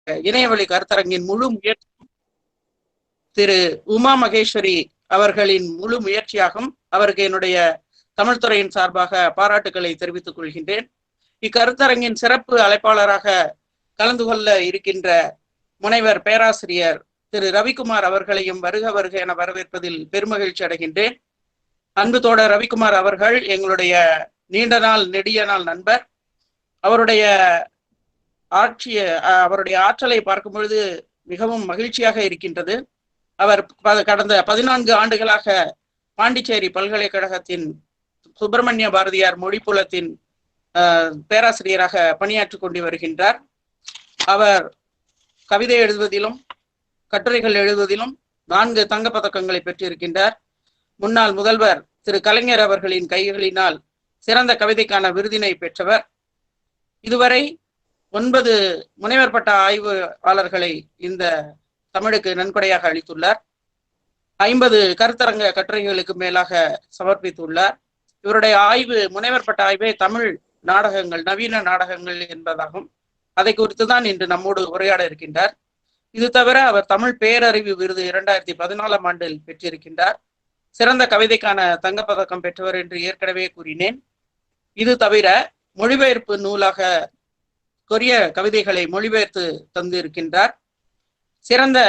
இணையவழி கருத்தரங்கின் முழு முயற்சி திரு உமா மகேஸ்வரி அவர்களின் முழு முயற்சியாகும். அவருக்கு என்னுடைய தமிழ்துறையின் சார்பாக பாராட்டுக்களை தெரிவித்துக் கொள்கின்றேன். இக்கருத்தரங்கின் சிறப்பு அழைப்பாளராக கலந்து கொள்ள இருக்கின்ற முனைவர் பேராசிரியர் திரு ரவிக்குமார் அவர்களையும் வருக வருக என வரவேற்பதில் பெருமகிழ்ச்சி அடைகின்றேன். அன்பு தோழர் ரவிக்குமார் அவர்கள் எங்களுடைய நீண்ட நாள் நெடிய நாள் நண்பர். அவருடைய ஆற்றலை பார்க்கும் பொழுது மிகவும் மகிழ்ச்சியாக இருக்கின்றது. அவர் கடந்த 14 ஆண்டுகளாக பாண்டிச்சேரி பல்கலைக்கழகத்தின் சுப்பிரமணிய பாரதியார் மொழிப்புலத்தின் பேராசிரியராக பணியாற்றி கொண்டு வருகின்றார். அவர் கவிதை எழுதுவதிலும் கட்டுரைகள் எழுதுவதிலும் 4 தங்கப்பதக்கங்களை பெற்றிருக்கின்றார். முன்னாள் முதல்வர் திரு கலைஞர் அவர்களின் கைகளினால் சிறந்த கவிதைக்கான விருதினை பெற்றவர். இதுவரை 9 முனைவர் பட்ட ஆய்வாளர்களை இந்த தமிழுக்கு நன்கொடையாக அளித்துள்ளார். 50 கருத்தரங்க கட்டுரைகளுக்கு மேலாக சமர்ப்பித்துள்ளார். இவருடைய முனைவர் பட்ட ஆய்வே தமிழ் நாடகங்கள், நவீன நாடகங்கள் என்பதாகும். அதை குறித்துதான் இன்று நம்மோடு உரையாட இருக்கின்றார். இது தவிர அவர் தமிழ் பேரறிவு விருது 2014ஆம் ஆண்டில் பெற்றிருக்கின்றார். சிறந்த கவிதைக்கான தங்கப்பதக்கம் பெற்றவர் என்று ஏற்கனவே கூறினேன். இது தவிர மொழிபெயர்ப்பு நூலாக கொரிய கவிதைகளை மொழிபெயர்த்து தந்திருக்கின்றார். சிறந்த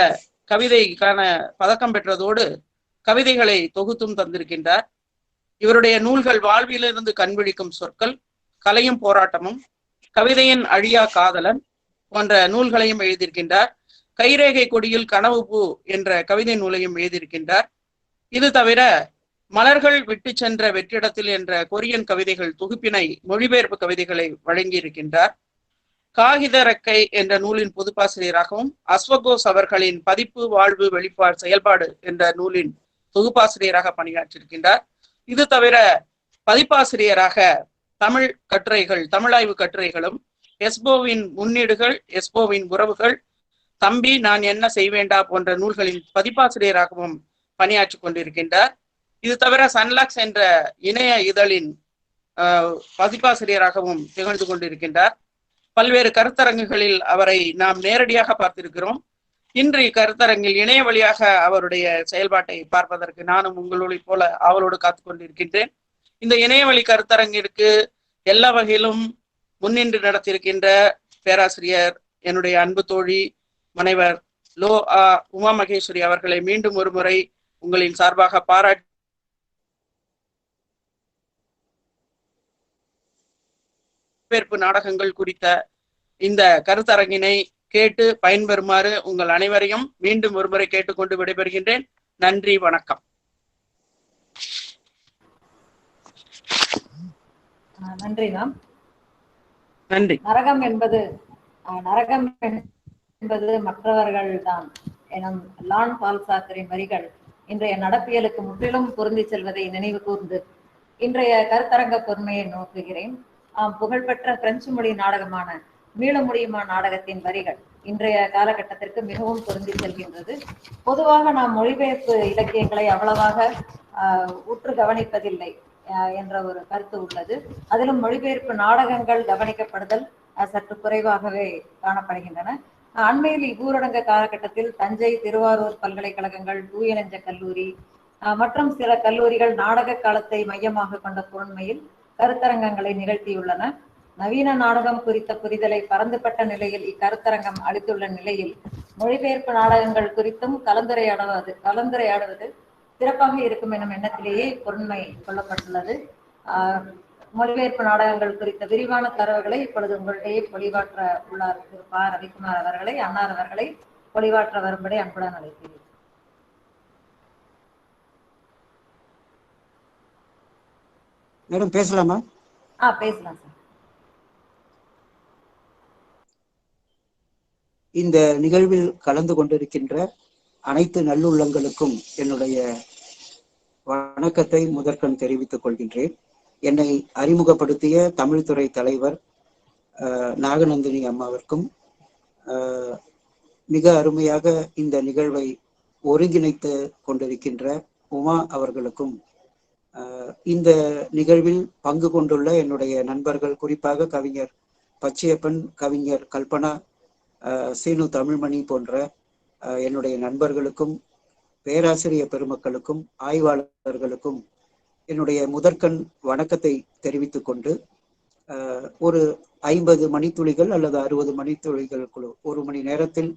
கவிதைக்கான பதக்கம் பெற்றதோடு கவிதைகளை தொகுத்தும் தந்திருக்கின்றார். இவருடைய நூல்கள் வாழ்விலிருந்து கண்விழிக்கும் சொற்கள், கலையும் போராட்டமும், கவிதையின் அழியா காதலன் போன்ற நூல்களையும் எழுதியிருக்கின்றார். கைரேகை கொடியில் கனவு பூ என்ற கவிதை நூலையும் எழுதியிருக்கின்றார். இது தவிர மலர்கள் விட்டு சென்ற வெற்றிடத்தில் என்ற கொரியன் கவிதைகள் தொகுப்பினை மொழிபெயர்ப்பு கவிதைகளை வழங்கியிருக்கின்றார். காகித ரெக்கை என்ற நூலின் பொதுப்பாசிரியராகவும், அஸ்வகோஸ் அவர்களின் பதிப்பு வாழ்வு வெளிப்பாடு செயல்பாடு என்ற நூலின் தொகுப்பாசிரியராக பணியாற்றியிருக்கின்றார். இது தவிர பதிப்பாசிரியராக தமிழ் கட்டுரைகள், தமிழாய்வு கட்டுரைகளும், எஸ்போவின் முன்னீடுகள், எஸ்போவின் உறவுகள், தம்பி நான் என்ன செய்வேண்டா போன்ற நூல்களின் பதிப்பாசிரியராகவும் பணியாற்றி கொண்டிருக்கின்றார். இது தவிர சன்லாக்ஸ் என்ற இணைய இதழின் பதிப்பாசிரியராகவும் திகழ்ந்து கொண்டிருக்கின்றார். பல்வேறு கருத்தரங்குகளில் அவரை நாம் நேரடியாக பார்த்திருக்கிறோம். இன்று இக்கருத்தரங்கில் இணைய வழியாக அவருடைய செயல்பாட்டை பார்ப்பதற்கு நானும் உங்களோட போல அவளோடு காத்து கொண்டிருக்கின்றேன். இந்த இணையவழி கருத்தரங்கிற்கு எல்லா வகையிலும் முன்னின்று நடத்தியிருக்கின்ற பேராசிரியர் என்னுடைய அன்பு தோழி முனைவர் உமா மகேஸ்வரி அவர்களை மீண்டும் ஒரு முறை உங்களின் சார்பாக பாராட்டி மொழிபெயர்ப்பு நாடகங்கள் குறித்த இந்த கருத்தரங்கினை கேட்டு பயன்பெறுமாறு உங்கள் அனைவரையும் மீண்டும் ஒருமுறை கேட்டுக்கொண்டு விடைபெறுகின்றேன். நன்றி, வணக்கம். நன்றி மேம். நன்றி. நரகம் என்பது மற்றவர்கள் தான் எனும் லான் பால்சாக்கரின் வரிகள் இன்றைய நடப்பியலுக்கு முற்றிலும் பொருந்தி செல்வதை நினைவு கூர்ந்து இன்றைய கருத்தரங்க பொறுமையை நோக்குகிறேன். புகழ்பெற்ற பிரெஞ்சு மொழி நாடகமான மீள முடியுமா நாடகத்தின் வரிகள் இன்றைய காலகட்டத்திற்கு மிகவும் பொருந்தி செல்கின்றது. பொதுவாக நாம் மொழிபெயர்ப்பு இலக்கியங்களை அவ்வளவாக உற்று கவனிப்பதில்லை என்ற ஒரு கருத்து உள்ளது. அதிலும் மொழிபெயர்ப்பு நாடகங்கள் கவனிக்கப்படுதல் சற்று குறைவாகவே காணப்படுகின்றன. அண்மையில் ஊரடங்கு காலகட்டத்தில் தஞ்சை, திருவாரூர் பல்கலைக்கழகங்கள், தூய நெஞ்ச கல்லூரி மற்றும் சில கல்லூரிகள் நாடக காலத்தை மையமாக கொண்ட பொருண்மையில் கருத்தரங்கங்களை நிகழ்த்தியுள்ளன. நவீன நாடகம் குறித்த புரிதலை பரந்துபட்ட நிலையில் இக்கருத்தரங்கம் அளித்துள்ள நிலையில் மொழிபெயர்ப்பு நாடகங்கள் குறித்தும் கலந்துரையாடுவது சிறப்பாக இருக்கும் எனும் எண்ணத்திலேயே பொருண்மை கொள்ளப்பட்டுள்ளது. மொழிபெயர்ப்பு நாடகங்கள் குறித்த விரிவான தரவுகளை இப்பொழுது உங்களிடையே பொழிவாற்ற உள்ளார் திரு ப. ரவிக்குமார் அவர்களை, அன்னார் அவர்களை பொழிவாற்ற வரும்படி அன்புடன் அழைக்கிறேன். மேடம் பேசலாமா? பேசலாம் சார். இந்த நிகழ்வில் கலந்து கொண்டிருக்கின்ற அனைத்து நல்லுள்ளங்களுக்கும் என்னுடைய வணக்கத்தை முதற்கண் தெரிவித்துக் கொள்கின்றேன். என்னை அறிமுகப்படுத்திய தமிழ்துறை தலைவர் நாகநந்தினி அம்மாவிற்கும், மிக அருமையாக இந்த நிகழ்வை ஒருங்கிணைத்து கொண்டிருக்கின்ற உமா அவர்களுக்கும், இந்த நிகழ்வில் பங்கு கொண்டுள்ள என்னுடைய நண்பர்கள், குறிப்பாக கவிஞர் பச்சையப்பன், கவிஞர் கல்பனா, சீனு தமிழ்மணி போன்ற என்னுடைய நண்பர்களுக்கும் பேராசிரியர் பெருமக்களுக்கும் ஆய்வாளர்களுக்கும் என்னுடைய முதற்கண் வணக்கத்தை தெரிவித்துக் கொண்டு ஒரு 50 மணித்துளிகள் அல்லது 60 மணித்துளிகளுக்குள் ஒரு மணி நேரத்தில்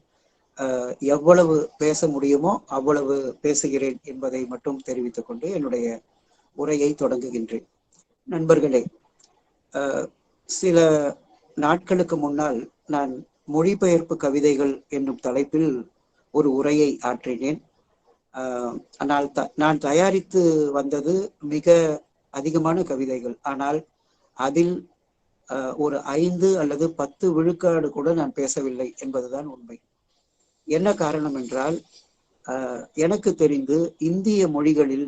எவ்வளவு பேச முடியுமோ அவ்வளவு பேசுகிறேன் என்பதை மட்டும் தெரிவித்துக் கொண்டு என்னுடைய உரையை தொடங்குகின்றேன். நண்பர்களே, சில நாட்களுக்கு முன்னால் நான் மொழிபெயர்ப்பு கவிதைகள் என்னும் தலைப்பில் ஒரு உரையை ஆற்றினேன். ஆனால் நான் தயாரித்து வந்தது மிக அதிகமான கவிதைகள். ஆனால் அதில் ஒரு 5 அல்லது 10 விழுக்காடு கூட நான் பேசவில்லை என்பதுதான் உண்மை. என்ன காரணம் என்றால், எனக்கு தெரிந்து இந்திய மொழிகளில்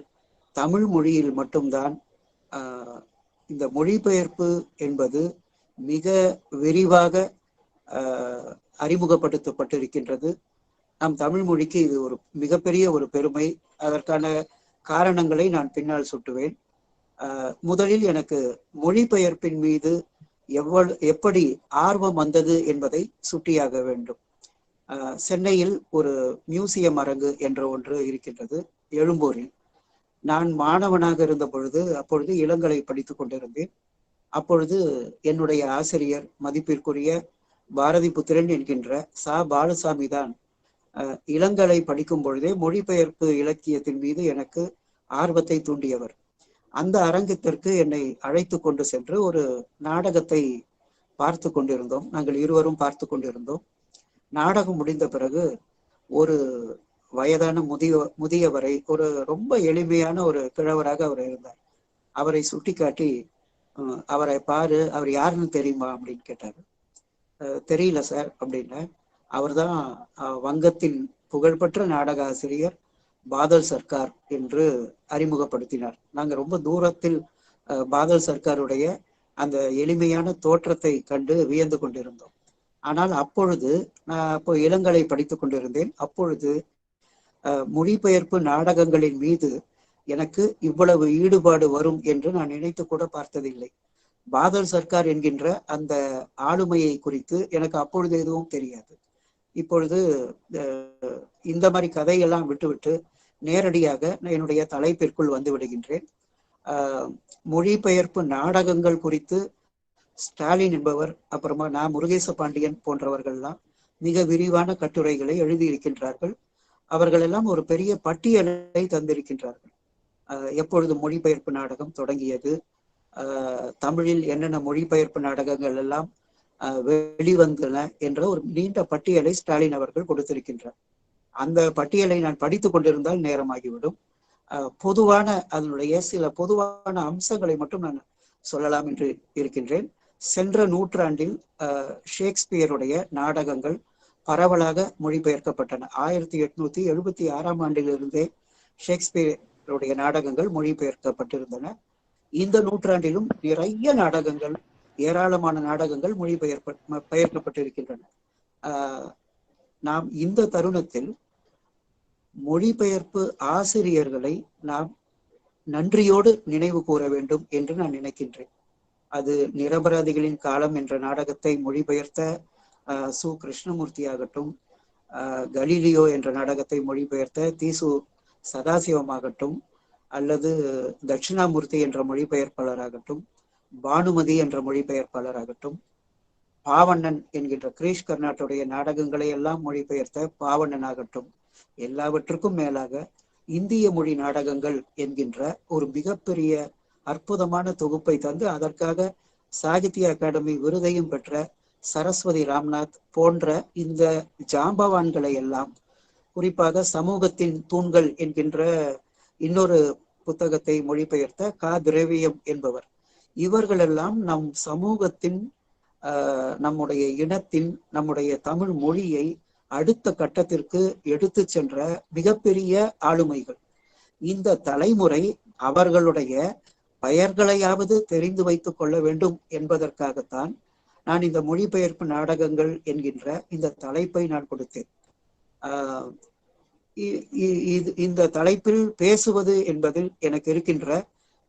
தமிழ் மொழியில் மட்டும்தான் இந்த மொழிபெயர்ப்பு என்பது மிக விரிவாக அறிமுகப்படுத்தப்பட்டிருக்கின்றது. நம் தமிழ் மொழிக்கு இது ஒரு மிகப்பெரிய ஒரு பெருமை. அதற்கான காரணங்களை நான் பின்னால் சுட்டுவேன். முதலில் எனக்கு மொழிபெயர்ப்பின் மீது எப்படி ஆர்வம் வந்தது என்பதை சுட்டியாக வேண்டும். சென்னையில் ஒரு மியூசியம் அரங்கு என்ற ஒன்று இருக்கின்றது, எழும்பூரில். நான் மாணவனாக இருந்த பொழுது, அப்பொழுது இளங்கலை படித்துக் கொண்டிருந்தேன். அப்பொழுது என்னுடைய ஆசிரியர் மதிப்பிற்குரிய பாரதி புத்திரன் என்கின்ற சா பாலுசாமி தான் இளங்கலை படிக்கும் பொழுதே மொழிபெயர்ப்பு இலக்கியத்தின் மீது எனக்கு ஆர்வத்தை தூண்டியவர். அந்த அரங்கத்திற்கு என்னை அழைத்து கொண்டு சென்று ஒரு நாடகத்தை பார்த்து கொண்டிருந்தோம். நாங்கள் இருவரும் பார்த்து கொண்டிருந்தோம். நாடகம் முடிந்த பிறகு ஒரு வயதான முதியவரை, ஒரு ரொம்ப எளிமையான ஒரு கிழவராக அவர் இருந்தார். அவரை சுட்டி காட்டி, அவரை பாரு, அவர் யாருன்னு தெரியுமா அப்படின்னு கேட்டாரு. தெரியல சார் அப்படின்னா. அவர் தான் வங்கத்தின் புகழ்பெற்ற நாடக ஆசிரியர் பாதல் சர்க்கார் என்று அறிமுகப்படுத்தினார். நாங்கள் ரொம்ப தூரத்தில் பாதல் சர்க்காருடைய அந்த எளிமையான தோற்றத்தை கண்டு வியந்து கொண்டிருந்தோம். ஆனால் அப்பொழுது நான் இளங்கலை படித்துக் கொண்டிருந்தேன். அப்பொழுது மொழிபெயர்ப்பு நாடகங்களின் மீது எனக்கு இவ்வளவு ஈடுபாடு வரும் என்று நான் நினைத்து கூட பார்த்ததில்லை. பாதல் சர்க்கார் என்கின்ற அந்த ஆளுமையை குறித்து எனக்கு அப்பொழுது எதுவும் தெரியாது. இப்பொழுது இந்த மாதிரி கதையெல்லாம் விட்டுவிட்டு நேரடியாக என்னுடைய தலைப்பிற்குள் வந்து விடுகின்றேன். மொழிபெயர்ப்பு நாடகங்கள் குறித்து ஸ்டாலின் என்பவர், அப்புறமா நான் முருகேச பாண்டியன் போன்றவர்கள்லாம் மிக விரிவான கட்டுரைகளை எழுதியிருக்கின்றார்கள். அவர்கள் எல்லாம் ஒரு பெரிய பட்டியலை தந்திருக்கின்றார்கள். எப்பொழுது மொழிபெயர்ப்பு நாடகம் தொடங்கியது, தமிழில் என்னென்ன மொழிபெயர்ப்பு நாடகங்கள் எல்லாம் வெளிவந்தன என்ற ஒரு நீண்ட பட்டியலை ஸ்டாலின் அவர்கள் கொடுத்திருக்கின்றார். அந்த பட்டியலை நான் படித்துக் கொண்டிருந்தால் நேரமாகிவிடும். பொதுவான அதனுடைய சில பொதுவான அம்சங்களை மட்டும் நான் சொல்லலாம் என்று இருக்கின்றேன். சென்ற நூற்றாண்டில் ஷேக்ஸ்பியருடைய நாடகங்கள் பரவலாக மொழிபெயர்க்கப்பட்டன. 1876 ஆண்டிலிருந்தே ஷேக்ஸ்பியருடைய நாடகங்கள் மொழிபெயர்க்கப்பட்டிருந்தன. இந்த நூற்றாண்டிலும் நிறைய நாடகங்கள், ஏராளமான நாடகங்கள் மொழிபெயர்க்கப்பட்டிருக்கின்றன. நாம் இந்த தருணத்தில் மொழிபெயர்ப்பு ஆசிரியர்களை நாம் நன்றியோடு நினைவு கூற வேண்டும் என்று நான் நினைக்கின்றேன். அது நிரபராதிகளின் காலம் என்ற நாடகத்தை மொழிபெயர்த்த சு கிருஷ்ணமூர்த்தி ஆகட்டும், கலீலியோ என்ற நாடகத்தை மொழிபெயர்த்த தீசு சதாசிவமாகட்டும், அல்லது தட்சிணாமூர்த்தி என்ற மொழிபெயர்ப்பாளராகட்டும், பானுமதி என்ற மொழிபெயர்ப்பாளராகட்டும், பாவண்ணன் என்கின்ற கிரீஷ் கர்நாட்டுடைய நாடகங்களை எல்லாம் மொழிபெயர்த்த பாவண்ணன் ஆகட்டும், எல்லாவற்றுக்கும் மேலாக இந்திய மொழி நாடகங்கள் என்கின்ற ஒரு மிகப்பெரிய அற்புதமான தொகுப்பை தந்து அதற்காக சாகித்ய அகாடமி விருதையும் பெற்ற சரஸ்வதி ராம்நாத் போன்ற இந்த ஜாம்பவான்களை எல்லாம், குறிப்பாக சமூகத்தின் தூண்கள் என்கின்ற இன்னொரு புத்தகத்தை மொழிபெயர்த்த கா திரவியம் என்பவர், இவர்களெல்லாம் நம் சமூகத்தின், நம்முடைய இனத்தின், நம்முடைய தமிழ் மொழியை அடுத்த கட்டத்திற்கு எடுத்து சென்ற மிகப்பெரிய ஆளுமைகள். இந்த தலைமுறை அவர்களுடைய பெயர்களையாவது தெரிந்து வைத்துக் கொள்ள வேண்டும் என்பதற்காகத்தான் நான் இந்த மொழிபெயர்ப்பு நாடகங்கள் என்கின்ற இந்த தலைப்பை நான் கொடுத்தேன். இந்த தலைப்பில் பேசுவது என்பதில் எனக்கு இருக்கின்ற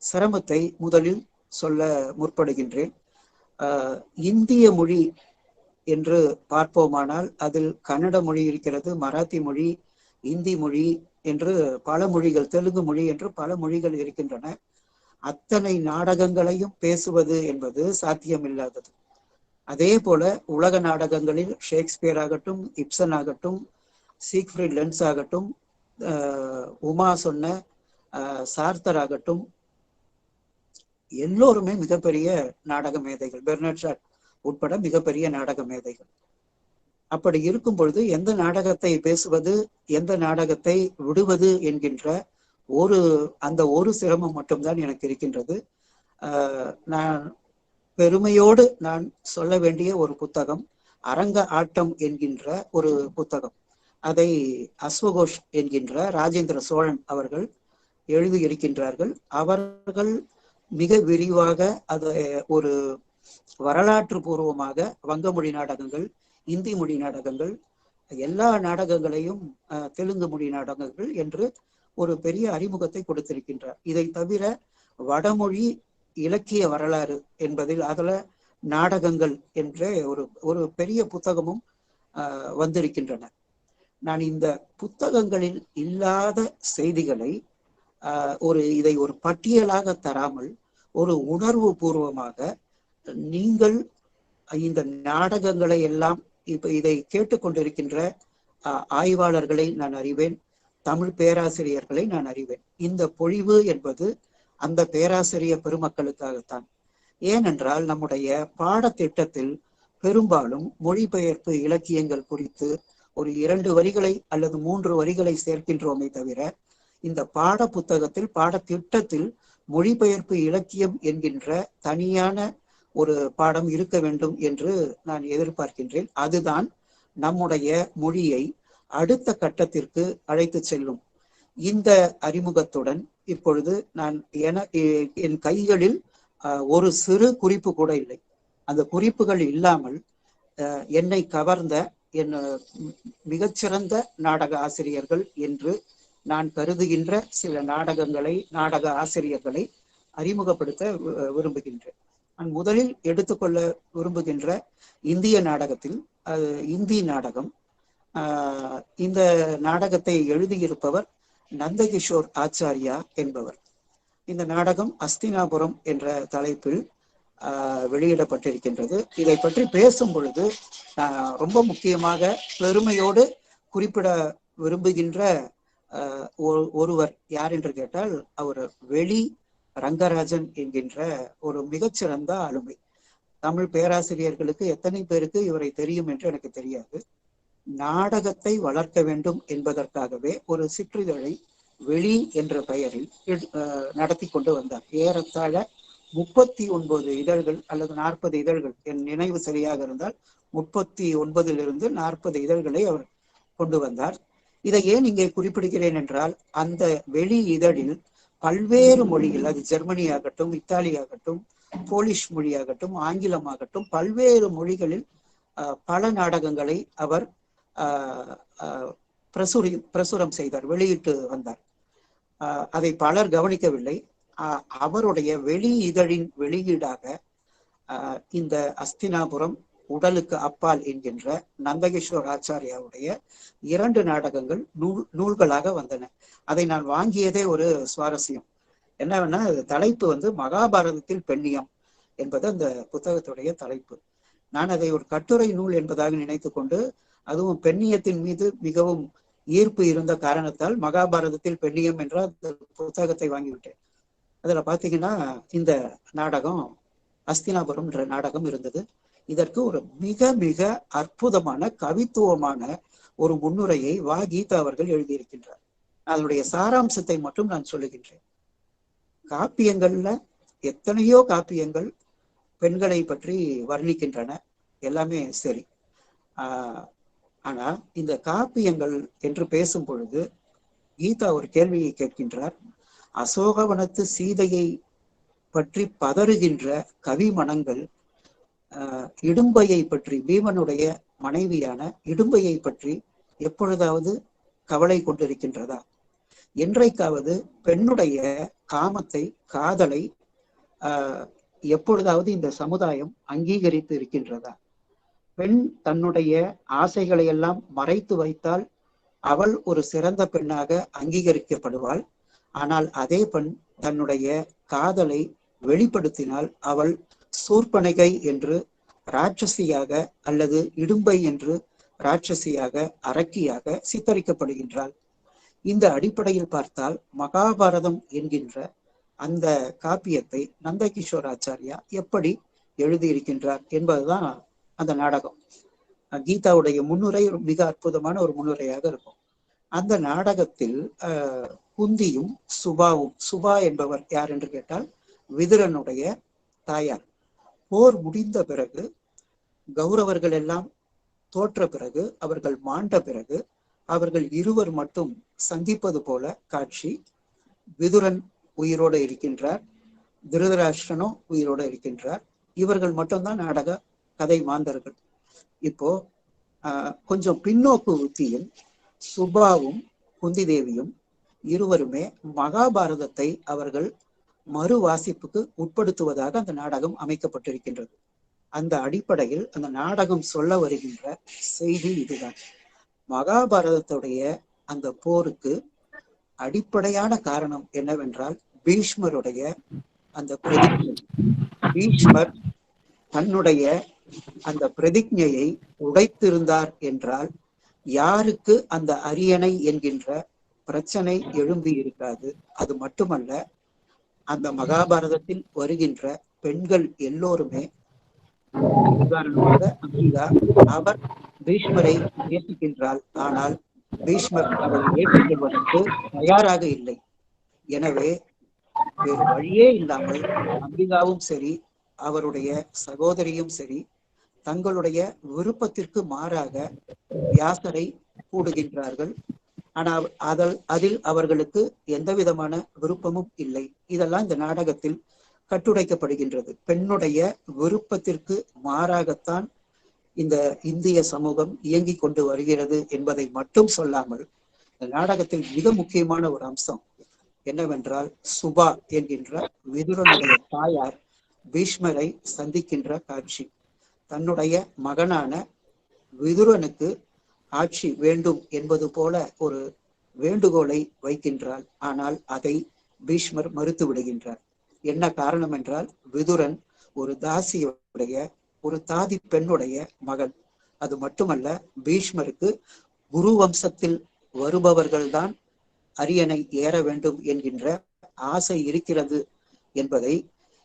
சிரமத்தை முதலில் சொல்ல முற்படுகின்றேன். இந்திய மொழி என்று பார்ப்போமானால் அதில் கன்னட மொழி இருக்கிறது, மராத்தி மொழி, இந்தி மொழி என்று பல மொழிகள், தெலுங்கு மொழி என்று பல மொழிகள் இருக்கின்றன. அத்தனை நாடகங்களையும் பேசுவது என்பது சாத்தியமில்லாதது. அதே போல உலக நாடகங்களில் ஷேக்ஸ்பியர் ஆகட்டும், இப்சன் ஆகட்டும், சீக்ஃப்ரிட் லென்ஸ் ஆகட்டும், உமா சொன்ன சார்த்தர் ஆகட்டும், எல்லோருமே மிகப்பெரிய நாடக மேதைகள். பெர்னாட் ஷா உட்பட மிகப்பெரிய நாடக மேதைகள். அப்படி இருக்கும் பொழுது எந்த நாடகத்தை பேசுவது, எந்த நாடகத்தை விடுவது என்கின்ற அந்த ஒரு சிரமம் மட்டும்தான் எனக்கு இருக்கின்றது. நான் பெருமையோடு நான் சொல்ல வேண்டிய ஒரு புத்தகம் அரங்க ஆட்டம் என்கின்ற ஒரு புத்தகம். அதை அஸ்வகோஷ் என்கின்ற ராஜேந்திர சோழன் அவர்கள் எழுதியிருக்கின்றார்கள். அவர்கள் மிக விரிவாக அதை ஒரு வரலாற்று பூர்வமாக வங்கமொழி நாடகங்கள், இந்தி மொழி நாடகங்கள், எல்லா நாடகங்களையும், தெலுங்கு மொழி நாடகங்கள் என்று ஒரு பெரிய அறிமுகத்தை கொடுத்திருக்கின்றார். இதை தவிர வடமொழி இலக்கிய வரலாறு என்பதில் அதில் நாடகங்கள் என்ற ஒரு பெரிய புத்தகமும் வந்திருக்கின்றன. நான் இந்த புத்தகங்களில் இல்லாத செய்திகளை இதை ஒரு பட்டியலாக தராமல் ஒரு உணர்வு பூர்வமாக, நீங்கள் இந்த நாடகங்களை எல்லாம் இப்ப இதை கேட்டுக்கொண்டிருக்கின்ற ஆய்வாளர்களை நான் அறிவேன், தமிழ் பேராசிரியர்களை நான் அறிவேன். இந்த பொழிவு என்பது அந்த பேராசிரியர் பெருமக்களுக்காகத்தான். ஏனென்றால் நம்முடைய பாடத்திட்டத்தில் பெரும்பாலும் மொழிபெயர்ப்பு இலக்கியங்கள் குறித்து ஒரு 2 வரிகளை அல்லது 3 வரிகளை சேர்க்கின்றோமே தவிர, இந்த பாட புத்தகத்தில், பாடத்திட்டத்தில் மொழிபெயர்ப்பு இலக்கியம் என்கின்ற தனியான ஒரு பாடம் இருக்க வேண்டும் என்று நான் எதிர்பார்க்கின்றேன். அதுதான் நம்முடைய மொழியை அடுத்த கட்டத்திற்கு அழைத்து செல்லும். இந்த அறிமுகத்துடன் இப்பொழுது நான் என் கைகளில் ஒரு சிறு குறிப்பு கூட இல்லை. அந்த குறிப்புகள் இல்லாமல் என்னை கவர்ந்த என் மிகச்சிறந்த நாடக ஆசிரியர்கள் என்று நான் கருதுகின்ற சில நாடக ஆசிரியர்களை அறிமுகப்படுத்த விரும்புகின்றேன். நான் முதலில் எடுத்துக்கொள்ள விரும்புகின்ற இந்திய நாடகத்தில் இந்தி நாடகம். இந்த நாடகத்தை எழுதியிருப்பவர் நந்தகிஷோர் ஆச்சாரியா என்பவர். இந்த நாடகம் அஸ்தினாபுரம் என்ற தலைப்பில் வெளியிடப்பட்டிருக்கின்றது. இதை பற்றி பேசும் பொழுது ரொம்ப முக்கியமாக பெருமையோடு குறிப்பிட விரும்புகின்ற ஒருவர் யார் என்று கேட்டால், அவர் வெளி ரங்கராஜன் என்கின்ற ஒரு மிகச்சிறந்த ஆளுமை. தமிழ் பேராசிரியர்களுக்கு எத்தனை பேருக்கு இவரை தெரியும் என்று எனக்கு தெரியாது. நாடகத்தை வளர்க்க வேண்டும் என்பதற்காகவே ஒரு சிற்றிதழை வெளி என்ற பெயரில் நடத்தி கொண்டு வந்தார். ஏறத்தாழ 39 இதழ்கள் அல்லது 40 இதழ்கள், என் நினைவு சரியாக இருந்தால் 39 40 இதழ்களை அவர் கொண்டு வந்தார். இதை ஏன் இங்கே குறிப்பிடுகிறேன் என்றால், அந்த வெளி இதழில் பல்வேறு மொழிகள், அது ஜெர்மனி ஆகட்டும், இத்தாலி ஆகட்டும், போலிஷ் மொழியாகட்டும், ஆங்கிலமாகட்டும், பல்வேறு மொழிகளில் பல நாடகங்களை அவர் பிரசுரம் செய்தார், வெளியிட்டு வந்தார். அதை பலர் கவனிக்கவில்லை. அவருடைய வெளி இதழின் வெளியீடாக இந்த அஸ்தினாபுரம், உடலுக்கு அப்பால் என்கின்ற நந்தகிஷோர் ஆச்சாரியாவுடைய 2 நாடகங்கள் நூல்களாக வந்தன. அதை நான் வாங்கியதே ஒரு சுவாரஸ்யம். என்னன்னா, தலைப்பு மகாபாரதத்தில் பெண்ணியம் என்பது அந்த புத்தகத்துடைய தலைப்பு. நான் அதை ஒரு கட்டுரை நூல் என்பதாக நினைத்து கொண்டு, அதுவும் பெண்ணியத்தின் மீது மிகவும் ஈர்ப்பு இருந்த காரணத்தால் மகாபாரதத்தில் பெண்ணியம் என்ற அந்த புத்தகத்தை வாங்கிவிட்டேன். அதுல பாத்தீங்கன்னா, இந்த நாடகம் அஸ்தினாபுரம் என்ற நாடகம் இருந்தது. இதற்கு ஒரு மிக மிக அற்புதமான கவித்துவமான ஒரு முன்னுரையை கீதா அவர்கள் எழுதியிருக்கின்றார். அதனுடைய சாராம்சத்தை மட்டும் நான் சொல்லுகின்றேன். காப்பியங்கள்ல எத்தனையோ காப்பியங்கள் பெண்களை பற்றி வர்ணிக்கின்றன, எல்லாமே சரி. ஆனா இந்த காப்பியங்கள் என்று பேசும் பொழுது கீதா ஒரு கேள்வியை கேட்கின்றார். அசோகவனத்து சீதையை பற்றி பதறுகின்ற கவி மனங்கள் இடும்பையை பற்றி, பீமனுடைய மனைவியான இடும்பையை பற்றி எப்பொழுதாவது கவலை கொண்டிருக்கின்றதா? என்றைக்காவது பெண்ணுடைய காமத்தை, காதலை எப்பொழுதாவது இந்த சமுதாயம் அங்கீகரித்து இருக்கின்றதா? பெண் தன்னுடைய ஆசைகளை எல்லாம் மறைத்து வைத்தால் அவள் ஒரு சிறந்த பெண்ணாக அங்கீகரிக்கப்படுவாள். ஆனால் அதே பெண் தன்னுடைய காதலை வெளிப்படுத்தினால் அவள் சூர்பனகை என்று ராட்சசியாக அல்லது இடும்பை என்று ராட்சசியாக அரக்கியாக சித்தரிக்கப்படுகின்றாள். இந்த அடிப்படையில் பார்த்தால் மகாபாரதம் என்கின்ற அந்த காப்பியத்தை நந்தகிஷோராச்சாரியா எப்படி எழுதியிருக்கின்றார் என்பதுதான் அந்த நாடகம். கீதாவுடைய முன்னுரை மிக அற்புதமான ஒரு முன்னுரையாக இருக்கும். அந்த நாடகத்தில் குந்தியும் சுபாவும், சுபா என்பவர் யார் என்று கேட்டால் விதுரனுடைய தாயார். போர் முடிந்த பிறகு, கௌரவர்கள் எல்லாம் தோற்ற பிறகு, அவர்கள் மாண்ட பிறகு அவர்கள் இருவர் மட்டும் சந்திப்பது போல காட்சி. விதுரன் உயிரோடு இருக்கின்றார், திருதராஷ்டிரனும் உயிரோடு இருக்கின்றார். இவர்கள் மட்டும்தான் நாடக கதை மாந்தர்கள். இப்போ கொஞ்சம் பின்னோக்கு உத்தியில் சுபாவும் குந்தி தேவியும் இருவருமே மகாபாரதத்தை அவர்கள் மறு வாசிப்புக்கு உட்படுத்துவதாக அந்த நாடகம் அமைக்கப்பட்டிருக்கின்றது. அந்த அடிப்படையில் அந்த நாடகம் சொல்ல வருகின்ற செய்தி இதுதான். மகாபாரதத்துடைய அந்த போருக்கு அடிப்படையான காரணம் என்னவென்றால் பீஷ்மருடைய அந்த பிரதிஜை. பீஷ்மர் தன்னுடைய அந்த பிரதிஜையை உடைத்திருந்தார் என்றால் யாருக்கு அந்த அரியணை என்கின்ற பிரச்சனை எழும்பி இருக்காது. அது மட்டுமல்ல, அந்த மகாபாரதத்தில் வருகின்ற பெண்கள் எல்லோருமே, உதாரணமாக அம்பிகா, அவர் பீஷ்மரை நேசிக்கின்றாள். ஆனால் பீஷ்மர் அவரை ஏற்றுக்கொள்வதற்கு தயாராக இல்லை. எனவே வேறு வழியே இல்லாமல் அம்பிகாவும் சரி, அவருடைய சகோதரியும் சரி, தங்களுடைய விருப்பத்திற்கு மாறாக வியாசரை கூடுகின்றார்கள். ஆனால் அதில் அவர்களுக்கு எந்த விதமான விருப்பமும் இல்லை. இதெல்லாம் இந்த நாடகத்தில் கட்டுடைக்கப்படுகின்றது. பெண்ணுடைய விருப்பத்திற்கு மாறாகத்தான் இந்த இந்திய சமூகம் இயங்கிக் கொண்டு வருகிறது என்பதை மட்டும் சொல்லாமல், இந்த நாடகத்தில் மிக முக்கியமான ஒரு அம்சம் என்னவென்றால், சுபா என்கின்ற விதுரனுடைய தாயார் பீஷ்மரை சந்திக்கின்ற காட்சி. தன்னுடைய மகனான விதுரனுக்கு ஆட்சி வேண்டும் என்பது போல ஒரு வேண்டுகோளை வைக்கின்றார். ஆனால் அதை பீஷ்மர் மறுத்து விடுகின்றார். என்ன காரணம் என்றால், விதுரன் ஒரு தாசியுடைய, ஒரு தாதி பெண்ணுடைய மகன். அது மட்டுமல்ல, பீஷ்மருக்கு குரு வம்சத்தில் வருபவர்கள்தான் அரியணை ஏற வேண்டும் என்கின்ற ஆசை இருக்கிறது என்பதை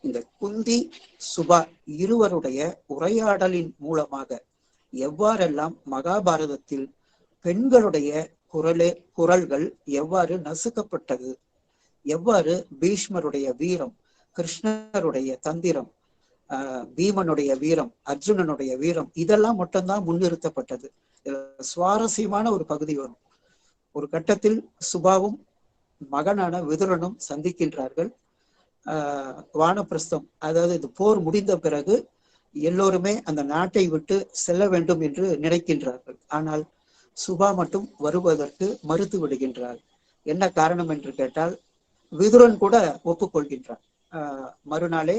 இந்த குந்தி சுபா இருவருடைய உரையாடலின் மூலமாக எவ்வாறெல்லாம் மகாபாரதத்தில் பெண்களுடைய குரல்கள் எவ்வாறு நசுக்கப்பட்டது, எவ்வாறு பீஷ்மருடைய வீரம், கிருஷ்ணருடைய தந்திரம், பீமனுடைய வீரம், அர்ஜுனனுடைய வீரம், இதெல்லாம் மட்டும்தான் முன்னிறுத்தப்பட்டது. சுவாரஸ்யமான ஒரு பகுதி வரும். ஒரு கட்டத்தில் சுபாவும் மகனான விதுரனும் சந்திக்கின்றார்கள். வானப்பிரஸ்தம், அதாவது இது போர் முடிந்த பிறகு எல்லோருமே அந்த நாட்டை விட்டு செல்ல வேண்டும் என்று நினைக்கின்றார்கள். ஆனால் சுபா மட்டும் வருவதற்கு மறுத்து விடுகின்றார். என்ன காரணம் என்று கேட்டால், விதுரன் கூட ஒப்புக்கொள்கின்றார். மறுநாளே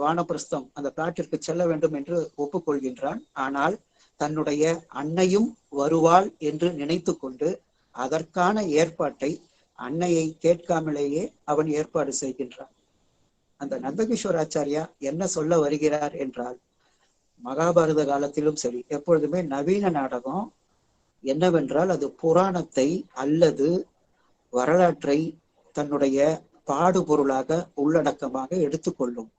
வானப்பிரஸ்தம் அந்த காட்டிற்கு செல்ல வேண்டும் என்று ஒப்புக்கொள்கின்றான். ஆனால் தன்னுடைய அன்னையும் வருவாள் என்று நினைத்து கொண்டு அதற்கான ஏற்பாட்டை அன்னையை கேட்காமலேயே அவன் ஏற்பாடு செய்கின்றான். அந்த நந்தகிஷோராச்சாரியா என்ன சொல்ல வருகிறார் என்றால், மகாபாரத காலத்திலும் சரி, எப்பொழுதுமே நவீன நாடகம் என்னவென்றால் அது புராணத்தை அல்லது வரலாற்றை தன்னுடைய பாடுபொருளாக உள்ளடக்கமாக எடுத்துக்கொள்ளும்.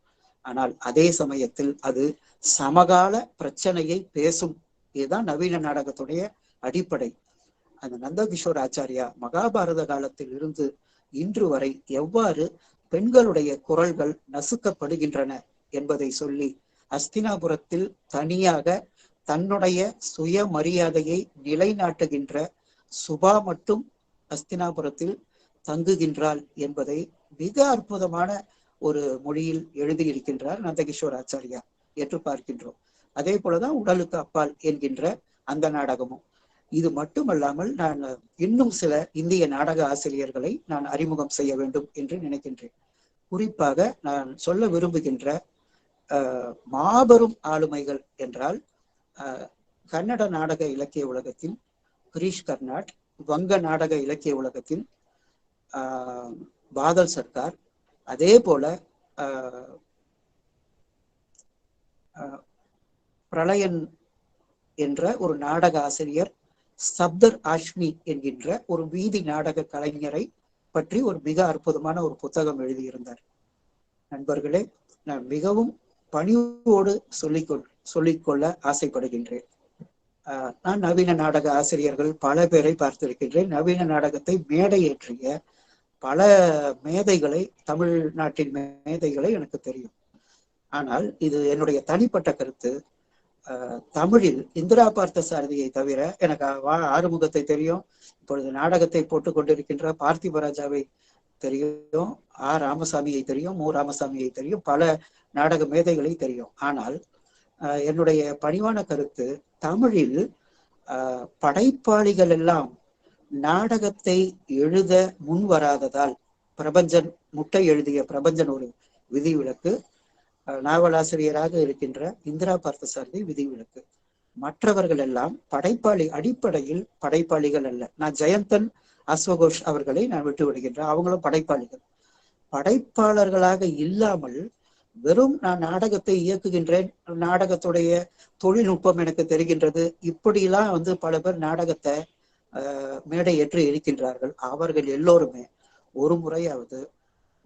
ஆனால் அதே சமயத்தில் அது சமகால பிரச்சனையை பேசும். இதுதான் நவீன நாடகத்துடைய அடிப்படை. அந்த நந்தகிஷோர் ஆச்சாரியா மகாபாரத காலத்தில் இருந்து இன்று வரை எவ்வாறு பெண்களுடைய குரல்கள் நசுக்கப்படுகின்றன என்பதை சொல்லி, அஸ்தினாபுரத்தில் தனியாக தன்னுடைய சுயமரியாதையை நிலைநாட்டுகின்ற சுபா மட்டும் அஸ்தினாபுரத்தில் தங்குகின்றாள் என்பதை மிக அற்புதமான ஒரு மொழியில் எழுதியிருக்கின்றார் நந்தகிஷோர் ஆச்சாரியா என்று பார்க்கின்றோம். அதே போலதான் உடலுக்கு அப்பால் என்கின்ற அந்த நாடகமும். இது மட்டுமல்லாமல் நான் இன்னும் சில இந்திய நாடக ஆசிரியர்களை நான் அறிமுகம் செய்ய வேண்டும் என்று நினைக்கின்றேன். குறிப்பாக நான் சொல்ல விரும்புகின்ற மாபெரும் ஆளுமைகள் என்றால் கன்னட நாடக இலக்கிய உலகத்தில் கிரீஷ் கர்னாட், வங்க நாடக இலக்கிய உலகத்தில் பாதல் சர்க்கார், அதே போல பிரளயன் என்ற ஒரு நாடக ஆசிரியர், சப்தர் ஆஷ்மி என்கின்ற ஒரு வீதி நாடக கலைஞரை பற்றி ஒரு மிக அற்புதமான ஒரு புத்தகம் எழுதியிருந்தார். நண்பர்களே, நான் மிகவும் பணிவோடு சொல்லிக்கொள்ள ஆசைப்படுகின்றேன். நான் நவீன நாடக ஆசிரியர்கள் பல பேரை பார்த்திருக்கின்றேன். நவீன நாடகத்தை மேடையேற்றிய பல மேதைகளை, தமிழ்நாட்டின் மேதைகளை எனக்கு தெரியும். ஆனால் இது என்னுடைய தனிப்பட்ட கருத்து. தமிழில் இந்திரா பார்த்த சாரதியை தவிர எனக்கு ஆறுமுகத்தை தெரியும், இப்பொழுது நாடகத்தை போட்டுக் கொண்டிருக்கின்ற பார்த்திபராஜாவை தெரியும், ராமசாமியை தெரியும், ராமசாமியை தெரியும், பல நாடக மேதைகளை தெரியும். ஆனால் என்னுடைய பணிவான கருத்து, தமிழில் படைப்பாளிகள் எல்லாம் நாடகத்தை எழுத முன் வராததால், பிரபஞ்சன் முட்டை எழுதிய பிரபஞ்சன் ஒரு விதிவிலக்கு, நாவலாசிரியராக இருக்கின்ற இந்திரா பார்த்தசாரதி விதிவிலக்கு. மற்றவர்கள் எல்லாம் அடிப்படையில் படைப்பாளிகள் அல்ல. நான் ஜெயந்தன், அஸ்வகோஷ் அவர்களை நான் விட்டு விடுகின்றேன், அவங்களும் படைப்பாளிகள். படைப்பாளர்களாக இல்லாமல் வெறும் நான் நாடகத்தை இயக்குகின்றேன், நாடகத்துடைய தொழில்நுட்பம் எனக்கு தெரிகின்றது, இப்படிலாம் பல பேர் நாடகத்தை மேடையேற்று இருக்கின்றார்கள். அவர்கள் எல்லோருமே ஒரு முறையாவது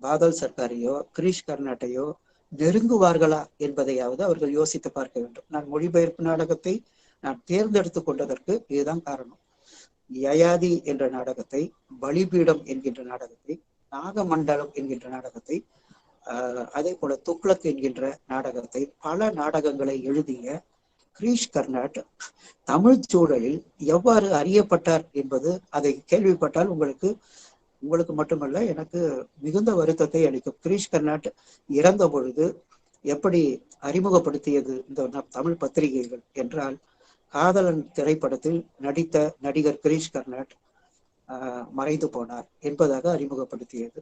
பாதல் சர்க்காரையோ கிரீஷ் கர்னாட்டையோ நெருங்குவார்களா என்பதையாவது அவர்கள் யோசித்து பார்க்க வேண்டும். நான் மொழிபெயர்ப்பு நாடகத்தை நான் தேர்ந்தெடுத்து கொண்டதற்கு இதுதான் காரணம். யயாதி என்ற நாடகத்தை, பலிபீடம் என்கின்ற நாடகத்தை, நாகமண்டலம் என்கின்ற நாடகத்தை, அதே போல துக்ளக் என்கின்ற நாடகத்தை, பல நாடகங்களை எழுதிய கிரீஷ் கர்னாட் தமிழ் சூழலில் எவ்வாறு அறியப்பட்டார் என்பது, அதை கேள்விப்பட்டால் உங்களுக்கு மட்டுமல்ல எனக்கு மிகுந்த வருத்தத்தை அளிக்கும். கிரீஷ் கர்னாட் இறந்த பொழுது எப்படி அறிமுகப்படுத்தியது இந்த தமிழ் பத்திரிகைகள் என்றால், காதலன் திரைப்படத்தில் நடித்த நடிகர் கிரீஷ் கர்னாட் மறைந்து போனார் என்பதாக அறிமுகப்படுத்தியது.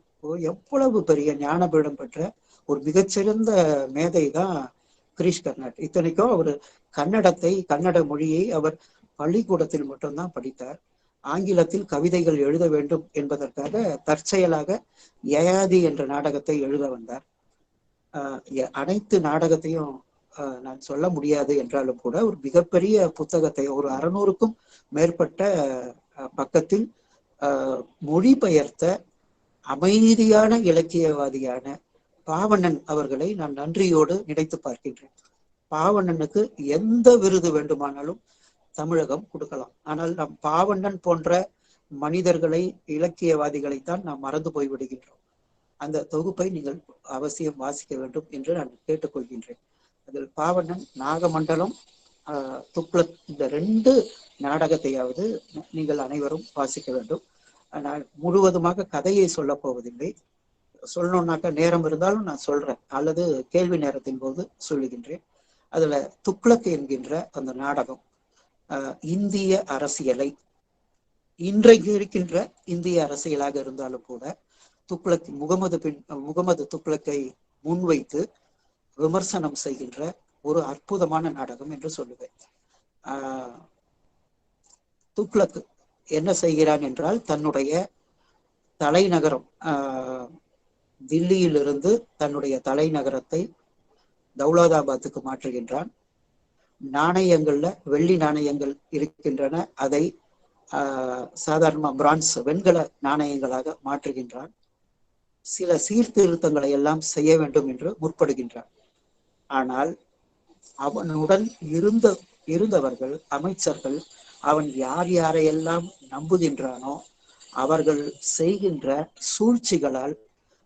எவ்வளவு பெரிய ஞானபீடம் பெற்ற ஒரு மிகச்சிறந்த மேதை தான் கிரீஷ் கர்னாட். இத்தனைக்கும் அவர் கன்னட மொழியை அவர் பள்ளிக்கூடத்தில் மட்டும்தான் படித்தார். ஆங்கிலத்தில் கவிதைகள் எழுத வேண்டும் என்பதற்காக தற்செயலாக யயாதி என்ற நாடகத்தை எழுத வந்தார். அனைத்து நாடகத்தையும் நான் சொல்ல முடியாது என்றாலும் கூட ஒரு மிகப்பெரிய புத்தகத்தை, ஒரு 600க்கும் மேற்பட்ட பக்கத்தில் மொழிபெயர்த்த அமைதியான இலக்கியவாதியான பாவண்ணன் அவர்களை நான் நன்றியோடு நினைத்து பார்க்கின்றேன். பாவண்ணனுக்கு எந்த விருது வேண்டுமானாலும் தமிழகம் கொடுக்கலாம். ஆனால் நாம் பாவண்ணன் போன்ற மனிதர்களை, இலக்கியவாதிகளைத்தான் நாம் மறந்து போய்விடுகின்றோம். அந்த தொகுப்பை நீங்கள் அவசியம் வாசிக்க வேண்டும் என்று நான் கேட்டுக்கொள்கின்றேன். அதில் பாவண்ணன், நாகமண்டலம், துக்ளக் இந்த 2 நாடகத்தையாவது நீங்கள் அனைவரும் வாசிக்க வேண்டும். நான் முழுவதுமாக கதையை சொல்ல போவதில்லை. சொல்லணும்னாக்கா நேரம் இருந்தாலும் நான் சொல்றேன், அல்லது கேள்வி நேரத்தின் போது சொல்லுகின்றேன். அதுல துக்ளக் என்கின்ற அந்த நாடகம் இந்திய அரசியலை, இன்றைக்கு இருக்கின்ற இந்திய அரசியலாக இருந்தாலும் கூட துக்ளக் முகமது துக்ளக்கை முன்வைத்து விமர்சனம் செய்கின்ற ஒரு அற்புதமான நாடகம் என்று சொல்லுவேன். துக்ளக் என்ன செய்கிறான் என்றால், தன்னுடைய தலைநகரம் தில்லியிலிருந்து தன்னுடைய தலைநகரத்தை தௌலதாபாத்துக்கு மாற்றுகின்றான். நாணயங்கள்ல வெள்ளி நாணயங்கள் இருக்கின்றன, அதை சாதாரண பிரான்ஸ் வெண்கல நாணயங்களாக மாற்றுகின்றான். சில சீர்திருத்தங்களை எல்லாம் செய்ய வேண்டும் என்று முற்படுகின்றான். ஆனால் அவனுடன் இருந்தவர்கள், அமைச்சர்கள், அவன் யாரையெல்லாம் நம்புகின்றானோ அவர்கள் செய்கின்ற சூழ்ச்சிகளால்,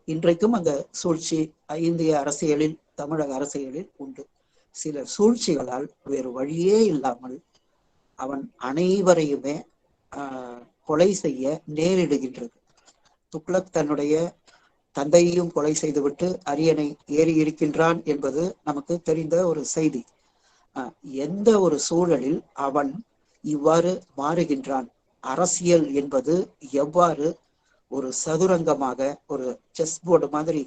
இன்றைக்கும் அந்த சூழ்ச்சி இந்திய அரசியலில், தமிழக அரசியலில் உண்டு. சில சூழ்ச்சிகளால் வேறு வழியே இல்லாமல் அவன் அனைவரையுமே கொலை செய்ய நேரிடுகின்றது. துக்ளக் தன்னுடைய தந்தையையும் கொலை செய்துவிட்டு அரியணை ஏறி இருக்கின்றான் என்பது நமக்கு தெரிந்த ஒரு செய்தி. எந்த ஒரு சூழலில் அவன் இவ்வாறு மாறுகின்றான், அரசியல் என்பது எவ்வாறு ஒரு சதுரங்கமாக, ஒரு செஸ் போர்டு மாதிரி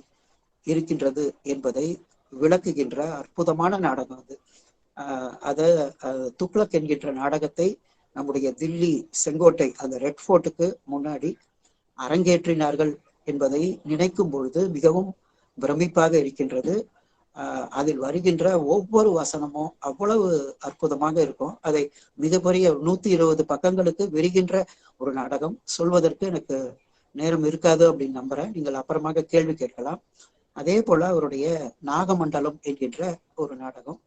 இருக்கின்றது என்பதை விளக்குகின்ற அற்புதமான நாடகம் அது. அத துக்ளக் என்கின்ற நாடகத்தை நம்முடைய தில்லி செங்கோட்டை அந்த ரெட் ஃபோர்ட்டுக்கு முன்னாடி அரங்கேற்றினார்கள் என்பதை நினைக்கும் பொழுது மிகவும் பிரமிப்பாக இருக்கின்றது. அதில் வருகின்ற ஒவ்வொரு வசனமும் அவ்வளவு அற்புதமாக இருக்கும். அதை மிகப்பெரிய 120 பக்கங்களுக்கு விரிகின்ற ஒரு நாடகம். சொல்வதற்கு எனக்கு நேரம் இருக்காது அப்படின்னு நம்புறேன். நீங்கள் அப்புறமாக கேள்வி கேட்கலாம். அதே போல அவருடைய நாகமண்டலம் என்கின்ற ஒரு நாடகம்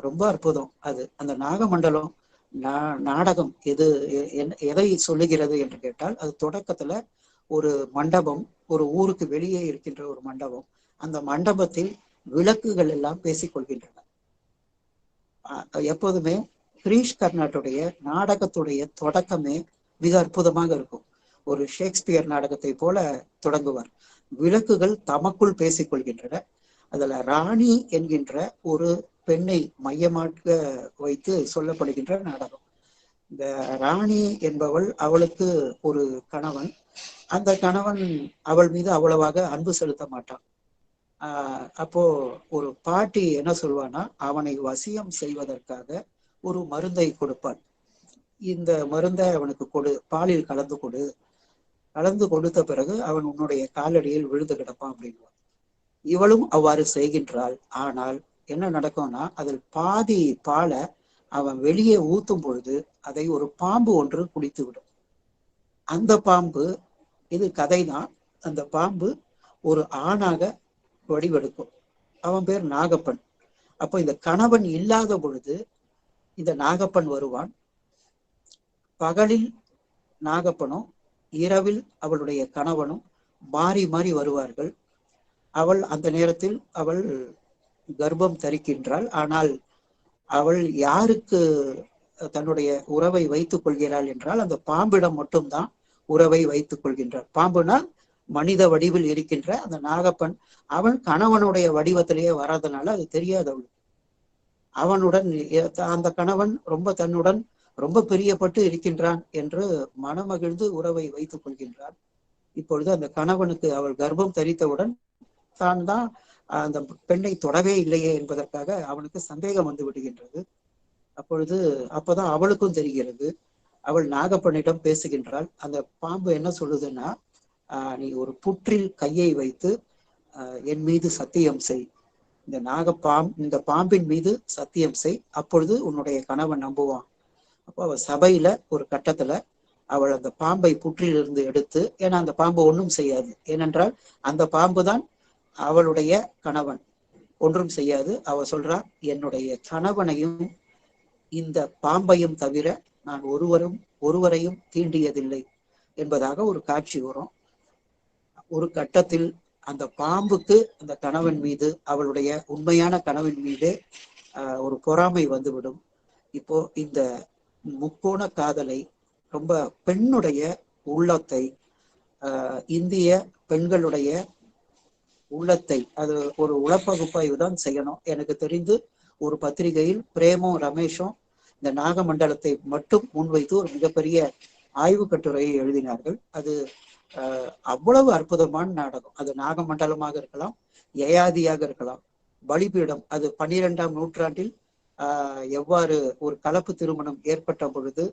ரொம்ப அற்புதம். அது அந்த நாகமண்டலம் நாடகம் எதை சொல்லுகிறது என்று கேட்டால், அது தொடக்கத்துல ஒரு மண்டபம், ஒரு ஊருக்கு வெளியே இருக்கின்ற ஒரு மண்டபம். அந்த மண்டபத்தில் விளக்குகள் எல்லாம் பேசிக்கொள்கின்றன. எப்போதுமே கிரீஷ் கர்னாட்டுடைய நாடகத்துடைய தொடக்கமே மிக அற்புதமாக இருக்கும். ஒரு ஷேக்ஸ்பியர் நாடகத்தை போல தொடங்குவார். விளக்குகள் தமக்குள் பேசிக்கொள்கின்றன. அதுல ராணி என்கின்ற ஒரு பெண்ணை மையமாக வைத்து சொல்லப்படுகின்ற நாடகம். இந்த ராணி என்பவள், அவளுக்கு ஒரு கணவன். அந்த கணவன் அவள் மீது அவ்வளவாக அன்பு செலுத்த மாட்டான். அப்போ ஒரு பாட்டி என்ன சொல்வானா, அவனை வசியம் செய்வதற்காக ஒரு மருந்தை கொடுப்பாள். இந்த மருந்தை அவனுக்கு கொடு, பாலில் கலந்து கொடு, கலந்து கொடுத்த பிறகு அவன் உன்னுடைய காலடியில் விழுந்து கிடப்பான் அப்படின்வான். இவளும் அவ்வாறு செய்கின்றாள். ஆனால் என்ன நடக்கும்னா, அதில் பாதி பாலை அவன் வெளியே ஊத்தும் பொழுது அதை ஒரு பாம்பு ஒன்று குடித்து விடும். அந்த பாம்பு, இது கதைதான், அந்த பாம்பு ஒரு ஆணாக வடிவெடுக்கும். அவன் பேர் நாகப்பன். அப்போ இந்த கணவன் இல்லாத பொழுது இந்த நாகப்பன் வருவான். பகலில் நாகப்பனும் இரவில் அவளுடைய கணவனும் மாறி மாறி வருவார்கள். அவள் அந்த நேரத்தில் அவள் கர்ப்பம் தரிக்கின்றாள். ஆனால் அவள் யாருக்கு தன்னுடைய உறவை வைத்துக் கொள்கிறாள் என்றால், அந்த பாம்பிடம் மட்டும்தான் உறவை வைத்துக் கொள்கின்றாள். பாம்புனா மனித வடிவில் இருக்கின்ற அந்த நாகப்பன், அவன் கணவனுடைய வடிவத்திலேயே வராதனால அது தெரியாது அவளுக்கு. அவனுடன் அந்த கணவன் தன்னுடன் ரொம்ப பிரியப்பட்டு இருக்கின்றான் என்று மனமகிழ்ந்து உறவை வைத்துக் கொள்கின்றான். இப்பொழுது அந்த கணவனுக்கு அவள் கர்ப்பம் தரித்தவுடன் தான் அந்த பெண்ணை தொடவே இல்லையே என்பதற்காக அவனுக்கு சந்தேகம் வந்து விடுகின்றது. அப்பதான் அவளுக்கும் தெரிகிறது. அவள் நாகப்பனிடம் பேசுகின்றாள். அந்த பாம்பு என்ன சொல்லுதுன்னா, நீ ஒரு புற்றில் கையை வைத்து என் மீது சத்தியம் செய், இந்த பாம்பின் மீது சத்தியம் செய், அப்பொழுது உன்னுடைய கணவன் நம்புவான். அப்போ அவள் சபையில ஒரு கட்டத்துல அவள் அந்த பாம்பை புற்றிலிருந்து எடுத்து, ஏன்னா அந்த பாம்பு ஒன்றும் செய்யாது, ஏனென்றால் அந்த பாம்பு தான் அவளுடைய கணவன், ஒன்றும் செய்யாது. அவ சொல்றா, என்னுடைய கணவனையும் இந்த பாம்பையும் தவிர நான் ஒருவரையும் தீண்டியதில்லை என்பதாக ஒரு காட்சி வரும். ஒரு கட்டத்தில் அந்த பாம்புக்கு அந்த கணவன் மீது, அவளுடைய உண்மையான கணவன் மீது ஒரு பொறாமை வந்துவிடும். இப்போ இந்த முக்கோண காதலை, ரொம்ப பெண்ணுடைய உள்ளத்தை, இந்திய பெண்களுடைய உள்ளத்தை, அது ஒரு உளப்பகுப்பாய்வு தான் செய்யணும். எனக்கு தெரிந்து ஒரு பத்திரிகையில் பிரேமும் ரமேஷும் இந்த நாகமண்டலத்தை மட்டும் முன்வைத்து ஒரு மிகப்பெரிய ஆய்வு கட்டுரையை எழுதினார்கள். அது அவ்வளவு அற்புதமான நாடகம். அது நாகமண்டலமாக இருக்கலாம், யயாதியாக இருக்கலாம், பலிபீடம், அது 12ஆம் நூற்றாண்டில் எவ்வாறு ஒரு கலப்பு திருமணம் ஏற்பட்ட பொழுது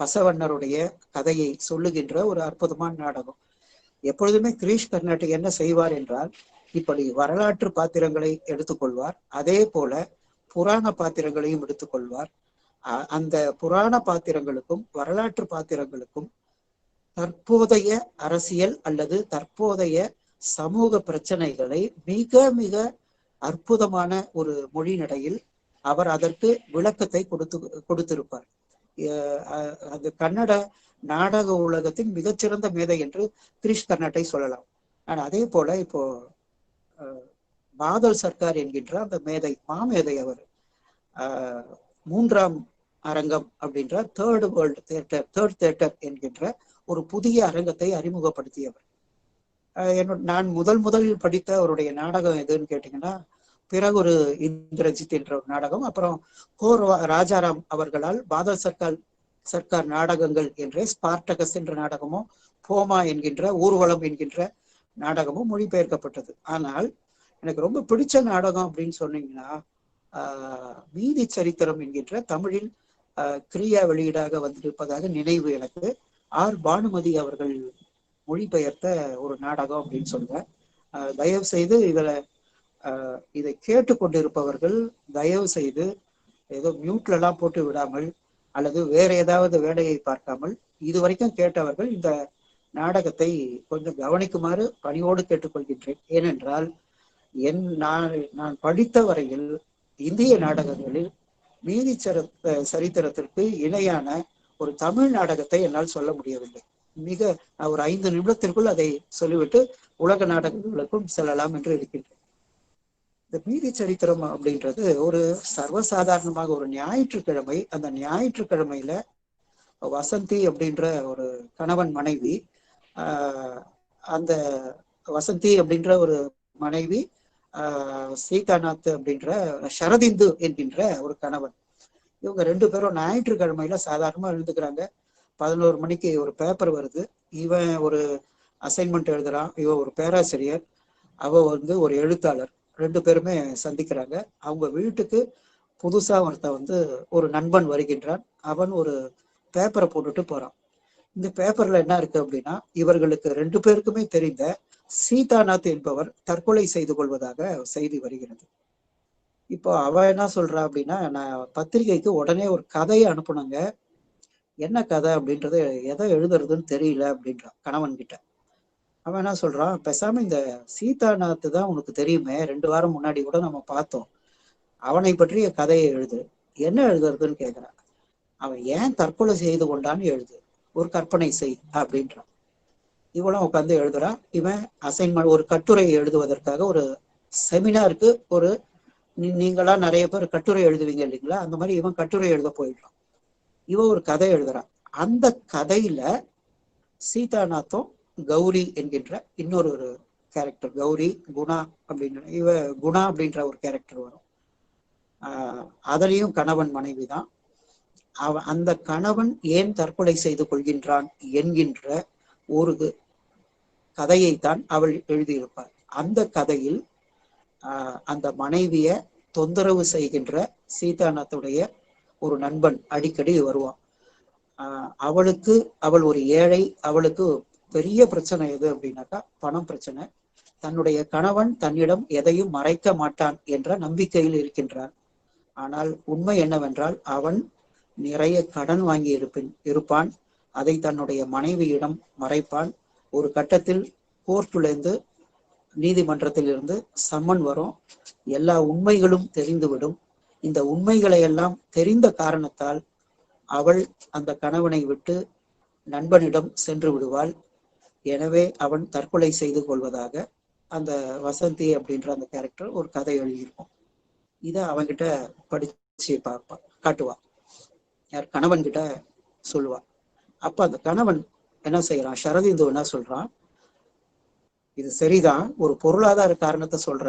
பசவண்ணருடைய கதையை சொல்லுகின்ற ஒரு அற்புதமான நாடகம். எப்பொழுதுமே கிரீஷ் கர்னாட்டு என்ன செய்வார் என்றால், இப்படி வரலாற்று பாத்திரங்களை எடுத்துக்கொள்வார், அதே போல புராண பாத்திரங்களையும் எடுத்துக்கொள்வார். அந்த புராண பாத்திரங்களுக்கும் வரலாற்று பாத்திரங்களுக்கும் தற்போதைய அரசியல் அல்லது தற்போதைய சமூக பிரச்சனைகளை மிக மிக அற்புதமான ஒரு மொழி நடையில் அவர் அதற்கு விளக்கத்தை கொடுத்திருப்பார். அந்த கன்னட நாடக உலகத்தின் மிகச்சிறந்த மேதை என்று கிரீஷ் கர்னாட்டை சொல்லலாம். ஆனால் அதே போல இப்போ பாதல் சர்க்கார் என்கின்ற அந்த மேதை, மாமேதை, அவர் 3ஆம் அரங்கம் அப்படின்ற தேர்ட் தியேட்டர் என்கின்ற ஒரு புதிய அரங்கத்தை அறிமுகப்படுத்தியவர். நான் முதலில் படித்த அவருடைய நாடகம் எதுன்னு கேட்டீங்கன்னா, பிறகு ஒரு இந்திரஜித் என்ற ஒரு நாடகம், அப்புறம் ராஜாராம் அவர்களால் பாதல் சர்க்கார் நாடகங்கள் என்ற ஸ்பார்டகஸ் என்ற நாடகமும், போமா என்கின்ற ஊர்வலம் என்கின்ற நாடகமும் மொழிபெயர்க்கப்பட்டது. ஆனால் எனக்கு ரொம்ப பிடிச்ச நாடகம் அப்படின்னு சொன்னீங்கன்னா, மீதி சரித்திரம் என்கின்ற தமிழில் கிரியா வெளியீடாக வந்திருப்பதாக நினைவு எனக்கு. ஆர் பானுமதி அவர்கள் மொழிபெயர்த்த ஒரு நாடகம் அப்படின்னு சொல்றேன். தயவு செய்து இதை கேட்டுக்கொண்டிருப்பவர்கள் தயவு செய்து ஏதோ மியூட்ல எல்லாம் போட்டு விடாமல் அல்லது வேற ஏதாவது வேலையை பார்க்காமல் இதுவரைக்கும் கேட்டவர்கள் இந்த நாடகத்தை கொஞ்சம் கவனிக்குமாறு பணியோடு கேட்டுக்கொள்கின்றேன். ஏனென்றால் நான் படித்த வரையில் இந்திய நாடகங்களில் மீதி சரித்திரத்திற்கு இணையான ஒரு தமிழ் நாடகத்தை என்னால் சொல்ல முடியவில்லை. ஒரு 5 நிமிடத்திற்குள் அதை சொல்லிவிட்டு உலக நாடகங்களுக்கும் செல்லலாம் என்று இருக்கின்றேன். இந்த மீதி சரித்திரம் அப்படின்றது ஒரு சர்வசாதாரணமாக ஒரு ஞாயிற்றுக்கிழமை, அந்த ஞாயிற்றுக்கிழமையில வசந்தி அப்படின்ற ஒரு கணவன் மனைவி, அந்த வசந்தி அப்படின்ற ஒரு மனைவி, சீதாநாத் அப்படின்ற சரதிந்து என்கின்ற ஒரு கணவன், இவங்க 2 பேரும் ஞாயிற்றுக்கிழமையில சாதாரணமா எழுந்துக்கிறாங்க. 11 மணிக்கு ஒரு பேப்பர் வருது. இவன் ஒரு அசைன்மெண்ட் எழுதுறான், இவன் ஒரு பேராசிரியர், அவ ஒரு எழுத்தாளர். 2 பேருமே சந்திக்கிறாங்க. அவங்க வீட்டுக்கு புதுசா ஒருத்த ஒரு நண்பன் வருகின்றான். அவன் ஒரு பேப்பரை போட்டுட்டு போறான். இந்த பேப்பர்ல என்ன இருக்கு அப்படின்னா, இவர்களுக்கு 2 பேருக்குமே தெரிந்த சீதாநாத் என்பவர் தற்கொலை செய்து கொள்வதாக செய்தி வருகிறது. இப்போ அவ என்ன சொல்றா அப்படின்னா, நான் பத்திரிகைக்கு உடனே ஒரு கதையை அனுப்புனங்க, என்ன கதை அப்படின்றது எதை எழுதுறதுன்னு தெரியல அப்படின்றான் கணவன் கிட்ட. அவன் என்ன சொல்றான், பேசாம இந்த சீதாநாத் தான் உனக்கு தெரியுமே, 2 வாரம் முன்னாடி கூட நம்ம பார்த்தோம், அவனை பற்றிய கதையை எழுது. என்ன எழுதுறதுன்னு கேட்கிறான். அவன் ஏன் தற்கொலை செய்து கொண்டான்னு எழுது, ஒரு கற்பனை செய் அப்படின்றான். இவளும் உட்காந்து எழுதுறான். இவன் அசைன்மெண்ட் ஒரு கட்டுரை எழுதுவதற்காக ஒரு செமினாருக்கு நீங்களா நிறைய பேர் கட்டுரை எழுதுவீங்க இல்லைங்களா, அந்த மாதிரி இவன் கட்டுரை எழுத போயிடுறான். இவன் ஒரு கதை எழுதுறான். அந்த கதையில சீதாநாத்தும் கௌரி என்கின்ற இன்னொரு கேரக்டர், கௌரி குணா அப்படின்னு குணா அப்படின்ற ஒரு கேரக்டர் வரும். அதுலயும் கணவன் மனைவி தான். அந்த கணவன் ஏன் தற்கொலை செய்து கொள்கின்றான் என்கின்ற ஒரு கதையைத்தான் அவள் எழுதியிருப்பாள். அந்த கதையில் அந்த மனைவிய தொந்தரவு செய்கின்ற சீதாநாத்துடைய ஒரு நண்பன் அடிக்கடி வருவான். அவள் ஒரு ஏழை, அவளுக்கு பெரிய பிரச்சனை எது அப்படின்னாக்கா பணம் பிரச்சனை. தன்னுடைய கணவன் தன்னிடம் எதையும் மறைக்க மாட்டான் என்ற நம்பிக்கையில் இருக்கின்றான். ஆனால் உண்மை என்னவென்றால் அவன் நிறைய கடன் வாங்கி இருப்பான். அதை தன்னுடைய மனைவியிடம் மறைப்பான். ஒரு கட்டத்தில் கோர்ட்டிலிருந்து, நீதிமன்றத்தில் இருந்து சம்மன் வரும். எல்லா உண்மைகளும் தெரிந்துவிடும். இந்த உண்மைகளை எல்லாம் தெரிந்த காரணத்தால் அவள் அந்த கணவனை விட்டு நண்பனிடம் சென்று விடுவாள். எனவே அவன் தற்கொலை செய்து கொள்வதாக அந்த வசந்தி அப்படின்ற அந்த கேரக்டர் ஒரு கதை எழுதியிருக்கும். இதை அவன்கிட்ட படிச்சு காட்டுவான். யார் கணவன் கிட்ட சொல்லுவான். அப்ப அந்த கணவன் என்ன செய்யறான், சரதிந்து என்ன சொல்றான், இது சரிதான், ஒரு பொருளாதார காரணத்தை சொல்ற,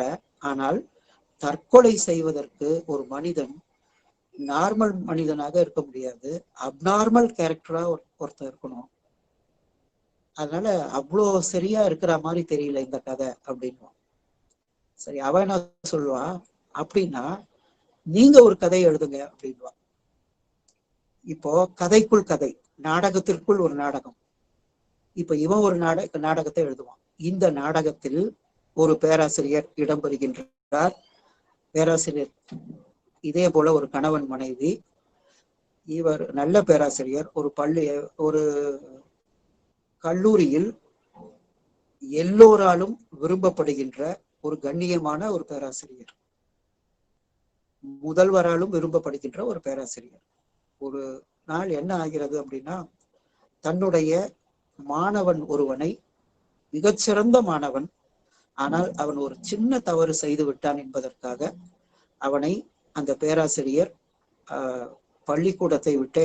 ஆனால் தற்கொலை செய்வதற்கு ஒரு மனிதன் நார்மல் மனிதனாக இருக்க முடியாது, அப்நார்மல் கேரக்டரா ஒருத்தர் இருக்கணும். அதனால அவ்வளோ சரியா இருக்கிற மாதிரி தெரியல இந்த கதை அப்படின்னு. சரி, அவன் என்ன சொல்லுவா அப்படின்னா, நீங்க ஒரு கதை எழுதுங்க அப்படின்வா. இப்போ கதைக்குள் கதை, நாடகத்திற்குள் ஒரு நாடகம். இப்ப இவன் ஒரு நாடகத்தை எழுதுவான். இந்த நாடகத்தில் ஒரு பேராசிரியர் இடம்பெறுகின்றார். பேராசிரியர் இதே போல ஒரு கணவன் மனைவி. இவர் நல்ல பேராசிரியர். ஒரு கல்லூரியில் எல்லோராலும் விரும்பப்படுகின்ற ஒரு கண்ணியமான ஒரு பேராசிரியர், முதல்வராலும் விரும்பப்படுகின்ற ஒரு பேராசிரியர். ஒரு நாள் என்ன ஆகிறது அப்படின்னா, தன்னுடைய மாணவன் ஒருவனை, மிகச்சிறந்த மாணவன், ஆனால் அவன் ஒரு சின்ன தவறு செய்து விட்டான் என்பதற்காக அவனை அந்த பேராசிரியர் பள்ளிக்கூடத்தை விட்டு,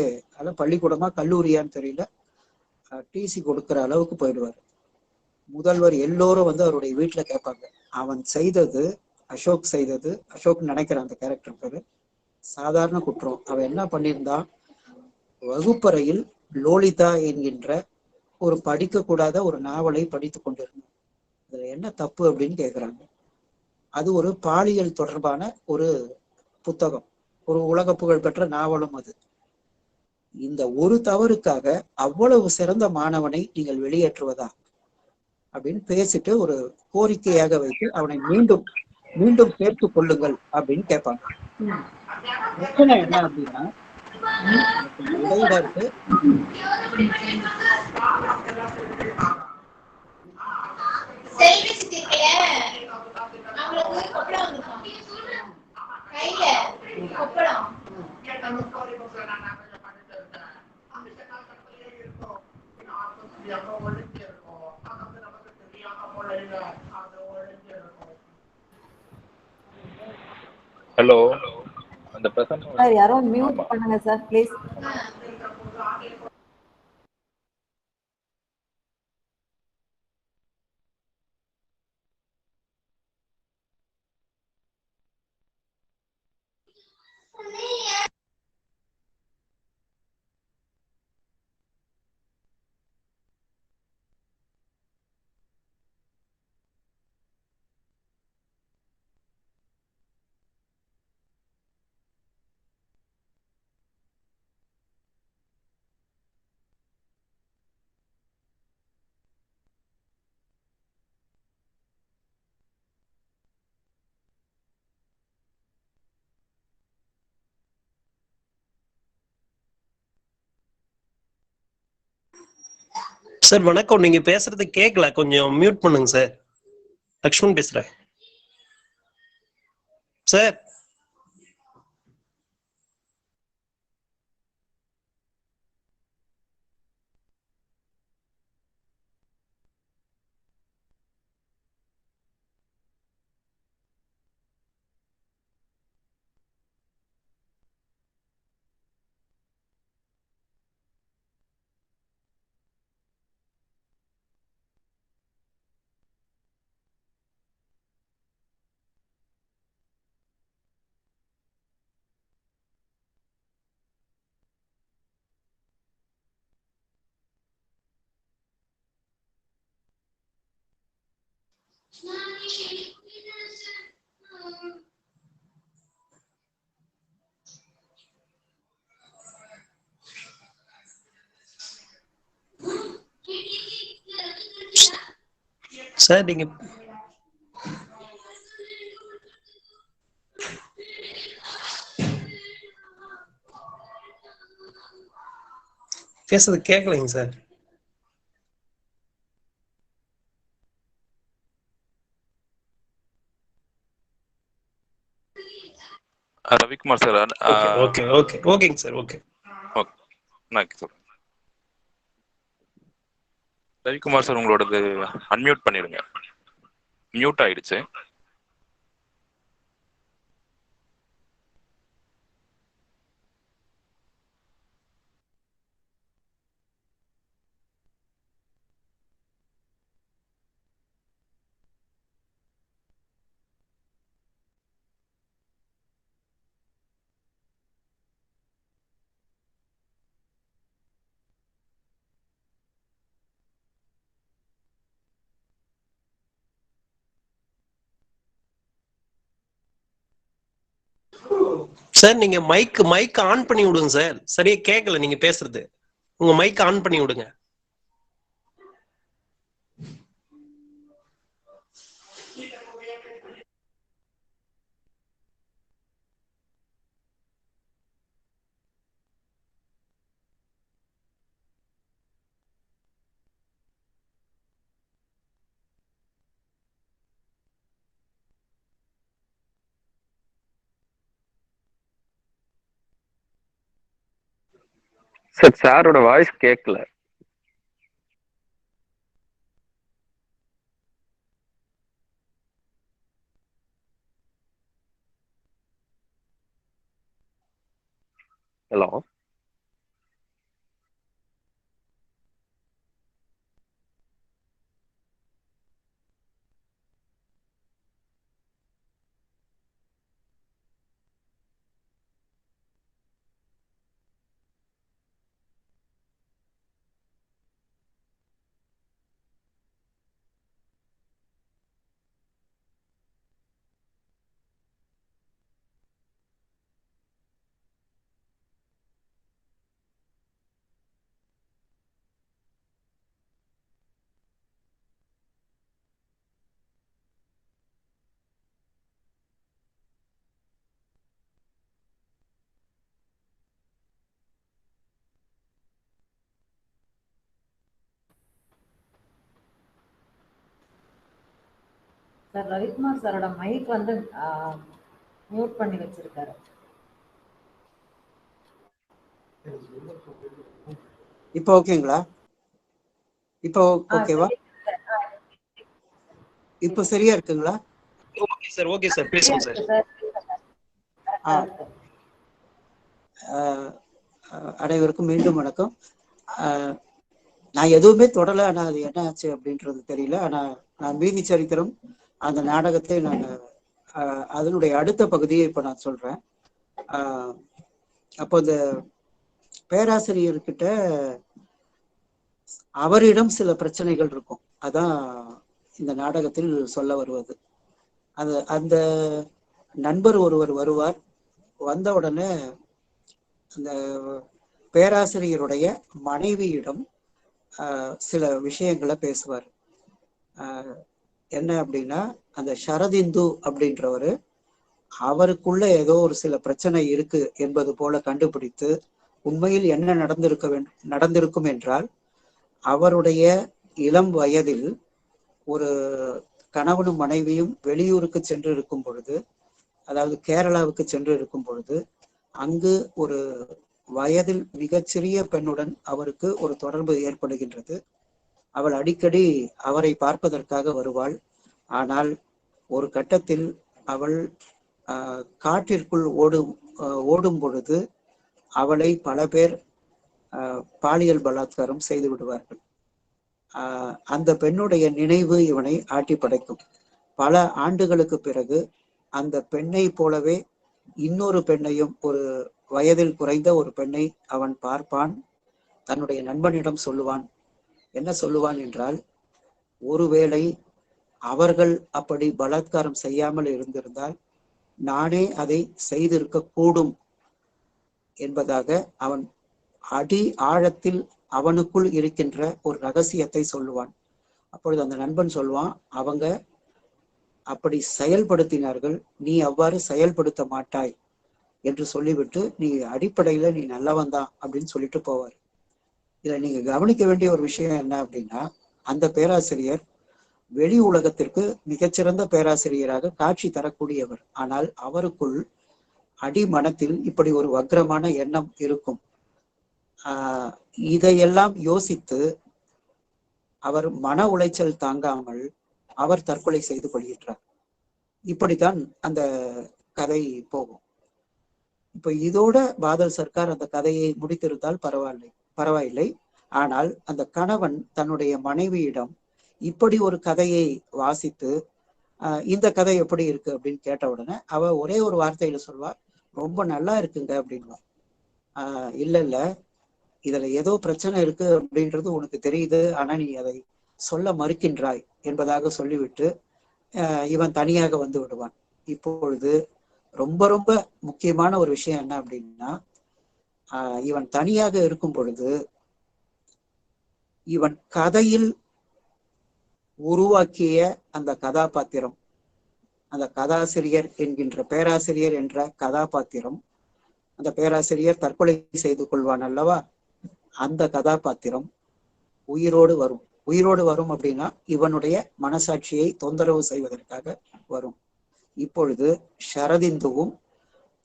பள்ளிக்கூடமா கல்லூரியான்னு தெரியல, டிசி கொடுக்கிற அளவுக்கு போயிடுவார். முதல்வர் எல்லோரும் அவருடைய வீட்டுல கேட்பாங்க, அவன் செய்தது, அசோக் செய்தது, அசோக் நினைக்கிற அந்த கேரக்டர் பேரு, சாதாரண குற்றம். அவன் என்ன பண்ணியிருந்தான், வகுப்பறையில் லோலிதா என்கின்ற ஒரு படிக்கக்கூடாத ஒரு நாவலை படித்து கொண்டிருந்தான். இதுல என்ன தப்பு அப்படின்னு கேட்கிறாங்க. அது ஒரு பாலியல் தொடர்பான ஒரு புத்தகம், ஒரு உலக புகழ் பெற்ற நாவலும் அது. இந்த ஒரு தவறுக்காக அவ்வளவு சிறந்த மாணவனை நீங்கள் வெளியேற்றுவதா அப்படின்னு பேசிட்டு ஒரு கோரிக்கையாக வைத்து அவனை மீண்டும் மீண்டும் சேர்த்துக் கொள்ளுங்கள் அப்படின்னு கேட்பாங்க. பிரச்சனை என்ன அப்படின்னா, இடையில இருக்கு ஹலோ, அந்த பிரசன்ன சார் யாரோ மியூட் ஆமா. பண்ணுங்க சார் ப்ளீஸ். சார் வணக்கம். நீங்க பேசுறது கேட்கல, கொஞ்சம் மியூட் பண்ணுங்க சார். லக்ஷ்மண் பேசுறேன் சார். சார் நீங்க பேசுறது கேட்கலைங்க sir. Ravikumar sir. Okay okay ஓகேங்க சார். ஓகே நான் சொல்றேன். ரவிக்குமார் சார், உங்களோடது அன்மியூட் பண்ணிடுங்க. மியூட் ஆயிடுச்சு. சார் நீங்க மைக் ஆன் பண்ணி விடுங்க சார். சரியா கேட்கல நீங்க பேசுறது. உங்க மைக் ஆன் பண்ணி விடுங்க. சார் சாரோட வாய்ஸ் கேட்கல. ஹலோ, சார் ரவிக்குமார் சாரோட மைக் வந்து மியூட் பண்ணி வச்சிருக்காரு. இப்போ ஓகேங்களா? இப்போ ஓகேவா? இப்போ சரியா இருக்குங்களா? ஓகே சார், ஓகே சார், பேசுங்க சார். அனைவருக்கும் மீண்டும் வணக்கம். நான் எதுவுமே தொடலை, ஆனா அது என்ன ஆச்சு அப்படின்றது தெரியல. ஆனா நான் மீதி சரித்திரம் அந்த நாடகத்தை நான் அதனுடைய அடுத்த பகுதியை இப்ப நான் சொல்றேன். அப்போ இந்த பேராசிரியர்கிட்ட அவரிடம் சில பிரச்சனைகள் இருக்கும். அதான் இந்த நாடகத்தில் சொல்ல வருவது. அந்த நண்பர் ஒருவர் வருவார். வந்த உடனே அந்த பேராசிரியருடைய மனைவியிடம் சில விஷயங்களை பேசுவார். என்ன அப்படின்னா, அந்த ஷரதிந்து அப்படின்றவரு அவருக்குள்ள ஏதோ ஒரு சில பிரச்சனை இருக்கு என்பது போல கண்டுபிடித்து, உண்மையில் என்ன நடந்திருக்கும் என்றால், அவருடைய இளம் வயதில் ஒரு கணவனும் மனைவியும் வெளியூருக்கு சென்று இருக்கும் பொழுது, அதாவது கேரளாவுக்கு சென்று இருக்கும் பொழுது, அங்கு ஒரு வயதில் மிகச்சிறிய பெண்ணுடன் அவருக்கு ஒரு தொடர்பு ஏற்படுகின்றது. அவள் அடிக்கடி அவரை பார்ப்பதற்காக வருவாள். ஆனால் ஒரு கட்டத்தில் அவள் காட்டிற்குள் ஓடும் பொழுது அவளை பல பேர் பாலியல் பலாத்காரம் செய்து விடுவார்கள். அந்த பெண்ணுடைய நினைவு இவனை ஆட்டி படைக்கும். பல ஆண்டுகளுக்கு பிறகு அந்த பெண்ணை போலவே இன்னொரு பெண்ணையும், ஒரு வயதில் குறைந்த ஒரு பெண்ணை அவன் பார்ப்பான். தன்னுடைய நண்பனிடம் சொல்லுவான். என்ன சொல்லுவான் என்றால், ஒருவேளை அவர்கள் அப்படி பலாத்காரம் செய்யாமல் இருந்திருந்தால் நானே அதை செய்திருக்க கூடும் என்பதாக அவன் அடி ஆழத்தில் அவனுக்குள் இருக்கின்ற ஒரு ரகசியத்தை சொல்லுவான். அப்பொழுது அந்த நண்பன் சொல்லுவான், அவங்க அப்படி செயல்படுத்தினார்கள், நீ அவ்வாறு செயல்படுத்த மாட்டாய் என்று சொல்லிவிட்டு, நீ அடிப்படையில நீ நல்லவன் தான் அப்படின்னு சொல்லிட்டு போவார். இதுல நீங்க கவனிக்க வேண்டிய ஒரு விஷயம் என்ன அப்படின்னா, அந்த பேராசிரியர் வெளி உலகத்திற்கு மிகச்சிறந்த பேராசிரியராக காட்சி தரக்கூடியவர். ஆனால் அவருக்குள் அடிமனத்தில் இப்படி ஒரு வக்ரமான எண்ணம் இருக்கும். இதையெல்லாம் யோசித்து அவர் மன உளைச்சல் தாங்காமல் அவர் தற்கொலை செய்து கொள்கின்றார். இப்படித்தான் அந்த கதை போகும். இப்ப இதோட பாதல் சர்க்கார் அந்த கதையை முடித்திருந்தால் பரவாயில்லை. ஆனால் அந்த கணவன் தன்னுடைய மனைவியிடம் இப்படி ஒரு கதையை வாசித்து, இந்த கதை எப்படி இருக்கு அப்படின்னு கேட்ட உடனே அவ ஒரே ஒரு வார்த்தையில சொல்வா, ரொம்ப நல்லா இருக்குங்க அப்படின்வா. இல்ல இதுல ஏதோ பிரச்சனை இருக்கு அப்படின்றது உனக்கு தெரியுது, ஆனா நீ அதை சொல்ல மறுக்கின்றாய் என்பதாக சொல்லிவிட்டு இவன் தனியாக வந்து விடுவான். இப்பொழுது ரொம்ப ரொம்ப முக்கியமான ஒரு விஷயம் என்ன அப்படின்னா, இவன் தனியாக இருக்கும் பொழுது இவன் கதையில் உருவாக்கிய அந்த கதாபாத்திரம், அந்த கதாசிரியர் என்கின்ற பேராசிரியர் என்ற கதாபாத்திரம், அந்த பேராசிரியர் தற்கொலை செய்து கொள்வான் அல்லவா, அந்த கதாபாத்திரம் உயிரோடு வரும் அப்படின்னா இவனுடைய மனசாட்சியை தொந்தரவு செய்வதற்காக வரும். இப்பொழுது ஷரதிந்துவும்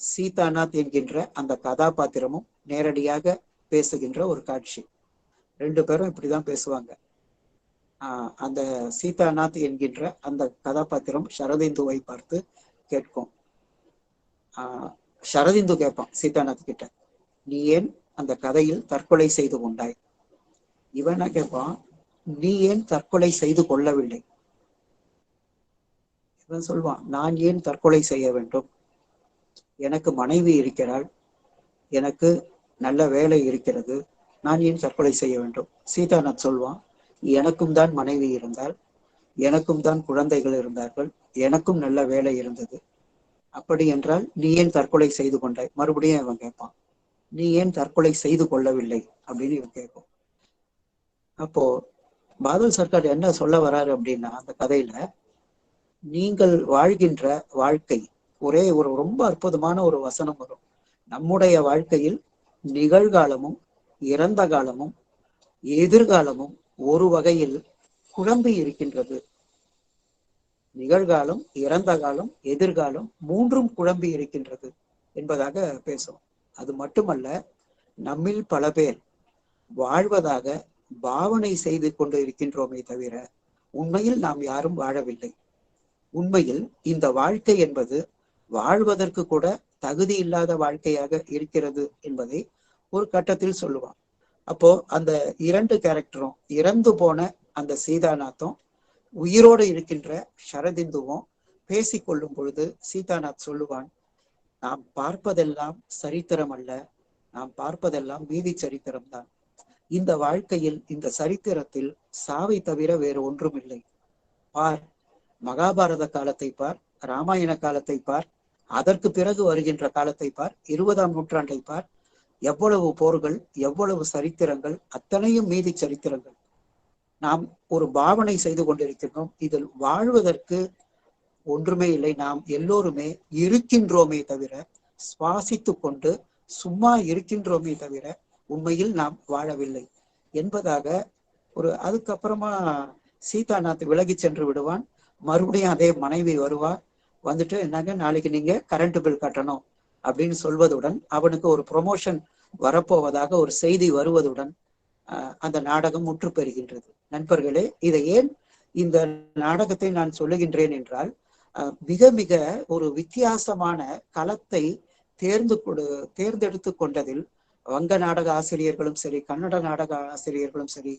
சீதாநாத் என்கின்ற அந்த கதாபாத்திரமும் நேரடியாக பேசுகின்ற ஒரு காட்சி. ரெண்டு பேரும் இப்படிதான் பேசுவாங்க. அந்த சீதாநாத் என்கின்ற அந்த கதாபாத்திரம் ஷரதிந்துவை பார்த்து கேட்கும். ஷரதிந்து கேட்பான் சீதாநாத் கிட்ட, நீ ஏன் அந்த கதையில் தற்கொலை செய்து கொண்டாய்? இவன் என்ன கேட்பான், நீ ஏன் தற்கொலை செய்து கொள்ளவில்லை? இவன் சொல்வான், நான் ஏன் தற்கொலை செய்ய வேண்டும்? எனக்கு மனைவி இருக்கிறாள், எனக்கு நல்ல வேலை இருக்கிறது, நான் ஏன் தற்கொலை செய்ய வேண்டும்? சீதாநாத் சொல்வான், எனக்கும் தான் மனைவி இருந்தால், எனக்கும் தான் குழந்தைகள் இருந்தார்கள், எனக்கும் நல்ல வேலை இருந்தது, அப்படி என்றால் நீ ஏன் தற்கொலை செய்து கொண்டாய்? மறுபடியும் இவன் கேட்பான், நீ ஏன் தற்கொலை செய்து கொள்ளவில்லை அப்படின்னு இவன் கேட்கும். அப்போ பாதல் சர்க்கார் என்ன சொல்ல வராரு அப்படின்னா, அந்த கதையில நீங்கள் வாழ்கின்ற வாழ்க்கை ஒரே ஒரு ரொம்ப அற்புதமான ஒரு வசனம் வரும். நம்முடைய வாழ்க்கையில் நிகழ்காலமும் இறந்த காலமும் எதிர்காலமும் ஒரு வகையில் குழம்பி இருக்கின்றது. நிகழ்காலம், இறந்த காலம், எதிர்காலம் மூன்றும் குழம்பி இருக்கின்றது என்பதாக பேசும். அது மட்டுமல்ல, நம்மில் பல பேர் வாழ்வதாக பாவனை செய்து கொண்டு இருக்கின்றோமே தவிர உண்மையில் நாம் யாரும் வாழவில்லை. உண்மையில் இந்த வாழ்க்கை என்பது வாழ்வதற்கு கூட தகுதி இல்லாத வாழ்க்கையாக இருக்கிறது என்பதை ஒரு கட்டத்தில் சொல்லுவான். அப்போ அந்த இரண்டு கேரக்டரும், இறந்து போன அந்த சீதாநாத்தும் உயிரோடு இருக்கின்ற ஷரதிந்துவும் பேசிக்கொள்ளும் பொழுது சீதாநாத் சொல்லுவான், நாம் பார்ப்பதெல்லாம் சரித்திரம் அல்ல, நாம் பார்ப்பதெல்லாம் மீதி சரித்திரம்தான். இந்த வாழ்க்கையில், இந்த சரித்திரத்தில் சாவை தவிர வேறு ஒன்றும் இல்லை. பார், மகாபாரத காலத்தை பார், ராமாயண காலத்தை பார், அதற்கு பிறகு வருகின்ற காலத்தை பார், 20ஆம் நூற்றாண்டை பார், எவ்வளவு போர்கள், எவ்வளவு சரித்திரங்கள், அத்தனையும் மீதி சரித்திரங்கள். நாம் ஒரு பாவனை செய்து கொண்டிருக்கின்றோம். இதில் வாழ்வதற்கு ஒன்றுமே இல்லை. நாம் எல்லோருமே இருக்கின்றோமே தவிர, சுவாசித்து கொண்டு சும்மா இருக்கின்றோமே தவிர உண்மையில் நாம் வாழவில்லை என்பதாக அதுக்கப்புறமா சீதாநாத் விலகி சென்று விடுவான். மறுபடியும் அதே மனைவி வருவா. வந்துட்டு, என்னங்க நாளைக்கு நீங்க கரண்ட் பில் கட்டணும் அப்படின்னு சொல்வதுடன், அவனுக்கு ஒரு ப்ரொமோஷன் வரப்போவதாக ஒரு செய்தி வருவதுடன் அந்த நாடகம் முற்று பெறுகின்றது. நண்பர்களே, இதை ஏன் இந்த நாடகத்தை நான் சொல்லுகின்றேன் என்றால், மிக மிக ஒரு வித்தியாசமான களத்தை தேர்ந்தெடுத்து கொண்டதில் வங்க நாடக ஆசிரியர்களும் சரி, கன்னட நாடக ஆசிரியர்களும் சரி,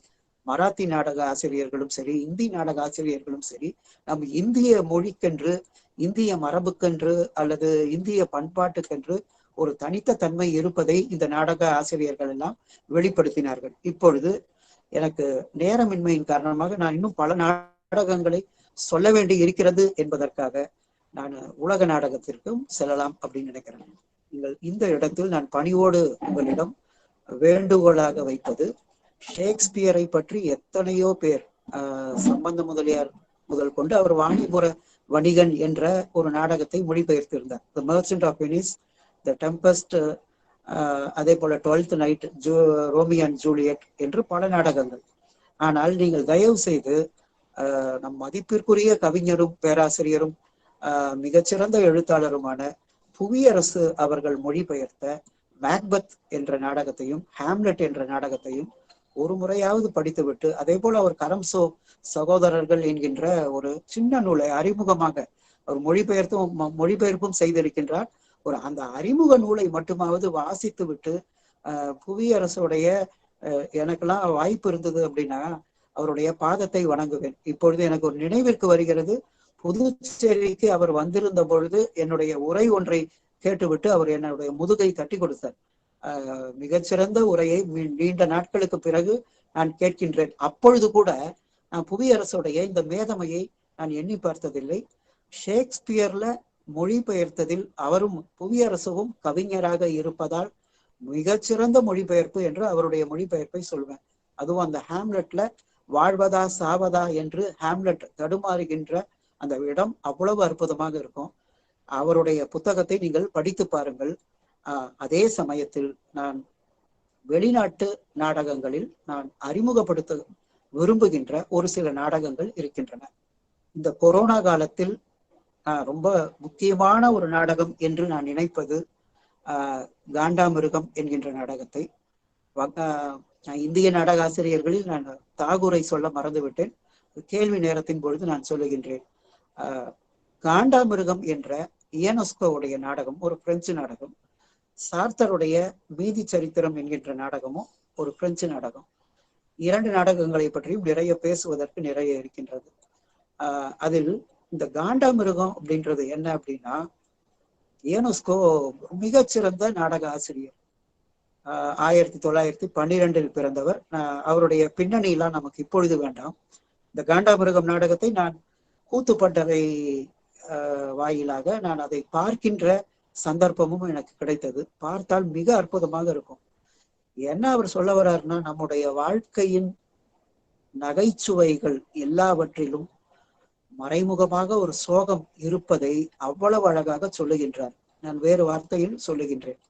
மராத்தி நாடக ஆசிரியர்களும் சரி, இந்தி நாடக ஆசிரியர்களும் சரி, நம் இந்திய மொழிக்கென்று, இந்திய மரபுக்கென்று அல்லது இந்திய பண்பாட்டுக்கென்று ஒரு தனித்த தன்மை இருப்பதை இந்த நாடக ஆசிரியர்கள் எல்லாம் வெளிப்படுத்தினார்கள். இப்பொழுது எனக்கு நேரமின்மையின் காரணமாக நான் இன்னும் பல நாடகங்களை சொல்ல வேண்டி இருக்கிறது என்பதற்காக நான் உலக நாடகத்திற்கும் செல்லலாம் அப்படின்னு நினைக்கிறேன். நீங்கள் இந்த இடத்தில் நான் பணிவோடு உங்களிடம் வேண்டுகோளாக வைப்பது, ஷேக்ஸ்பியரை பற்றி எத்தனையோ பேர், சம்பந்த முதலியார் முதல் கொண்டு அவர் வாணிபுர வணிகன் என்ற ஒரு நாடகத்தை மொழிபெயர்த்திருந்தார். The merchant of Venice, the tempest, அதே போல 12th night, Romeo and Juliet என்று பல நாடகங்கள். ஆனால் நீங்கள் தயவு செய்து நம் மதிப்பிற்குரிய கவிஞரும் பேராசிரியரும் மிகச்சிறந்த எழுத்தாளருமான புவியரசு அவர்கள் மொழிபெயர்த்த மேக்பத் என்ற நாடகத்தையும் ஹாம்லெட் என்ற நாடகத்தையும் ஒரு முறையாவது படித்துவிட்டு, அதே போல அவர் கரம்சோ சகோதரர்கள் என்கின்ற ஒரு சின்ன நூலை அறிமுகமாக அவர் மொழிபெயர்ப்பும் செய்திருக்கின்றார். அந்த அறிமுக நூலை மட்டுமாவது வாசித்து விட்டு, புவியரசுடைய எனக்கெல்லாம் வாய்ப்பு இருந்தது அப்படின்னா அவருடைய பாதத்தை வணங்குவேன். இப்பொழுது எனக்கு ஒரு நினைவிற்கு வருகிறது, புதுச்சேரிக்கு அவர் வந்திருந்த பொழுது என்னுடைய உரை ஒன்றை கேட்டுவிட்டு அவர் என்னுடைய முதுகை தட்டி கொடுத்தார். மிகச்சிறந்த உரையை நீண்ட நாட்களுக்கு பிறகு நான் கேட்கின்றேன். அப்பொழுது கூட நான் புவியரசுடைய இந்த மேதமையை நான் எண்ணி பார்த்ததில்லை. ஷேக்ஸ்பியர்ல மொழிபெயர்த்ததில் அவரும் புவியரசுவும் கவிஞராக இருப்பதால் மிகச்சிறந்த மொழிபெயர்ப்பு என்று அவருடைய மொழிபெயர்ப்பை சொல்வேன். அதுவும் அந்த ஹாம்லெட்ல வாழ்வதா சாவதா என்று ஹாம்லெட் தடுமாறுகின்ற அந்த இடம் அவ்வளவு அற்புதமாக இருக்கும். அவருடைய புத்தகத்தை நீங்கள் படித்து பாருங்கள். அதே சமயத்தில் நான் வெளிநாட்டு நாடகங்களில் நான் அறிமுகப்படுத்த விரும்புகின்ற ஒரு சில நாடகங்கள் இருக்கின்றன. இந்த கொரோனா காலத்தில் ரொம்ப முக்கியமான ஒரு நாடகம் என்று நான் நினைப்பது காண்டாமிருகம் என்கின்ற நாடகத்தை. இந்திய நாடக ஆசிரியர்களில் நான் தாகூரை சொல்ல மறந்துவிட்டேன். கேள்வி நேரத்தின் பொழுது நான் சொல்லுகின்றேன். காண்டாமிருகம் என்ற யுனெஸ்கோவுடைய நாடகம் ஒரு பிரெஞ்சு நாடகம். சார்த்தருடைய மீதி சரித்திரம் என்கின்ற நாடகமும் ஒரு பிரெஞ்சு நாடகம். இரண்டு நாடகங்களை பற்றியும் நிறைய பேசுவதற்கு நிறைய இருக்கின்றது. அதில் இந்த காண்டாமிருகம் அப்படின்றது என்ன அப்படின்னா, யுனெஸ்கோ மிகச்சிறந்த நாடக ஆசிரியர், 1912 பிறந்தவர். அவருடைய பின்னணியெல்லாம் நமக்கு இப்பொழுது வேண்டாம். இந்த காண்டாமிருகம் நாடகத்தை நான் கூத்துப்பட்டறை வாயிலாக நான் அதை பார்க்கின்ற சந்தர்ப்பமும் எனக்கு கிடைத்தது. பார்த்தால் மிக அற்புதமாக இருக்கும். என்ன அவர் சொல்ல வர்றாருன்னா, நம்முடைய வாழ்க்கையின் நகைச்சுவைகள் எல்லாவற்றிலும் மறைமுகமாக ஒரு சோகம் இருப்பதை அவ்வளவு அழகாக சொல்லுகின்றார். நான் வேறு வார்த்தையில் சொல்லுகின்றேன்.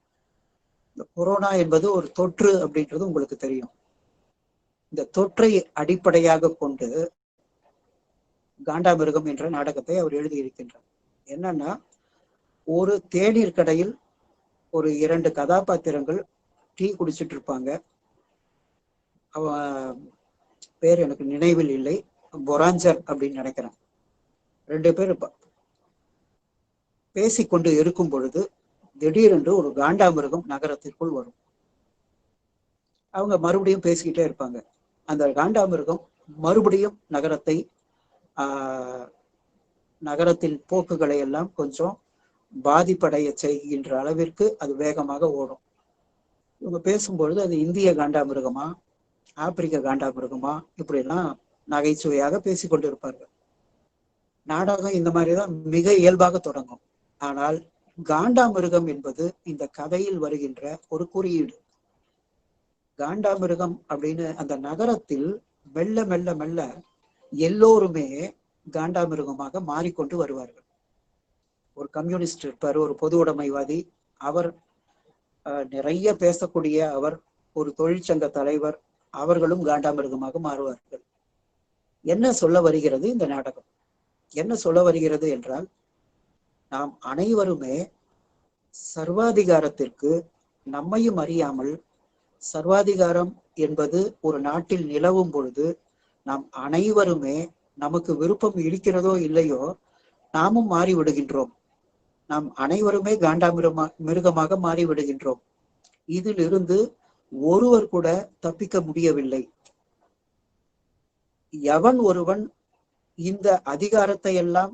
இந்த கொரோனா என்பது ஒரு தொற்று அப்படின்றது உங்களுக்கு தெரியும். இந்த தொற்றை அடிப்படையாக கொண்டு காண்டாமிருகம் என்ற நாடகத்தை அவர் எழுதியிருக்கின்றார். என்னன்னா, ஒரு தேநீர் கடையில் ஒரு 2 கதாபாத்திரங்கள் டீ குடிச்சிட்டு இருப்பாங்க. அவ பேர் எனக்கு நினைவில் இல்லை, பொராஞ்சர் அப்படின்னு நினைக்கிறேன். 2 பேர் பேசிக்கொண்டு இருக்கும் பொழுது திடீரென்று ஒரு காண்டாமிருகம் நகரத்திற்குள் வரும். அவங்க மறுபடியும் பேசிக்கிட்டே இருப்பாங்க. அந்த காண்டாமிருகம் மறுபடியும் நகரத்தின் போக்குகளை எல்லாம் கொஞ்சம் பாதிப்படைய செய்கின்ற அளவிற்கு அது வேகமாக ஓடும். இவங்க பேசும்பொழுது அது இந்திய காண்டாமிருகமா, ஆப்பிரிக்க காண்டாமிருகமா, இப்படிலாம் நகைச்சுவையாக பேசிக்கொண்டு இருப்பார்கள். நாடகம் இந்த மாதிரிதான் மிக இயல்பாக தொடங்கும். ஆனால் காண்டாமிருகம் என்பது இந்த கதையில் வருகின்ற ஒரு குறியீடு. காண்டாமிருகம் அப்படின்னு அந்த நகரத்தில் மெல்ல மெல்ல மெல்ல எல்லோருமே காண்டாமிருகமாக மாறிக்கொண்டு வருவார்கள். ஒரு கம்யூனிஸ்ட் இருப்பார், ஒரு பொது உடைமைவாதி, அவர் நிறைய பேசக்கூடிய அவர், ஒரு தொழிற்சங்க தலைவர், அவர்களும் காண்டாமிருகமாக மாறுவார்கள். என்ன சொல்ல வருகிறது இந்த நாடகம்? என்ன சொல்ல வருகிறது என்றால், நாம் அனைவருமே சர்வாதிகாரத்திற்கு நம்மையும் அறியாமல், சர்வாதிகாரம் என்பது ஒரு நாட்டில் நிலவும் பொழுது நாம் அனைவருமே நமக்கு விருப்பம் இருக்கிறதோ இல்லையோ நாமும் மாறி விடுகின்றோம். நாம் அனைவருமே மிருகமாக மாறி விடுகின்றோம். இதிலிருந்து ஒருவர் கூட தப்பிக்க முடியவில்லை. எவன் ஒருவன் இந்த அதிகாரத்தை எல்லாம்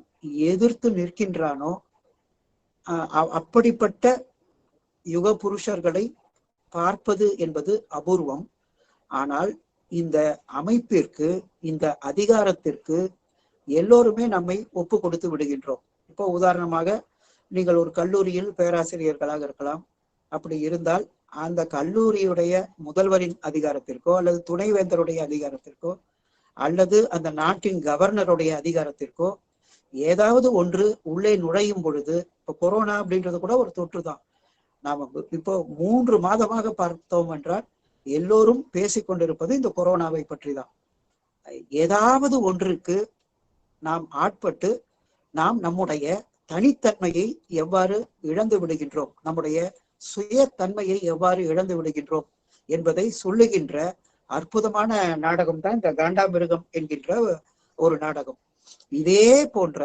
எதிர்த்து நிற்கின்றானோ அப்படிப்பட்ட யுக புருஷர்களை பார்ப்பது என்பது அபூர்வம். ஆனால் இந்த அமைப்பிற்கு, இந்த அதிகாரத்திற்கு எல்லோருமே நம்மை ஒப்பு கொடுத்து விடுகின்றோம். இப்போ உதாரணமாக, நீங்கள் ஒரு கல்லூரியில் பேராசிரியர்களாக இருக்கலாம். அப்படி இருந்தால் அந்த கல்லூரியுடைய முதல்வரின் அதிகாரத்திற்கோ அல்லது துணைவேந்தருடைய அதிகாரத்திற்கோ அல்லது அந்த நாட்டின் கவர்னருடைய அதிகாரத்திற்கோ ஏதாவது ஒன்று உள்ளே நுழையும் பொழுது, இப்போ கொரோனா அப்படின்றது கூட ஒரு தொற்று தான். நாம இப்போ 3 மாதமாக பார்த்தோம் என்றால் எல்லோரும் பேசிக்கொண்டிருப்பது இந்த கொரோனாவை பற்றி தான். ஏதாவது ஒன்றுக்கு நாம் ஆட்பட்டு நாம் நம்முடைய தனித்தன்மையை எவ்வாறு இழந்து விடுகின்றோம், நம்முடைய சுயத்தன்மையை எவ்வாறு இழந்து விடுகின்றோம் என்பதை சொல்லுகின்ற அற்புதமான நாடகம் தான் இந்த காண்டாமிருகம் என்கின்ற ஒரு நாடகம். இதே போன்ற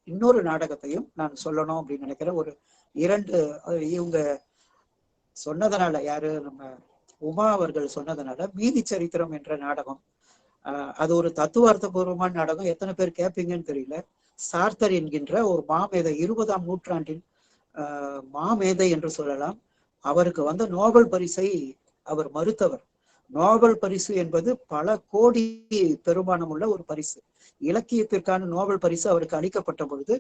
இன்னொரு நாடகத்தையும் நான் சொல்லணும் அப்படின்னு நினைக்கிறேன். ஒரு 2 இவங்க சொன்னதனால, யாரு, நம்ம உமா அவர்கள் சொன்னதனால, மீதி சரித்திரம் என்ற நாடகம், அது ஒரு தத்துவார்த்தபூர்வமான நாடகம். எத்தனை பேர் கேட்பீங்கன்னு தெரியல. சார்த்தர் என்கின்ற ஒரு மாமேதை, 20ஆம் நூற்றாண்டின் மாமேதை என்று சொல்லலாம். அவருக்கு வந்த நோபல் பரிசை அவர் மறுத்தவர். நோபல் பரிசு என்பது பல கோடி பெருமானம் உள்ள ஒரு பரிசு. இலக்கியத்திற்கான நோபல் பரிசு அவருக்கு அளிக்கப்பட்ட பொழுது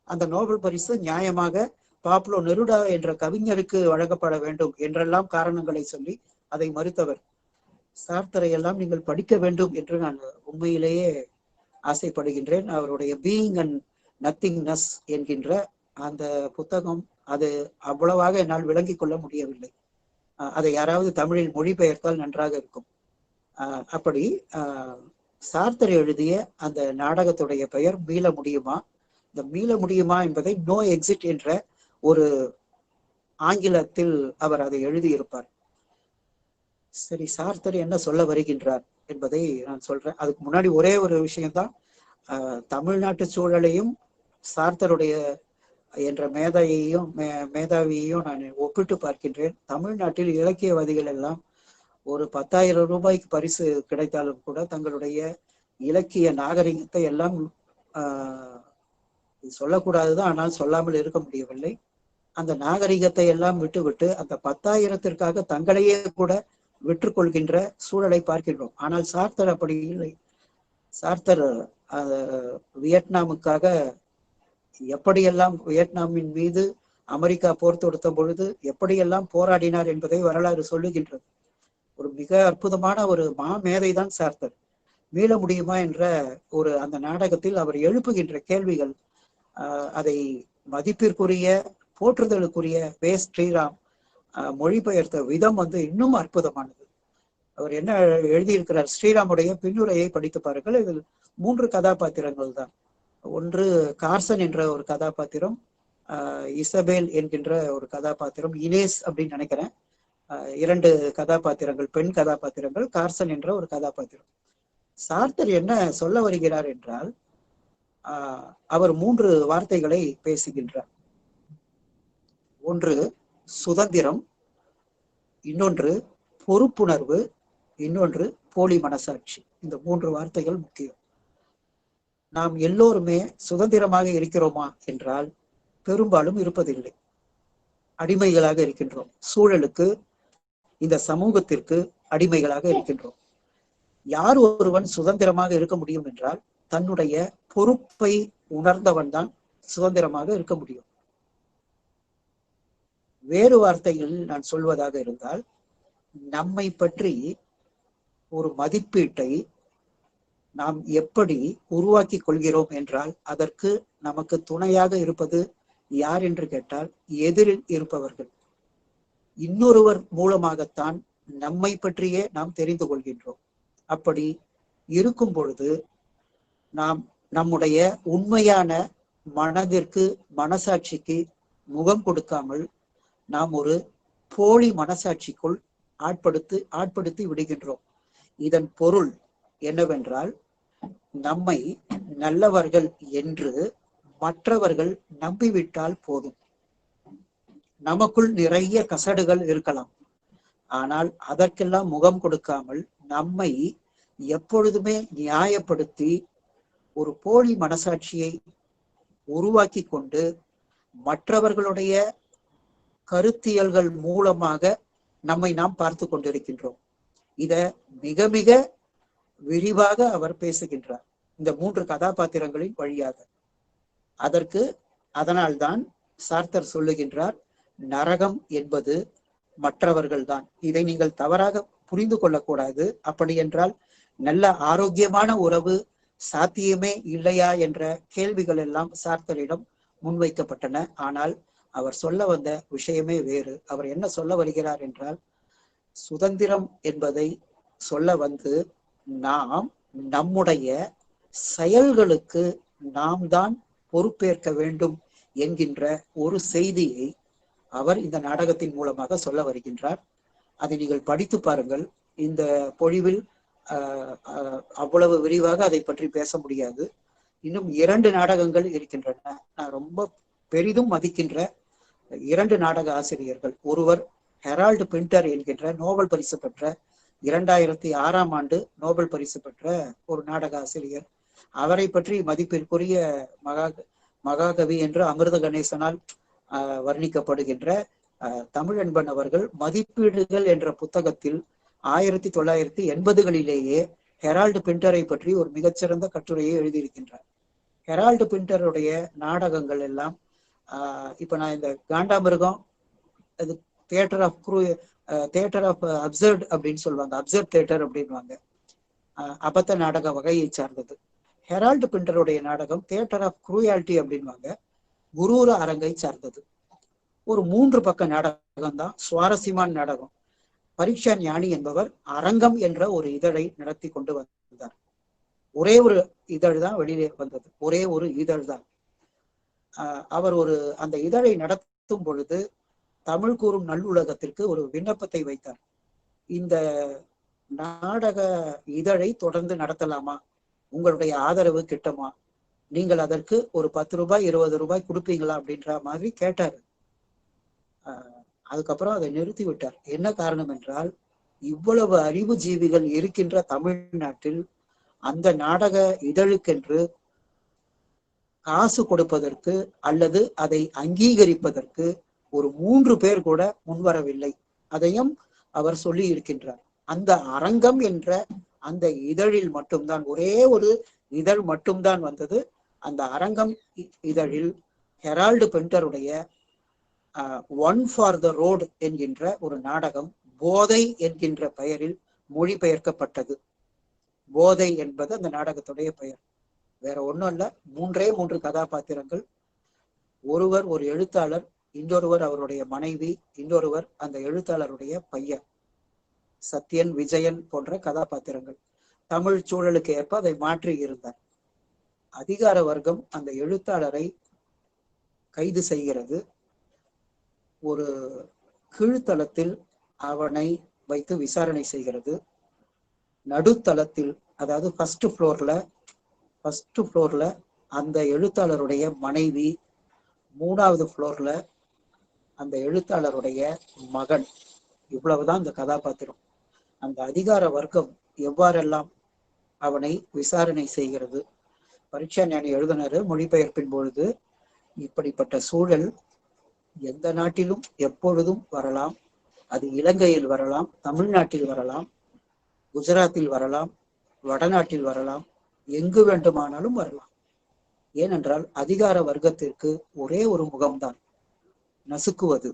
அந்த நோபல் பரிசு நியாயமாக பாப்லோ நெருடா என்ற கவிஞருக்கு வழங்கப்பட வேண்டும் என்றெல்லாம் காரணங்களை சொல்லி அதை மறுத்தவர். சார்த்தரை எல்லாம் நீங்கள் படிக்க வேண்டும் என்று நான் உண்மையிலேயே ஆசைப்படுகின்றேன். அவருடைய பீயிங் அண்ட் நத்திங்னஸ் என்கின்ற அந்த புத்தகம், அது அவ்வளவாக என்னால் விளங்கிக் கொள்ள முடியவில்லை. அதை யாராவது தமிழில் மொழிபெயர்த்தால் நன்றாக இருக்கும். அப்படி சார்த்தர் எழுதிய அந்த நாடகத்துடைய பெயர் மீள முடியுமா. இந்த மீள முடியுமா என்பதை நோ எக்ஸிட் என்ற ஒரு ஆங்கிலத்தில் அவர் அதை எழுதியிருப்பார். சரி, சார்த்தர் என்ன சொல்ல வருகின்றார் என்பதை நான் சொல்றேன். அதுக்கு முன்னாடி ஒரே ஒரு விஷயம்தான். தமிழ்நாட்டு சூழலையும் சார்த்தருடைய என்ற மேதாவியையும் நான் ஒப்பிட்டு பார்க்கின்றேன். தமிழ்நாட்டில் இலக்கியவாதிகள் எல்லாம் ஒரு 10,000 ரூபாய்க்கு பரிசு கிடைத்தாலும் கூட தங்களுடைய இலக்கிய நாகரிகத்தை எல்லாம் சொல்லக்கூடாதுதான், ஆனால் சொல்லாமல் இருக்க முடியவில்லை. அந்த நாகரிகத்தை எல்லாம் விட்டுவிட்டு அந்த 10,000த்திற்காக தங்களையே கூட விற்றுக்கொள்கின்ற சூழலை பார்க்கின்றோம். ஆனால் சார்த்தர் அப்படி இல்லை. சார்த்தர் வியட்நாமுக்காக எப்படியெல்லாம், வியட்நாமின் மீது அமெரிக்கா போர் தொடுத்த பொழுது எப்படியெல்லாம் போராடினார் என்பதை வரலாறு சொல்லுகின்றது. ஒரு மிக அற்புதமான ஒரு மாமேதை தான் சார்த்தர். மீள முடியுமா என்ற ஒரு அந்த நாடகத்தில் அவர் எழுப்புகின்ற கேள்விகள், அதை மதிப்பிற்குரிய போற்றுதலுக்குரிய வே ஸ்ரீராம் மொழிபெயர்த்த விதம் இன்னும் அற்புதமானது. அவர் என்ன எழுதியிருக்கிறார், ஸ்ரீராமுடைய பின்னுரையை படித்து பாருங்கள். இதில் 3 கதாபாத்திரங்கள் தான். ஒன்று கார்சன் என்ற ஒரு கதாபாத்திரம், இசபேல் என்கின்ற ஒரு கதாபாத்திரம், இனேஸ் அப்படின்னு நினைக்கிறேன். 2 கதாபாத்திரங்கள், பெண் கதாபாத்திரங்கள், கார்சன் என்ற ஒரு கதாபாத்திரம். சார்த்தர் என்ன சொல்ல வருகிறார் என்றால், அவர் 3 வார்த்தைகளை பேசுகின்றார். ஒன்று சுதந்திரம், இன்னொன்று பொறுப்புணர்வு, இன்னொன்று போலி மனசாட்சி. இந்த 3 வார்த்தைகள் முக்கியம். நாம் எல்லோருமே சுதந்திரமாக இருக்கிறோமா என்றால் பெரும்பாலும் இருப்பதில்லை. அடிமைகளாக இருக்கின்றோம். சூழலுக்கு, இந்த சமூகத்திற்கு அடிமைகளாக இருக்கின்றோம். யார் ஒருவன் சுதந்திரமாக இருக்க முடியும் என்றால் தன்னுடைய பொறுப்பை உணர்ந்தவன் தான் சுதந்திரமாக இருக்க முடியும். வேறு வார்த்தைகளில் நான் சொல்வதாக இருந்தால், நம்மை பற்றி ஒரு மதிப்பீட்டை நாம் எப்படி உருவாக்கி கொள்கிறோம் என்றால் அதற்கு நமக்கு துணையாக இருப்பது யார் என்று கேட்டால் எதிரில் இருப்பவர்கள். இன்னொருவர் மூலமாகத்தான் நம்மை பற்றியே நாம் தெரிந்து கொள்கின்றோம். அப்படி இருக்கும் பொழுது நாம் நம்முடைய உண்மையான மனதிற்கு, மனசாட்சிக்கு முகம் கொடுக்காமல் நாம் ஒரு போலி மனசாட்சிக்குள் ஆட்படுத்தி விடுகின்றோம். இதன் பொருள் என்னவென்றால், நம்மை நல்லவர்கள் என்று மற்றவர்கள் நம்பிவிட்டால் போதும். நமக்குள் நிறைய கசடுகள் இருக்கலாம், ஆனால் அதற்கெல்லாம் முகம் கொடுக்காமல் நம்மை எப்பொழுதுமே நியாயப்படுத்தி ஒரு போலி மனசாட்சியை உருவாக்கி கொண்டு மற்றவர்களுடைய கருத்தியல்கள் மூலமாக நம்மை நாம் பார்த்து கொண்டிருக்கின்றோம். இத மிக மிக விரிவாக அவர் பேசுகின்றார் இந்த 3 கதாபாத்திரங்களின் வழியாக. அதனால்தான் சார்த்தர் சொல்லுகின்றார், நரகம் என்பது மற்றவர்கள்தான். இதை நீங்கள் தவறாக புரிந்து கொள்ளக்கூடாது. அப்படி என்றால் நல்ல ஆரோக்கியமான உறவு சாத்தியமே இல்லையா என்ற கேள்விகள் எல்லாம் சார்த்தரிடம் முன்வைக்கப்பட்டன. ஆனால் அவர் சொல்ல வந்த விஷயமே வேறு. அவர் என்ன சொல்ல வருகிறார் என்றால், சுதந்திரம் என்பதை சொல்ல வந்து நாம் நம்முடைய செயல்களுக்கு நாம் தான் பொறுப்பேற்க வேண்டும் என்கின்ற ஒரு செய்தியை அவர் இந்த நாடகத்தின் மூலமாக சொல்ல வருகின்றார். அதை நீங்கள் படித்து பாருங்கள். இந்த பொழிவில் அவ்வளவு விரிவாக அதை பற்றி பேச முடியாது. இன்னும் 2 நாடகங்கள் இருக்கின்றன. நான் ரொம்ப பெரிதும் மதிக்கின்ற 2 நாடக ஆசிரியர்கள். ஒருவர் ஹெரால்டு பிண்டர் என்கின்ற நோபல் பரிசு பெற்ற 2006ஆம் ஆண்டு நோபல் பரிசு பெற்ற ஒரு நாடக ஆசிரியர். அவரை பற்றி மதிப்பிற்குரிய மகாகவி என்று அமிர்த கணேசனால் வர்ணிக்கப்படுகின்ற தமிழன்பன் அவர்கள் மதிப்பீடுகள் என்ற புத்தகத்தில் 1980களிலேயே ஹெரால்டு பிண்டரை பற்றி ஒரு மிகச்சிறந்த கட்டுரையை எழுதியிருக்கின்றார். ஹெரால்டு பிண்டருடைய நாடகங்கள் எல்லாம் இப்ப நான் இந்த காண்டாமிருகம், அது தியேட்டர் ஆஃப் அப்சர்ட் அப்படின்னு சொல்லுவாங்க, அப்சர்ட் தியேட்டர் அப்படின்வாங்க, அபத்த நாடக வகையை சார்ந்தது. ஹெரால்டு பிண்டருடைய நாடகம் தியேட்டர் ஆஃப் குரூயாலிட்டி அப்படின்வாங்க, குரூர அரங்கை சார்ந்தது. ஒரு 3 பக்க நாடகம் தான், சுவாரஸ்யமான நாடகம். பரீட்சா ஞானி என்பவர் அரங்கம் என்ற ஒரு இதழை நடத்தி கொண்டு வந்தார். ஒரே ஒரு இதழ் தான் வெளியே வந்தது, ஒரே ஒரு இதழ் தான். அவர் அந்த இதழை நடத்தும் பொழுது தமிழ் கூறும் நல்லுலகத்திற்கு ஒரு விண்ணப்பத்தை வைத்தார். இந்த நாடக இதழை தொடர்ந்து நடத்தலாமா, உங்களுடைய ஆதரவு கிட்டமா, நீங்கள் அதற்கு ஒரு 10 ரூபாய் 20 ரூபாய் கொடுப்பீங்களா அப்படின்ற மாதிரி கேட்டாரு. அதுக்கப்புறம் அதை நிறுத்தி விட்டார். என்ன காரணம் என்றால், இவ்வளவு அறிவுஜீவிகள் இருக்கின்ற தமிழ்நாட்டில் அந்த நாடக இதழுக்கென்று காசு கொடுப்பதற்கு அல்லது அதை அங்கீகரிப்பதற்கு ஒரு 3 பேர் கூட முன்வரவில்லை. அதையும் அவர் சொல்லி இருக்கின்றார். அந்த அரங்கம் என்ற அந்த இதழில் மட்டும்தான், ஒரே ஒரு இதழ் மட்டும்தான் வந்தது. அந்த அரங்கம் இதழில் ஹெரால்டு பிண்டருடைய ஒன் ஃபார் த ரோடு என்கின்ற ஒரு நாடகம் போதை என்கின்ற பெயரில் மொழிபெயர்க்கப்பட்டது. போதை என்பது அந்த நாடகத்துடைய பெயர், வேற ஒண்ணும் இல்ல. 3 கதாபாத்திரங்கள். ஒருவர் ஒரு எழுத்தாளர், இன்னொருவர் அவருடைய மனைவி, இன்னொருவர் அந்த எழுத்தாளருடைய பையன் சத்யன், விஜயன் போன்ற கதாபாத்திரங்கள். தமிழ் சூழலுக்கு ஏற்ப அதை மாற்றி இருந்தார். அதிகார வர்க்கம் அந்த எழுத்தாளரை கைது செய்கிறது. ஒரு கீழ்த்தளத்தில் அவனை வைத்து விசாரணை செய்கிறது. நடுத்தளத்தில், அதாவது ஃபர்ஸ்ட் ஃப்ளோர்ல அந்த எழுத்தாளருடைய மனைவி, 3வது ஃப்ளோர்ல அந்த எழுத்தாளருடைய மகன். இவ்வளவுதான் இந்த கதாபாத்திரம். அந்த அதிகார வர்க்கம் எவ்வாறெல்லாம் அவனை விசாரணை செய்கிறது. பரீட்சா ஞானி எழுதினாரு மொழிபெயர்ப்பின் பொழுது, இப்படிப்பட்ட சூழல் எந்த நாட்டிலும் எப்பொழுதும் வரலாம். அது இலங்கையில் வரலாம், தமிழ்நாட்டில் வரலாம், குஜராத்தில் வரலாம், வடநாட்டில் வரலாம், எங்கு வேண்டுமானாலும் வரலாம். ஏனென்றால் அதிகார வர்க்கத்திற்கு ஒரே ஒரு முகம்தான், நசுக்குவது.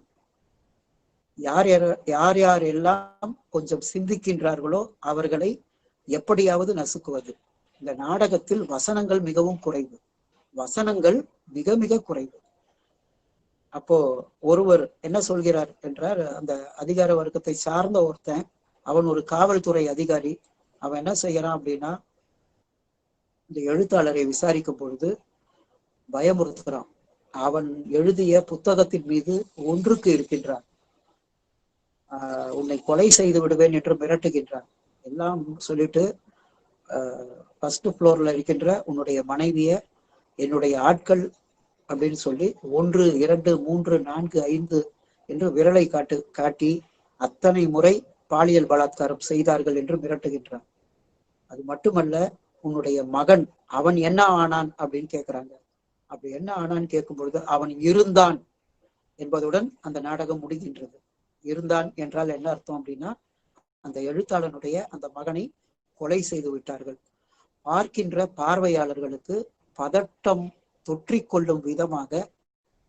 யார் யாரெல்லாம் கொஞ்சம் சிந்திக்கின்றார்களோ அவர்களை எப்படியாவது நசுக்குவது. இந்த நாடகத்தில் வசனங்கள் மிகவும் குறைவு, வசனங்கள் மிக மிக குறைவு. அப்போ ஒருவர் என்ன சொல்கிறார் என்றார், அந்த அதிகார வர்க்கத்தை சார்ந்த ஒருத்தன், அவன் ஒரு காவல்துறை அதிகாரி, அவன் என்ன செய்யறான் அப்படின்னா, இந்த எழுத்தாளரை விசாரிக்கும் பொழுது பயமுறுத்துகிறான். அவன் எழுதிய புத்தகத்தின் மீது ஒன்றுக்கு இருக்கின்றான், உன்னை கொலை செய்து விடுவேன் என்று மிரட்டுகின்றான். எல்லாம் சொல்லிட்டு ஃபர்ஸ்ட் ஃப்ளோர்ல இருக்கின்ற உன்னுடைய மனைவிய என்னுடைய ஆட்கள் அப்படின்னு சொல்லி 1, 2, 3, 4, 5 என்று விரலை காட்டி அத்தனை முறை பாலியல் பலாத்காரம் செய்தார்கள் என்று மிரட்டுகின்றான். அது மட்டுமல்ல, உன்னுடைய மகன் அவன் என்ன ஆனான் அப்படின்னு கேட்கிறாங்க. அப்படி என்ன ஆனான்னு கேட்கும் பொழுது அவன் இருந்தான் என்பதுடன் அந்த நாடகம் முடிகின்றது. இருந்தான் என்றால் என்ன அர்த்தம் அப்படின்னா, அந்த எழுத்தாளனுடைய அந்த மகனை கொலை செய்து விட்டார்கள். பார்க்கின்ற பார்வையாளர்களுக்கு பதட்டம் தொற்றிக்கொள்ளும் விதமாக,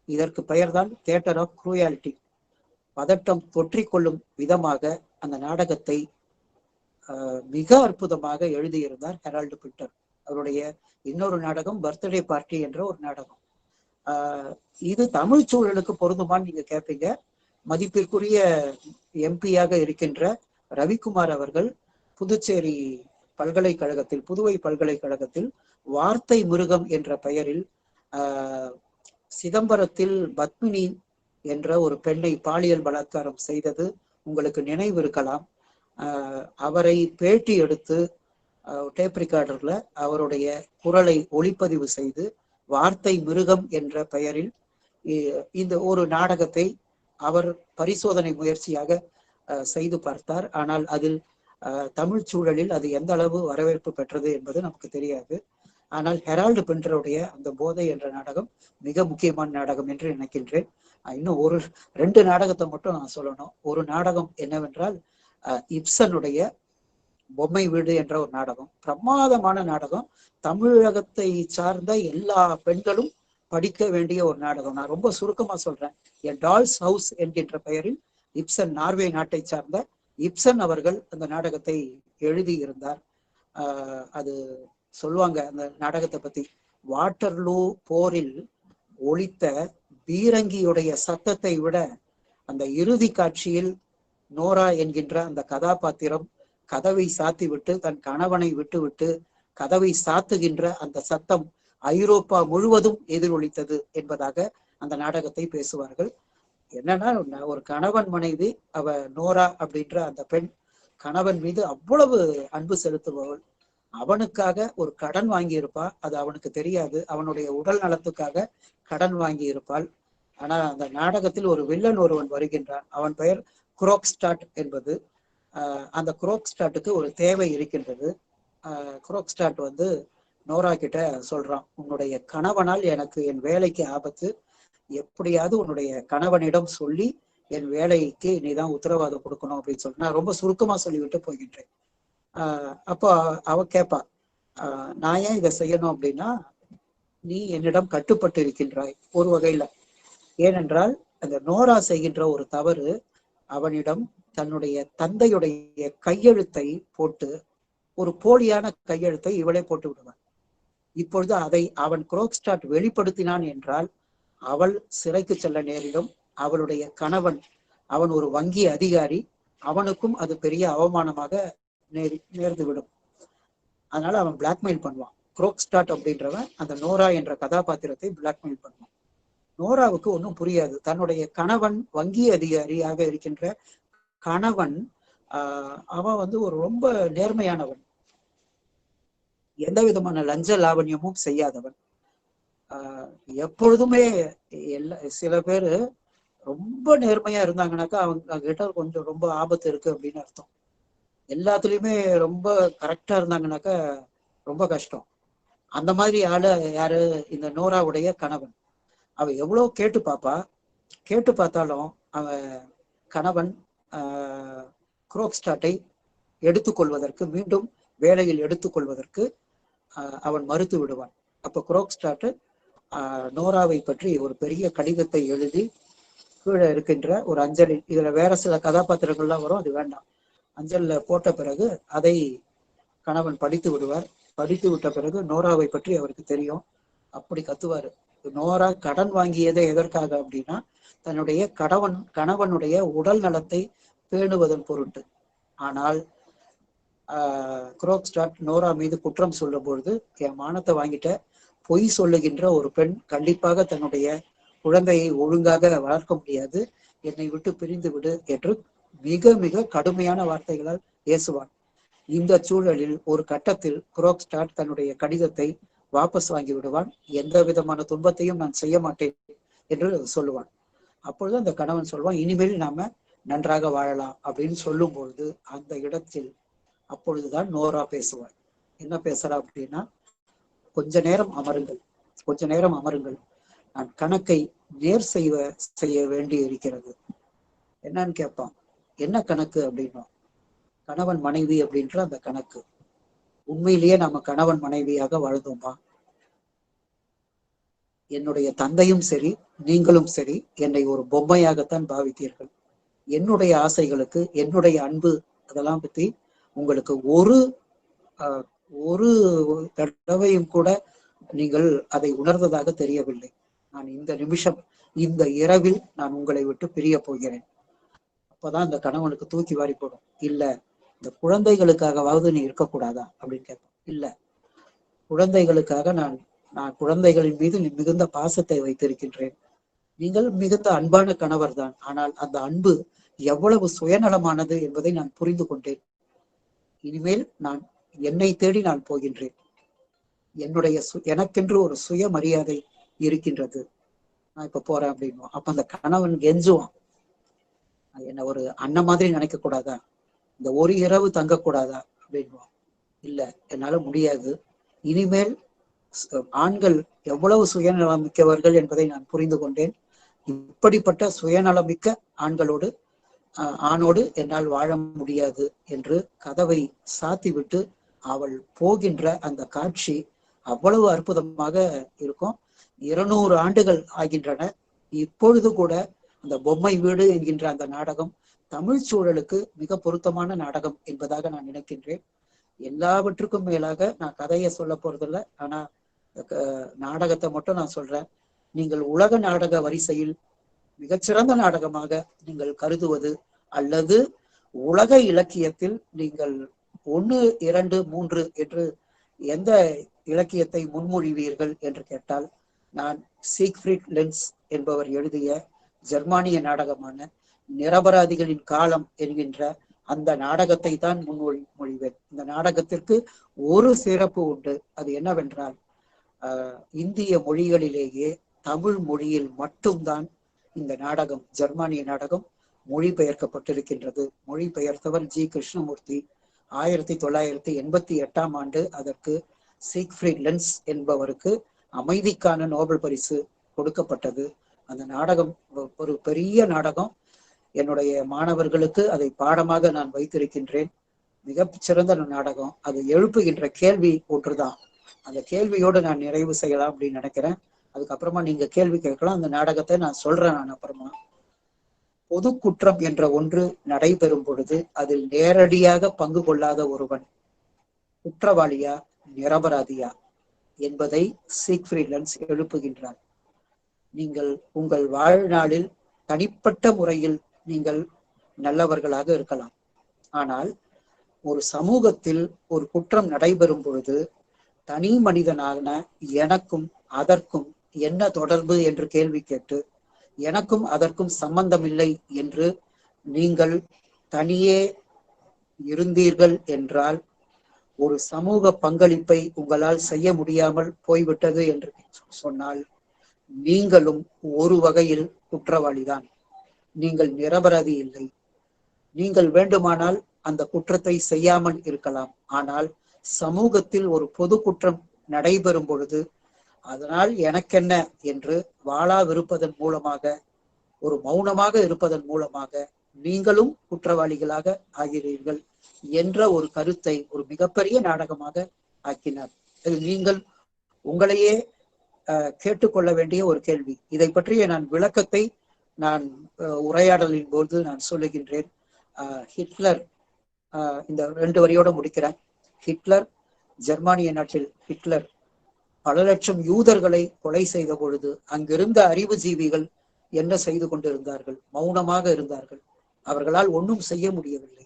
இதற்கு பெயர்தான் தியேட்டர் ஆஃப் குரூயாலிட்டி, பதட்டம் தொற்றிக்கொள்ளும் விதமாக அந்த நாடகத்தை மிக அற்புதமாக எழுதியிருந்தார் ஹெரால்டு பில்டர். அவருடைய இன்னொரு நாடகம் பர்த்டே பார்ட்டி என்ற ஒரு நாடகம். இது தமிழ் சூழலுக்கு பொருந்துமான்னு நீங்க கேட்பீங்க. மதிப்பிற்குரிய எம்பியாக இருக்கின்ற ரவிக்குமார் அவர்கள் புதுச்சேரி பல்கலைக்கழகத்தில், புதுவை பல்கலைக்கழகத்தில் வார்த்தை மிருகம் என்ற பெயரில் சிதம்பரத்தில் பத்மினி என்ற ஒரு பெண்ணை பாலியல் பலாத்காரம் செய்தது உங்களுக்கு நினைவு இருக்கலாம். அவரை பேட்டி எடுத்து டேப் ரெக்கார்டர்ல அவருடைய குரலை ஒளிப்பதிவு செய்து வார்த்தை மிருகம் என்ற பெயரில் இந்த ஒரு நாடகத்தை அவர் பரிசோதனை முயற்சியாக செய்து பார்த்தார். ஆனால் அதில் தமிழ் சூழலில் அது எந்த அளவு வரவேற்பு பெற்றது என்பது நமக்கு தெரியாது. ஆனால் ஹெரால்டு பில்டருடைய அந்த போதை என்ற நாடகம் மிக முக்கியமான நாடகம் என்று நினைக்கின்றேன். இன்னும் 2 நாடகத்தை மட்டும் நான் சொல்லணும். ஒரு நாடகம் என்னவென்றால், இப்சனுடைய பொம்மை வீடு என்ற ஒரு நாடகம், பிரமாதமான நாடகம். தமிழகத்தை சார்ந்த எல்லா பெண்களும் படிக்க வேண்டிய ஒரு நாடகம். நான் ரொம்ப சுருக்கமா சொல்றேன். எ டால்ஸ் ஹவுஸ் என்கின்ற பெயரில் இப்சன், நார்வே நாட்டை சார்ந்த இப்சன் அவர்கள் அந்த நாடகத்தை எழுதி இருந்தார். அது சொல்லுவாங்க அந்த நாடகத்தை பத்தி, வாட்டர்லூ போரில் ஒலித்த பீரங்கியுடைய சத்தத்தை விட அந்த இறுதி காட்சியில் நோரா என்கின்ற அந்த கதாபாத்திரம் கதவை சாத்தி விட்டு தன் கணவனை விட்டு கதவை சாத்துகின்ற அந்த சத்தம் ஐரோப்பா முழுவதும் எதிரொலித்தது என்பதாக அந்த நாடகத்தை பேசுவார்கள். என்னன்னா, ஒரு கணவன் மனைவி, அவ நோரா அப்படின்ற அந்த பெண் கணவன் மீது அவ்வளவு அன்பு செலுத்துபவள். அவனுக்காக ஒரு கடன் வாங்கி இருப்பா, அது அவனுக்கு தெரியாது. அவனுடைய உடல் நலத்துக்காக கடன் வாங்கி இருப்பாள். ஆனா அந்த நாடகத்தில் ஒரு வில்லன் ஒருவன் வருகின்றான். அவன் பெயர் குரோக்ஸ்டாட் என்பது. அந்த குரோக்ஸ்டாட்டுக்கு ஒரு தேவை இருக்கின்றது. குரோக்ஸ்டாட் நோரா கிட்ட சொல்றான், உன்னுடைய கணவனால் எனக்கு என் வேலைக்கு ஆபத்து, எப்படியாவது உன்னுடைய கணவனிடம் சொல்லி என் வேலைக்கு நீதான் உத்தரவாதம் கொடுக்கணும் அப்படின்னு சொல்லி நான் ரொம்ப சுருக்கமா சொல்லிவிட்டு போகின்றேன். அப்போ அவ கேட்பா, நான் ஏன் இதை செய்யணும் அப்படின்னா, நீ என்னிடம் கட்டுப்பட்டு இருக்கின்றாய் ஒரு வகையில. ஏனென்றால் அந்த நோரா செய்கின்ற ஒரு தவறு, அவனிடம் தன்னுடைய தந்தையுடைய கையெழுத்தை போட்டு, ஒரு போலியான கையெழுத்தை இவளே போட்டு விடுவான். இப்பொழுது அதை அவன் குரோக்ஸ்டாட் வெளிப்படுத்தினான் என்றால் அவள் சிறைக்கு செல்ல நேரிடும். அவளுடைய கணவன், அவன் ஒரு வங்கி அதிகாரி, அவனுக்கும் அது பெரிய அவமானமாக நேர்ந்து விடும். அதனால அவன் பிளாக்மெயில் பண்ணுவான். குரோக்ஸ்டாட் அப்படின்றவன் அந்த நோரா என்ற கதாபாத்திரத்தை பிளாக்மெயில் பண்ணுவான். நோராவுக்கு ஒன்றும் புரியாது. தன்னுடைய கணவன் வங்கி அதிகாரியாக இருக்கின்ற கணவன் அவன் வந்து ஒரு ரொம்ப நேர்மையானவன், எந்த விதமான லஞ்ச லாவண்யமும் செய்யாதவன். எப்பொழுதுமே சில பேரு ரொம்ப நேர்மையா இருந்தாங்கன்னாக்கா அவங்க கிட்ட கொஞ்சம் ரொம்ப ஆபத்து இருக்கு அப்படின்னு அர்த்தம். எல்லாத்துலயுமே ரொம்ப கரெக்டா இருந்தாங்கன்னாக்கா ரொம்ப கஷ்டம். அந்த மாதிரி ஆளு யாரு? இந்த நோராவுடைய கணவன். அவ எவ்வளவு கேட்டு பாப்பா, கேட்டு பார்த்தாலும் அவன் கணவன் குரோக்ஸ்டாட்டை எடுத்துக்கொள்வதற்கு, மீண்டும் வேலையில் எடுத்துக்கொள்வதற்கு அவன் மறுத்து விடுவான். அப்ப குரோக்ஸ்டாட் நோராவை பற்றி ஒரு பெரிய கடிதத்தை எழுதி கீழே இருக்கின்ற ஒரு அஞ்சலி, இதுல வேற சில கதாபாத்திரங்கள்லாம் வரும், அது வேண்டாம், அஞ்சல்ல போட்ட பிறகு அதை கணவன் படித்து விடுவார். படித்து விட்ட பிறகு நோராவை பற்றி அவருக்கு தெரியும். அப்படி கத்துவாரு. நோரா கடன் வாங்கியதே எதற்காக அப்படின்னா தன்னுடைய கணவனுடைய உடல் நலத்தை பேணுவதன் பொருட்டு. ஆனால் குரோக்ஸ்டாட் நோரா மீது குற்றம் சொல்லும் பொழுது, என் மானத்தை வாங்கிட்ட, பொய் சொல்லுகின்ற ஒரு பெண் கண்டிப்பாக தன்னுடைய குழந்தையை ஒழுங்காக வளர்க்க முடியாது, என்னை விட்டு பிரிந்து விடு என்று மிக மிக கடுமையான வார்த்தைகளால் ஏசுவான். இந்த சூழலில் ஒரு கட்டத்தில் குரோக்ஸ்டாட் தன்னுடைய கடிதத்தை வாபஸ் வாங்கி விடுவான். எந்த விதமான துன்பத்தையும் நான் செய்ய மாட்டேன் என்று சொல்லுவான். அப்பொழுது அந்த கணவன் சொல்வான், இனிமேல் நாம நன்றாக வாழலாம் அப்படின்னு சொல்லும் பொழுது அந்த இடத்தில் அப்பொழுதுதான் நோரா பேசுவாள். என்ன பேசுறா அப்படின்னா, கொஞ்ச நேரம் அமருங்கள், கொஞ்ச நேரம் அமருங்கள், நான் கணக்கை நேர் செய்ய வேண்டி இருக்கிறது. என்னன்னு கேட்பான். என்ன கணக்கு அப்படின்னா, கணவன் மனைவி அப்படின்ற அந்த கணக்கு. உண்மையிலேயே நாம கணவன் மனைவியாக வாழ்ந்தோமா? என்னுடைய தந்தையும் சரி, நீங்களும் சரி, என்னை ஒரு பொம்மையாகத்தான் பாவித்தீர்கள். என்னுடைய ஆசைகளுக்கு, என்னுடைய அன்பு, அதெல்லாம் பத்தி உங்களுக்கு ஒரு தடவையும் கூட நீங்கள் அதை உணர்ந்ததாக தெரியவில்லை. நான் இந்த நிமிஷம், இந்த இரவில் நான் உங்களை விட்டு பிரிய போகிறேன். அப்பதான் இந்த கணவனுக்கு தூக்கி வாரி போடும். இல்ல, இந்த குழந்தைகளுக்காகவாவது நீ இருக்கக்கூடாதா அப்படின்னு கேட்பான். இல்ல, குழந்தைகளுக்காக நான் குழந்தைகளின் மீது மிகுந்த பாசத்தை வைத்திருக்கின்றேன். நீங்கள் மிகுந்த அன்பான கணவர் தான். ஆனால் அந்த அன்பு எவ்வளவு சுயநலமானது என்பதை நான் புரிந்து கொண்டேன். இனிமேல் நான் என்னை தேடி நான் போகின்றேன். எனக்கென்று ஒரு சுய மரியாதை இருக்கின்றது. நான் இப்ப போறேன் அப்படின்னு. அப்ப அந்த கணவன் கெஞ்சுவான், என்ன ஒரு அண்ணன் மாதிரி நினைக்க கூடாதா? இந்த ஒரு இரவு தங்கக்கூடாதா அப்படின்வான். இல்ல, என்னால முடியாது. இனிமேல் ஆண்கள் எவ்வளவு சுயநலமிக்கவர்கள் என்பதை நான் புரிந்து கொண்டேன். இப்படிப்பட்ட சுயநலமிக்க ஆணோடு என்னால் வாழ முடியாது என்று கதவை சாத்திவிட்டு அவள் போகின்ற அந்த காட்சி அவ்வளவு அற்புதமாக இருக்கும். 200 ஆண்டுகள் ஆகின்றன. இப்பொழுது கூட அந்த பொம்மை வீடு என்கின்ற அந்த நாடகம் தமிழ் சூழலுக்கு மிக பொருத்தமான நாடகம் என்பதாக நான் நினைக்கின்றேன். எல்லாவற்றுக்கும் மேலாக நான் கதையை சொல்ல போறதில்லை, ஆனா நாடகத்தை மட்டும் நான் சொல்றேன். நீங்கள் உலக நாடக வரிசையில் மிகச்சிறந்த நாடகமாக நீங்கள் கருதுவது, அல்லது உலக இலக்கியத்தில் நீங்கள் 1, 2, 3 என்று எந்த இலக்கியத்தை முன்மொழிவீர்கள் என்று கேட்டால், நான் சீக்ஃப்ரீட் லென்ஸ் என்பவர் எழுதிய ஜெர்மானிய நாடகமான நிரபராதிகளின் காலம் என்கின்ற அந்த நாடகத்தை தான் முன்மொழிவேன். இந்த நாடகத்திற்கு ஒரு சிறப்பு உண்டு. அது என்னவென்றால், இந்திய மொழிகளிலேயே தமிழ் மொழியில் மட்டும்தான் இந்த நாடகம், ஜெர்மானிய நாடகம், மொழிபெயர்க்கப்பட்டிருக்கின்றது. மொழிபெயர்த்தவர் ஜி கிருஷ்ணமூர்த்தி. 1988ஆம் ஆண்டு அதற்கு சீக்ஃப்ரீட் லென்ஸ் என்பவருக்கு அமைதிக்கான நோபல் பரிசு கொடுக்கப்பட்டது. அந்த நாடகம் ஒரு பெரிய நாடகம். என்னுடைய மாணவர்களுக்கு அதை பாடமாக நான் வைத்திருக்கின்றேன். மிகச்சிறந்த நாடகம். அது எழுப்புகின்ற கேள்வி ஒன்றுதான். அந்த கேள்வியோடு நான் நிறைவு செய்யலாம் அப்படின்னு நினைக்கிறேன். அதுக்கப்புறமா நீங்க கேள்வி கேட்கலாம். அந்த நாடகத்தை நான் சொல்றேன். நான் அப்புறமா, பொது குற்றம் என்ற ஒன்று நடைபெறும் பொழுது அதில் நேரடியாக பங்கு கொள்ளாத ஒருவன் குற்றவாளியா நிரபராதியா என்பதை சீக்ஃப்ரீட் லென்ஸ் எழுப்புகின்றார். நீங்கள் உங்கள் வாழ்நாளில் தனிப்பட்ட முறையில் நீங்கள் நல்லவர்களாக இருக்கலாம். ஆனால் ஒரு சமூகத்தில் ஒரு குற்றம் நடைபெறும் பொழுது தனி மனிதனான எனக்கும் அதற்கும் என்ன தொடர்பு என்று கேள்வி கேட்டு, எனக்கும் அதற்கும் சம்பந்தமில்லை என்று நீங்கள் தனியே இருந்தீர்கள் என்றால், ஒரு சமூக பங்களிப்பை உங்களால் செய்ய முடியாமல் போய்விட்டது என்று சொன்னால், நீங்களும் ஒரு வகையில் குற்றவாளிதான். நீங்கள் நிரபராதி இல்லை. நீங்கள் வேண்டுமானால் அந்த குற்றத்தை செய்யாமல் இருக்கலாம். ஆனால் சமூகத்தில் ஒரு பொது குற்றம் நடைபெறும் பொழுது அதனால் எனக்கென்ன என்று வாளாவிருப்பதன் மூலமாக, ஒரு மௌனமாக இருப்பதன் மூலமாக நீங்களும் குற்றவாளிகளாக ஆகிறீர்கள் என்ற ஒரு கருத்தை ஒரு மிகப்பெரிய நாடகமாக ஆக்கினார். நீங்கள் உங்களையே கேட்டுக்கொள்ள வேண்டிய ஒரு கேள்வி. இதை பற்றிய நான் விளக்கத்தை நான் உரையாடலின் போது நான் சொல்லுகின்றேன். ஹிட்லர், இந்த 2 வரியோட முடிக்கிறேன். ஹிட்லர், ஜெர்மானிய நாட்டில் ஹிட்லர் பல லட்சம் யூதர்களை கொலை செய்த பொழுது அங்கிருந்த அறிவுஜீவிகள் என்ன செய்து கொண்டிருந்தார்கள்? மௌனமாக இருந்தார்கள். அவர்களால் ஒன்றும் செய்ய முடியவில்லை.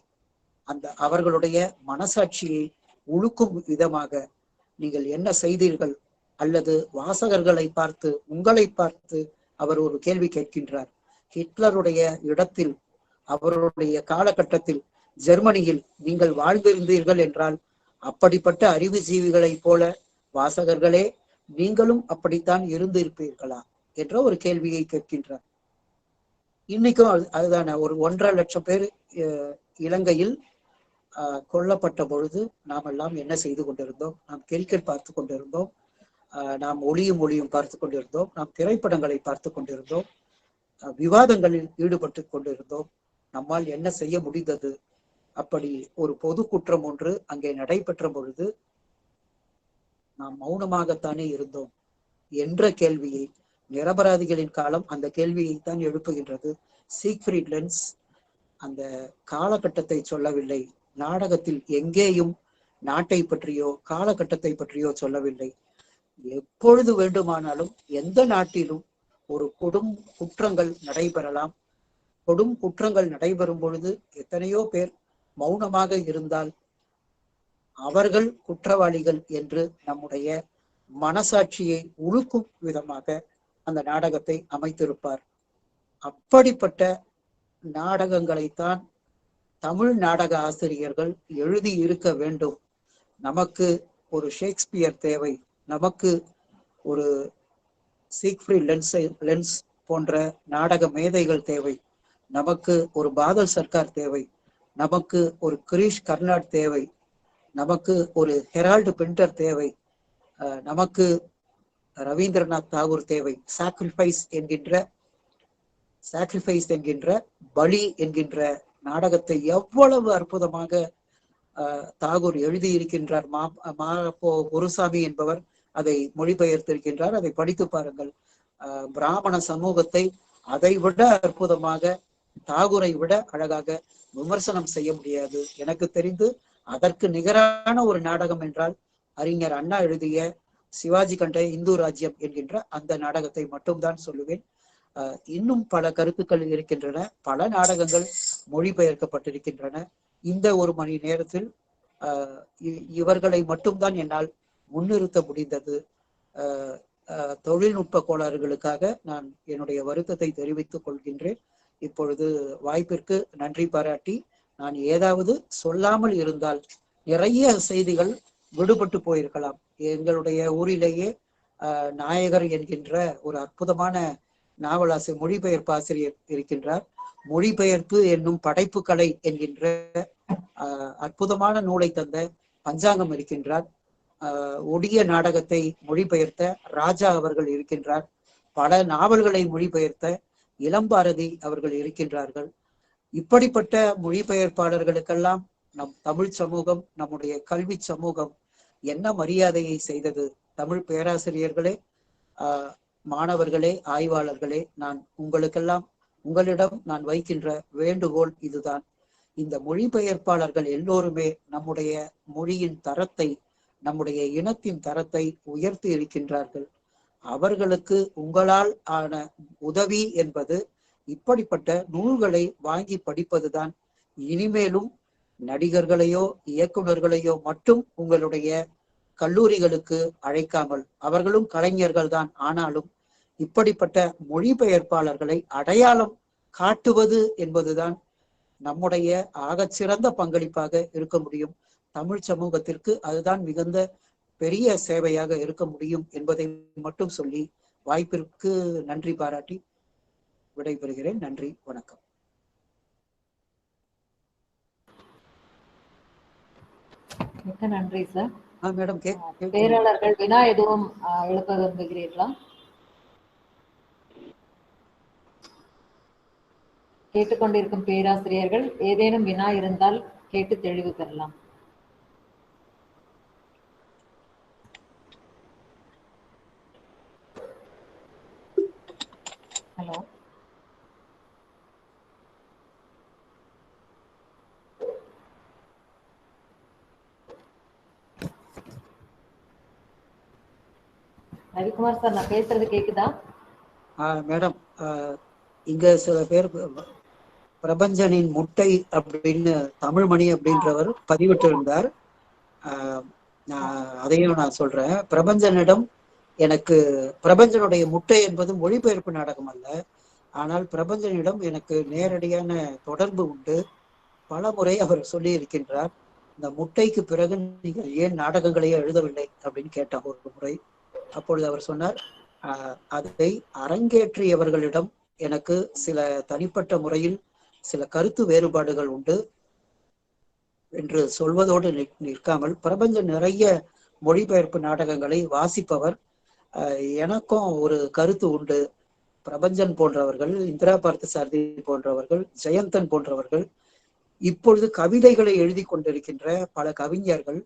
அவர்களுடைய மனசாட்சியை உழுக்கும் விதமாக நீங்கள் என்ன செய்தீர்கள்? அல்லது வாசகர்களை பார்த்து, உங்களை பார்த்து அவர் ஒரு கேள்வி கேட்கின்றார். ஹிட்லருடைய இடத்தில், அவருடைய காலகட்டத்தில் ஜெர்மனியில் நீங்கள் வாழ்ந்திருந்தீர்கள் என்றால், அப்படிப்பட்ட அறிவுஜீவிகளை போல வாசகர்களே நீங்களும் அப்படித்தான் இருந்திருப்பீர்களா என்ற ஒரு கேள்வியை கேட்கின்றார். இன்னைக்கும் அதுதான. ஒரு 1.5 லட்சம் பேர் இலங்கையில் கொல்லப்பட்ட பொழுது நாம் எல்லாம் என்ன செய்து கொண்டிருந்தோம்? நாம் கிரிக்கெட் பார்த்து கொண்டிருந்தோம், நாம் ஒளியும் பார்த்து கொண்டிருந்தோம், நாம் திரைப்படங்களை பார்த்து கொண்டிருந்தோம், விவாதங்களில் ஈடுபட்டு கொண்டிருந்தோம். நம்மால் என்ன செய்ய முடிந்தது? அப்படி ஒரு பொது குற்றம் ஒன்று அங்கே நடைபெற்ற பொழுது நாம் மௌனமாகத்தானே இருந்தோம் என்ற கேள்வியை, நிரபராதிகளின் காலம் அந்த கேள்வியைத்தான் எழுப்புகின்றது. சீக்ஃப்ரீட் லென்ஸ் அந்த காலகட்டத்தை சொல்லவில்லை. நாடகத்தில் எங்கேயும் நாட்டை பற்றியோ காலகட்டத்தை பற்றியோ சொல்லவில்லை. எப்பொழுது வேண்டுமானாலும் எந்த நாட்டிலும் ஒரு குற்றங்கள் நடைபெறலாம். குற்றங்கள் நடைபெறும் பொழுது எத்தனையோ பேர் மௌனமாக இருந்தால் அவர்கள் குற்றவாளிகள் என்று நம்முடைய மனசாட்சியை உழுக்கும் விதமாக அந்த நாடகத்தை அமைத்திருப்பார். அப்படிப்பட்ட நாடகங்களைத்தான் தமிழ் நாடக ஆசிரியர்கள் எழுதி இருக்க வேண்டும். நமக்கு ஒரு ஷேக்ஸ்பியர் தேவை, நமக்கு ஒரு சீக்ஃப்ரீட் லென்ஸ் போன்ற நாடக மேதைகள் தேவை, நமக்கு ஒரு பாதல் சர்க்கார் தேவை, நமக்கு ஒரு கிரீஷ் கர்னாட் தேவை, நமக்கு ஒரு ஹெரால்டு பிண்டர் தேவை, நமக்கு ரவீந்திரநாத் தாகூர் தேவை. சாக்ரிஃபைஸ் என்கின்ற பலி என்கின்ற நாடகத்தை எவ்வளவு அற்புதமாக தாகூர் எழுதியிருக்கின்றார். குருசாமி என்பவர் அதை மொழிபெயர்த்திருக்கின்றார். அதை படித்து பாருங்கள். பிராமண சமூகத்தை அதை விட அற்புதமாக, தாகூரை விட அழகாக விமர்சனம் செய்ய முடியாது. எனக்கு தெரிந்து அதற்கு நிகரான ஒரு நாடகம் என்றால் அறிஞர் அண்ணா எழுதிய சிவாஜி கண்ட இந்து ராஜ்யம் என்கின்ற அந்த நாடகத்தை மட்டும்தான் சொல்லுவேன். இன்னும் பல கருத்துக்கள் இருக்கின்றன. பல நாடகங்கள் மொழிபெயர்க்கப்பட்டிருக்கின்றன. இந்த 1 மணி நேரத்தில் இவர்களை மட்டும்தான் என்னால் முன்னிறுத்த முடிந்தது. தொழில்நுட்ப கோளாறுகளுக்காக நான் என்னுடைய வருத்தத்தை தெரிவித்துக் கொள்கின்றேன். இப்பொழுது வாய்ப்பிற்கு நன்றி பாராட்டி, நான் ஏதாவது சொல்லாமல் இருந்தால் நிறைய செய்திகள் விடுபட்டு போயிருக்கலாம். எங்களுடைய ஊரிலேயே நாயகர் என்கின்ற ஒரு அற்புதமான நாவலாசிரியர், மொழிபெயர்ப்பு ஆசிரியர் இருக்கின்றார். மொழிபெயர்ப்பு என்னும் படைப்பு கலை என்கின்ற அற்புதமான நூலை தந்த பஞ்சாங்கம் இருக்கின்றார். ஒடிய நாடகத்தை மொழிபெயர்த்த ராஜா அவர்கள் இருக்கின்றார். பல நாவல்களை மொழிபெயர்த்த இளம்பாரதி அவர்கள் இருக்கின்றார்கள். இப்படிப்பட்ட மொழிபெயர்ப்பாளர்களுக்கெல்லாம் நம் தமிழ் சமூகம், நம்முடைய கல்வி சமூகம் என்ன மரியாதையை செய்தது? தமிழ் பேராசிரியர்களே, மாணவர்களே, ஆய்வாளர்களே, நான் உங்களிடம் நான் வைக்கின்ற வேண்டுகோள் இதுதான். இந்த மொழிபெயர்ப்பாளர்கள் எல்லோருமே நம்முடைய மொழியின் தரத்தை, நம்முடைய இனத்தின் தரத்தை உயர்த்தி இருக்கின்றார்கள். அவர்களுக்கு உங்களால் ஆன உதவி என்பது இப்படிப்பட்ட நூல்களை வாங்கி படிப்பதுதான். இனிமேலும் நடிகர்களையோ இயக்குநர்களையோ மட்டும் உங்களுடைய கல்லூரிகளுக்கு அழைக்காமல், அவர்களும் கலைஞர்கள் தான், ஆனாலும் இப்படிப்பட்ட மொழிபெயர்ப்பாளர்களை அடையாளம் காட்டுவது என்பதுதான் நம்முடைய ஆகச்சிறந்த பங்களிப்பாக இருக்க முடியும். தமிழ் சமூகத்திற்கு அதுதான் மிகுந்த பெரிய சேவையாக இருக்க முடியும் என்பதை மட்டும் சொல்லி வாய்ப்பிற்கு நன்றி பாராட்டி விடைபெறுகிறேன். நன்றி, வணக்கம். மிக்க நன்றி சார். மேடம், பேராளர்கள் வினா எதுவும் எழுப்ப விரும்புகிறீர்களா? கேட்டுக்கொண்டிருக்கும் பேராசிரியர்கள் ஏதேனும் வினா இருந்தால் கேட்டு தெளிவு பெறலாம். ஹலோ, ரவிக்குமார் சார், நான் பேசுறது கேக்குதா? மேடம், இங்க சில பேர் பிரபஞ்சனின் முட்டை அப்படின்னு தமிழ்மணி அப்படின்றவர் பதிவிட்டு இருந்தார். அதையும் நான் சொல்றேன். பிரபஞ்சனிடம் எனக்கு பிரபஞ்சனுடைய முட்டை என்பது மொழிபெயர்ப்பு நாடகம் அல்ல, ஆனால் பிரபஞ்சனிடம் எனக்கு நேரடியான தொடர்பு உண்டு. பல முறை அவர் சொல்லி இருக்கின்றார், இந்த முட்டைக்கு பிறகு நீங்கள் ஏன் நாடகங்களையே எழுதவில்லை அப்படின்னு கேட்டார் ஒரு முறை. அப்பொழுது அவர் சொன்னார், அதை அரங்கேற்றியவர்களிடம் எனக்கு சில தனிப்பட்ட முறையில் சில கருத்து வேறுபாடுகள் உண்டு என்று சொல்வதோடு நிற்காமல், பிரபஞ்சன் நிறைய மொழிபெயர்ப்பு நாடகங்களை வாசிப்பவர். எனக்கும் ஒரு கருத்து உண்டு. பிரபஞ்சன் போன்றவர்கள், இந்திரா பார்த்தசாரதி போன்றவர்கள், ஜெயந்தன் போன்றவர்கள், இப்பொழுது கவிதைகளை எழுதி கொண்டிருக்கின்ற பல கவிஞர்கள்,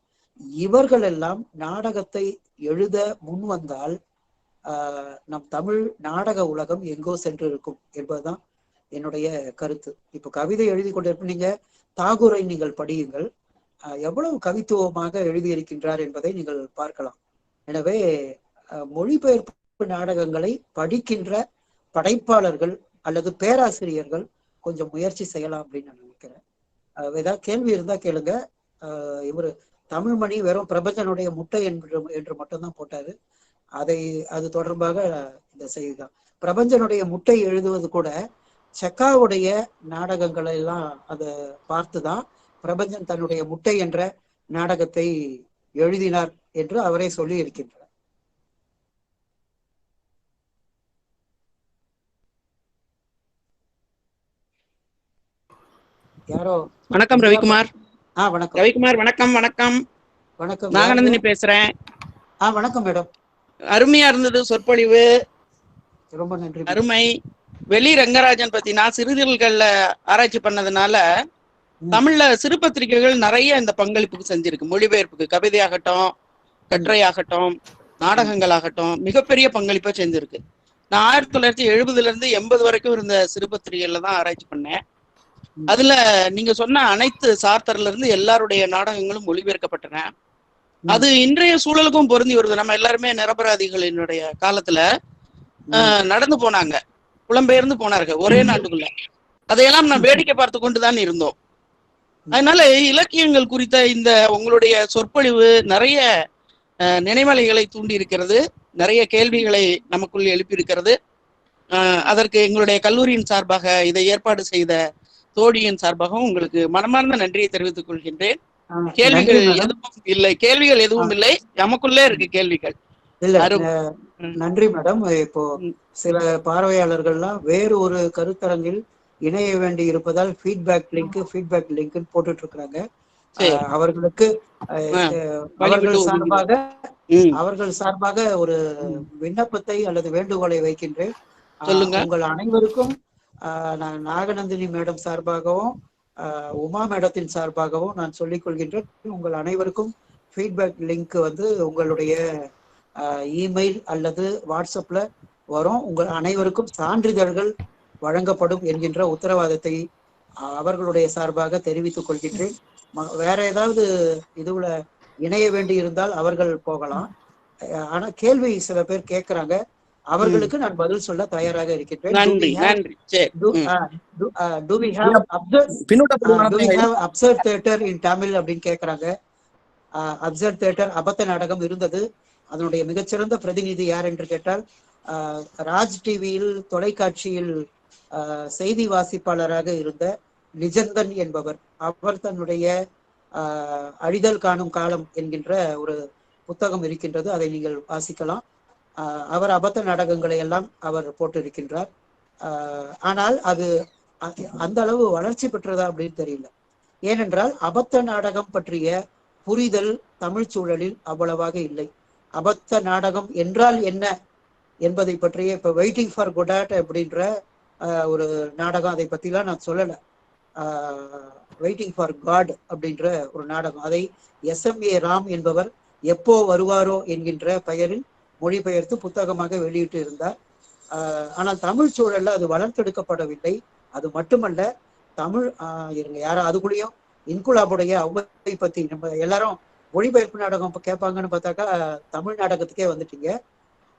இவர்கள் எல்லாம் நாடகத்தை எழுத முன் வந்தால் நம் தமிழ் நாடக உலகம் எங்கோ சென்று இருக்கும் என்பதுதான் என்னுடைய கருத்து. இப்போ கவிதை எழுதி கொண்டிருக்கும், நீங்க தாகூரை நீங்கள் படியுங்கள், எவ்வளவு கவித்துவமாக எழுதியிருக்கின்றார் என்பதை நீங்கள் பார்க்கலாம். எனவே மொழிபெயர்ப்பு நாடகங்களை படிக்கின்ற படைப்பாளர்கள் அல்லது பேராசிரியர்கள் கொஞ்சம் முயற்சி செய்யலாம் அப்படின்னு நான் நினைக்கிறேன். ஏதாவது கேள்வி இருந்தா கேளுங்க. இவரு தமிழ்மணி வெறும் பிரபஞ்சனுடைய முட்டை என்று மட்டும்தான் போட்டாரு. அது தொடர்பாக இந்த செய்திதான். பிரபஞ்சனுடைய முட்டை எழுதுவது கூட செக்காவுடைய நாடகங்களை எல்லாம் அதை பார்த்துதான் பிரபஞ்சன் தன்னுடைய முட்டை என்ற நாடகத்தை எழுதினார் என்று அவரே சொல்லி இருக்கின்றார். யாரோ வணக்கம் ரவிக்குமார். வணக்கம் ரவிக்குமார். வணக்கம் வணக்கம் வணக்கம். நாகநந்தினி பேசுறேன். வணக்கம் மேடம். அருமையா இருந்தது சொற்பொழிவு, ரொம்ப நன்றி. அருமை. வெளி ரங்கராஜன் பத்தி நான் சிறுதல்கள்ல ஆராய்ச்சி பண்ணதுனால தமிழ்ல சிறு பத்திரிகைகள் நிறைய இந்த பங்களிப்புக்கு செஞ்சிருக்கு. மொழிபெயர்ப்புக்கு கவிதையாகட்டும், கட்டுரையாகட்டும், நாடகங்களாகட்டும் மிகப்பெரிய பங்களிப்பை செஞ்சிருக்கு. நான் 1970 80 வரைக்கும் இருந்த சிறு பத்திரிகைகள்ல தான் ஆராய்ச்சி பண்ணேன். அதுல நீங்க சொன்ன அனைத்து சார்த்தர்ல இருந்து எல்லாருடைய நாடகங்களும் மொழிபெயர்க்கப்பட்டன. அது இன்றைய சூழலுக்கும் பொருந்தி வருது. நம்ம எல்லாருமே நிரபராதிகளினுடைய காலத்துல நடந்து போனாங்க, புலம்பெயர்ந்து போனார்கள் ஒரே நாட்டுக்குள்ள. அதையெல்லாம் நான் வேடிக்கை பார்த்து கொண்டுதான் இருந்தோம். அதனால இலக்கியங்கள் குறித்த இந்த உங்களுடைய சொற்பொழிவு நிறைய நினைவலைகளை தூண்டி இருக்கிறது, நிறைய கேள்விகளை நமக்குள் எழுப்பியிருக்கிறது. அதற்கு எங்களுடைய கல்லூரியின் சார்பாக இதை ஏற்பாடு செய்த தோழியின் சார்பாகவும் உங்களுக்கு மனமார்ந்த நன்றியை தெரிவித்துக் கொள்கின்றேன். கேள்விகள் எதுவும் இல்லை, நமக்குள்ளே இருக்கு கேள்விகள். நன்றி மேடம். இப்போ சில பார்வையாளர்கள்லாம் வேறு ஒரு கருத்தரங்கில் இணைய வேண்டி இருப்பதால் ஃபீட்பேக் லிங்க் போட்டுட்டு இருக்காங்க. அவர்களுக்கு அவர்கள் சார்பாக ஒரு விண்ணப்பத்தை அல்லது வேண்டுகோளை வைக்கின்றேன். உங்கள் அனைவருக்கும் நான் நாகநந்தினி மேடம் சார்பாகவும் உமா மேடத்தின் சார்பாகவும் நான் சொல்லிக் கொள்கின்றேன். உங்கள் அனைவருக்கும் ஃபீட்பேக் லிங்க் உங்களுடைய இமெயில் அல்லது வாட்ஸ்அப்ல வரும். உங்கள் அனைவருக்கும் சான்றிதழ்கள் வழங்கப்படும் என்கின்ற உத்தரவாதத்தை அவர்களுடைய சார்பாக தெரிவித்துக் கொள்கின்றேன். வேற ஏதாவது இதுல இணைய வேண்டி இருந்தால் அவர்கள் போகலாம். ஆனா கேள்வி சில பேர் கேட்கிறாங்க, அவர்களுக்கு நான் பதில் சொல்ல தயாராக இருக்கின்றேன். அப்சர்வ் தியேட்டர் இன் தமிழ் அப்படின்னு கேக்குறாங்க. அப்சர்ட் தியேட்டர் அபத்த நாடகம் இருந்தது. அதனுடைய மிகச்சிறந்த பிரதிநிதி யார் என்று கேட்டால் ராஜ் டிவியில் தொலைக்காட்சியில் செய்தி வாசிப்பாளராக இருந்த நிஜந்தன் என்பவர். அவர் தன்னுடைய அழிதல் காணும் காலம் என்கின்ற ஒரு புத்தகம் இருக்கின்றது, அதை நீங்கள் வாசிக்கலாம். அவர் அபத்த நாடகங்களை எல்லாம் அவர் போட்டிருக்கின்றார். ஆனால் அது அந்த அளவு வளர்ச்சி பெற்றதா அப்படின்னு தெரியல. ஏனென்றால் அபத்த நாடகம் பற்றிய புரிதல் தமிழ் சூழலில் அவ்வளவாக இல்லை. அபத்த நாடகம் என்றால் என்ன என்பதை பற்றிய இப்ப வெயிட்டிங் ஃபார் குடாட் அப்படின்ற ஒரு நாடகம், அதை பத்திலாம் நான் சொல்லலை. வெயிட்டிங் ஃபார் காட் அப்படின்ற ஒரு நாடகம், அதை SMA ராம் என்பவர் எப்போ வருவாரோ என்கின்ற பெயரில் மொழிபெயர்த்து புத்தகமாக வெளியிட்டு இருந்தார். ஆனால் தமிழ் சூழல்ல அது வளர்த்தெடுக்கப்படவில்லை. அது மட்டுமல்ல, தமிழ் இருங்க யாரும் அதுக்குள்ளேயும் இன்குலாபுடைய அவ்வை பத்தி நம்ம எல்லாரும் மொழிபெயர்ப்பு நாடகம் கேட்பாங்கன்னு பார்த்தாக்கா தமிழ் நாடகத்துக்கே வந்துட்டீங்க.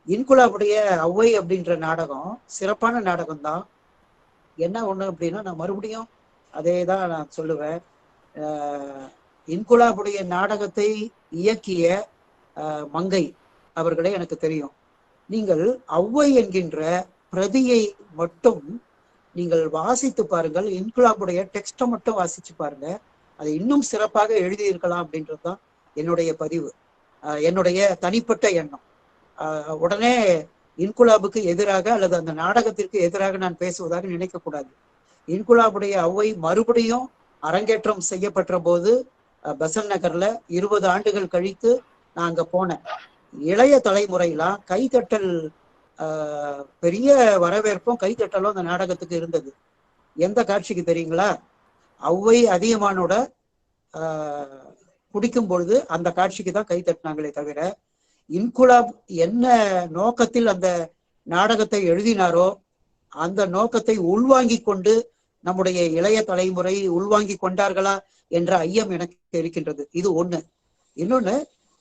இன்குலாபுடைய அவ்வை அப்படின்ற நாடகம் சிறப்பான நாடகம் தான். என்ன ஒண்ணு அப்படின்னா, நான் மறுபடியும் அதே தான் நான் சொல்லுவேன். இன்குலாபுடைய நாடகத்தை இயக்கிய மங்கை அவர்களே எனக்கு தெரியும். நீங்கள் அவ்வை என்கின்ற பிரதியை மட்டும் நீங்கள் வாசித்து பாருங்கள், இன்குலாபுடைய டெக்ஸ்ட்டை மட்டும் வாசிச்சு பாருங்க, அதை இன்னும் சிறப்பாக எழுதியிருக்கலாம் அப்படின்றது தான் என்னுடைய பதிவு, என்னுடைய தனிப்பட்ட எண்ணம். உடனே இன்குலாபுக்கு எதிராக அல்லது அந்த நாடகத்திற்கு எதிராக நான் பேசுவதாக நினைக்கக்கூடாது. இன்குலாபுடைய அவ்வை மறுபடியும் அரங்கேற்றம் செய்யப்பட்ட போது பெசன்ட் நகர்ல 20 ஆண்டுகள் கழித்து நான் அங்க போனேன். இளைய தலைமுறையெல்லாம் கைத்தட்டல், பெரிய வரவேற்பும் கைத்தட்டலும் அந்த நாடகத்துக்கு இருந்தது. எந்த காட்சிக்கு தெரியுங்களா? அவ்வை அதியமானோட குடிக்கும் பொழுது அந்த காட்சிக்கு தான் கைத்தட்டினாங்களே தவிர, இன்குலாப் என்ன நோக்கத்தில் அந்த நாடகத்தை எழுதினாரோ அந்த நோக்கத்தை உள்வாங்கி கொண்டு நம்முடைய இளைய தலைமுறை உள்வாங்கி கொண்டார்களா என்ற ஐயம் எனக்கு இருக்கின்றது. இது ஒண்ணு. இன்னொன்னு,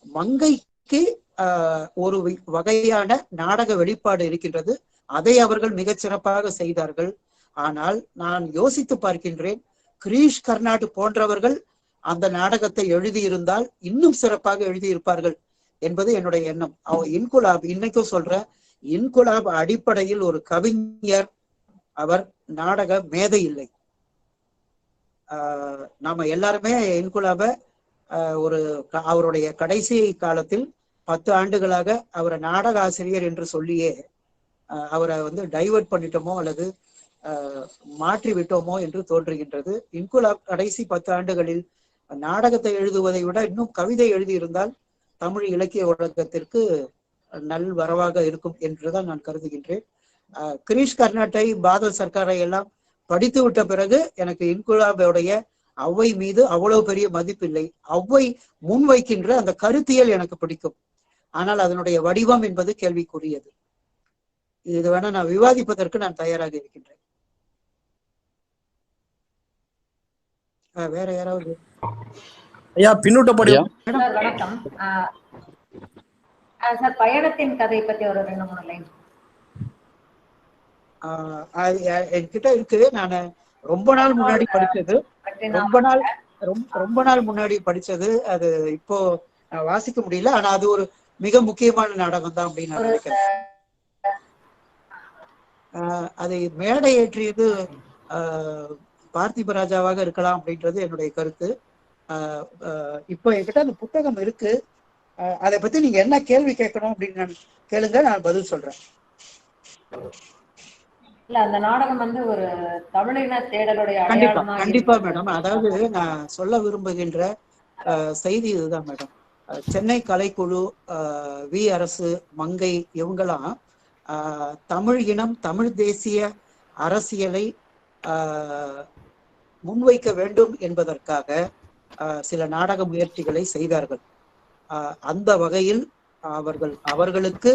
மங்கைக்கு ஒரு வகையான நாடக வெளிப்பாடு இருக்கின்றது, அதை அவர்கள் மிகச் சிறப்பாக செய்தார்கள். ஆனால் நான் யோசித்து பார்க்கின்றேன், கிரீஷ் கர்நாடு போன்றவர்கள் அந்த நாடகத்தை எழுதியிருந்தால் இன்னும் சிறப்பாக எழுதியிருப்பார்கள் என்பது என்னுடைய எண்ணம். இன்குலாப், இன்னைக்கும் சொல்றேன், இன்குலாப் அடிப்படையில் ஒரு கவிஞர், அவர் நாடக மேதை இல்லை. நாம எல்லாருமே இன்குலாப ஒரு அவருடைய கடைசி காலத்தில் 10 ஆண்டுகளாக அவரை நாடக ஆசிரியர் என்று சொல்லியே அவரை டைவர்ட் பண்ணிட்டோமோ அல்லது மாற்றி விட்டோமோ என்று தோன்றுகின்றது. இன்குலாப் கடைசி 10 ஆண்டுகளில் நாடகத்தை எழுதுவதை விட இன்னும் கவிதை எழுதியிருந்தால் தமிழ் இலக்கிய உலகத்திற்கு நல் வரவாக இருக்கும் என்றுதான் நான் கருதுகின்றேன். கிரீஷ் கர்நாட்டை, பாதல் சர்க்காரை எல்லாம் படித்து விட்ட பிறகு எனக்கு இன்குலாபுடைய அவ்வை மீது அவ்வளவு பெரிய மதிப்பில்லை. அவ்வை முன்வைக்கின்ற அந்த கருத்தியல் எனக்கு பிடிக்கும், ஆனால் அதனுடைய வடிவம் என்பது கேள்விக்குரியது. இது வேணா நான் விவாதிப்பதற்கு நான் தயாராக இருக்கின்றேன். வேற யாராவது? ஐயா பின்னூட்டப்படி. வணக்கம் சார், பயணத்தின் கதை பத்தி ஒரு 2-3 லைன். என்கிட்ட இருக்கு. நான் ரொம்ப நாள் முன்னாடி படிச்சது, ரொம்ப நாள் முன்னாடி படிச்சது. அது இப்போ வாசிக்க முடியல. ஆனா அது ஒரு மிக முக்கியமான நாடகம் தான் அப்படின்னு நான் நினைக்கிறேன். அதை மேடை ஏற்றியது பார்த்திப ராஜாவாக இருக்கலாம் அப்படின்றது என்னுடைய கருத்து. இப்போ என்கிட்ட அந்த புத்தகம் இருக்கு. அதை பத்தி நீங்க என்ன கேள்வி கேட்கணும் அப்படின்னு நான் கேளுங்க, நான் பதில் சொல்றேன். இல்ல, அந்த நாடகம் ஒரு தமிழின தேடலுடைய கண்டிப்பா மேடம். அதாவது நான் சொல்ல விரும்புகின்ற செய்தி இதுதான் மேடம். சென்னை கலைக்குழு, வி அரசு, மங்கை இவங்கெல்லாம் தமிழ் இனம், தமிழ் தேசிய அரசியலை முன்வைக்க வேண்டும் என்பதற்காக சில நாடக முயற்சிகளை செய்தார்கள். அந்த வகையில் அவர்களுக்கு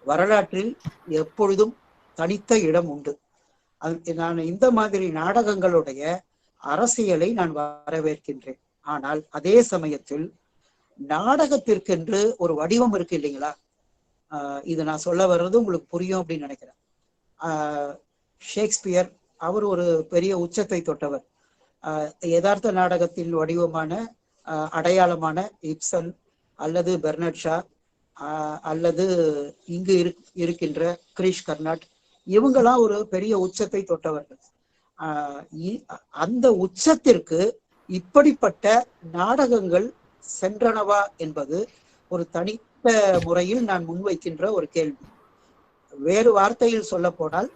வரலாற்றில் எப்பொழுதும் தனித்த இடம் உண்டு. நான் இந்த மாதிரி நாடகங்களுடைய அரசியலை நான் வரவேற்கின்றேன். ஆனால் அதே சமயத்தில் நாடகத்திற்கென்று ஒரு வடிவம் இருக்கு இல்லைங்களா? இது நான் சொல்ல வர்றது உங்களுக்கு புரியும் அப்படின்னு நினைக்கிறேன். ஷேக்ஸ்பியர் அவர் ஒரு பெரிய உச்சத்தை தொட்டவர். யதார்த்த நாடகத்தின் வடிவமான அடையாளமான இப்சன் அல்லது பெர்னட் ஷா அல்லது இங்கு இருக்கின்ற கிரீஷ் கர்னாட், இவங்கெல்லாம் ஒரு பெரிய உச்சத்தை தொட்டவர்கள். அந்த உச்சத்திற்கு இப்படிப்பட்ட நாடகங்கள் சென்றனவா என்பது ஒரு தனித்த முறையில் நான் முன்வைக்கின்ற ஒரு கேள்வி. வேறு வார்த்தையில் சொல்ல போனால்,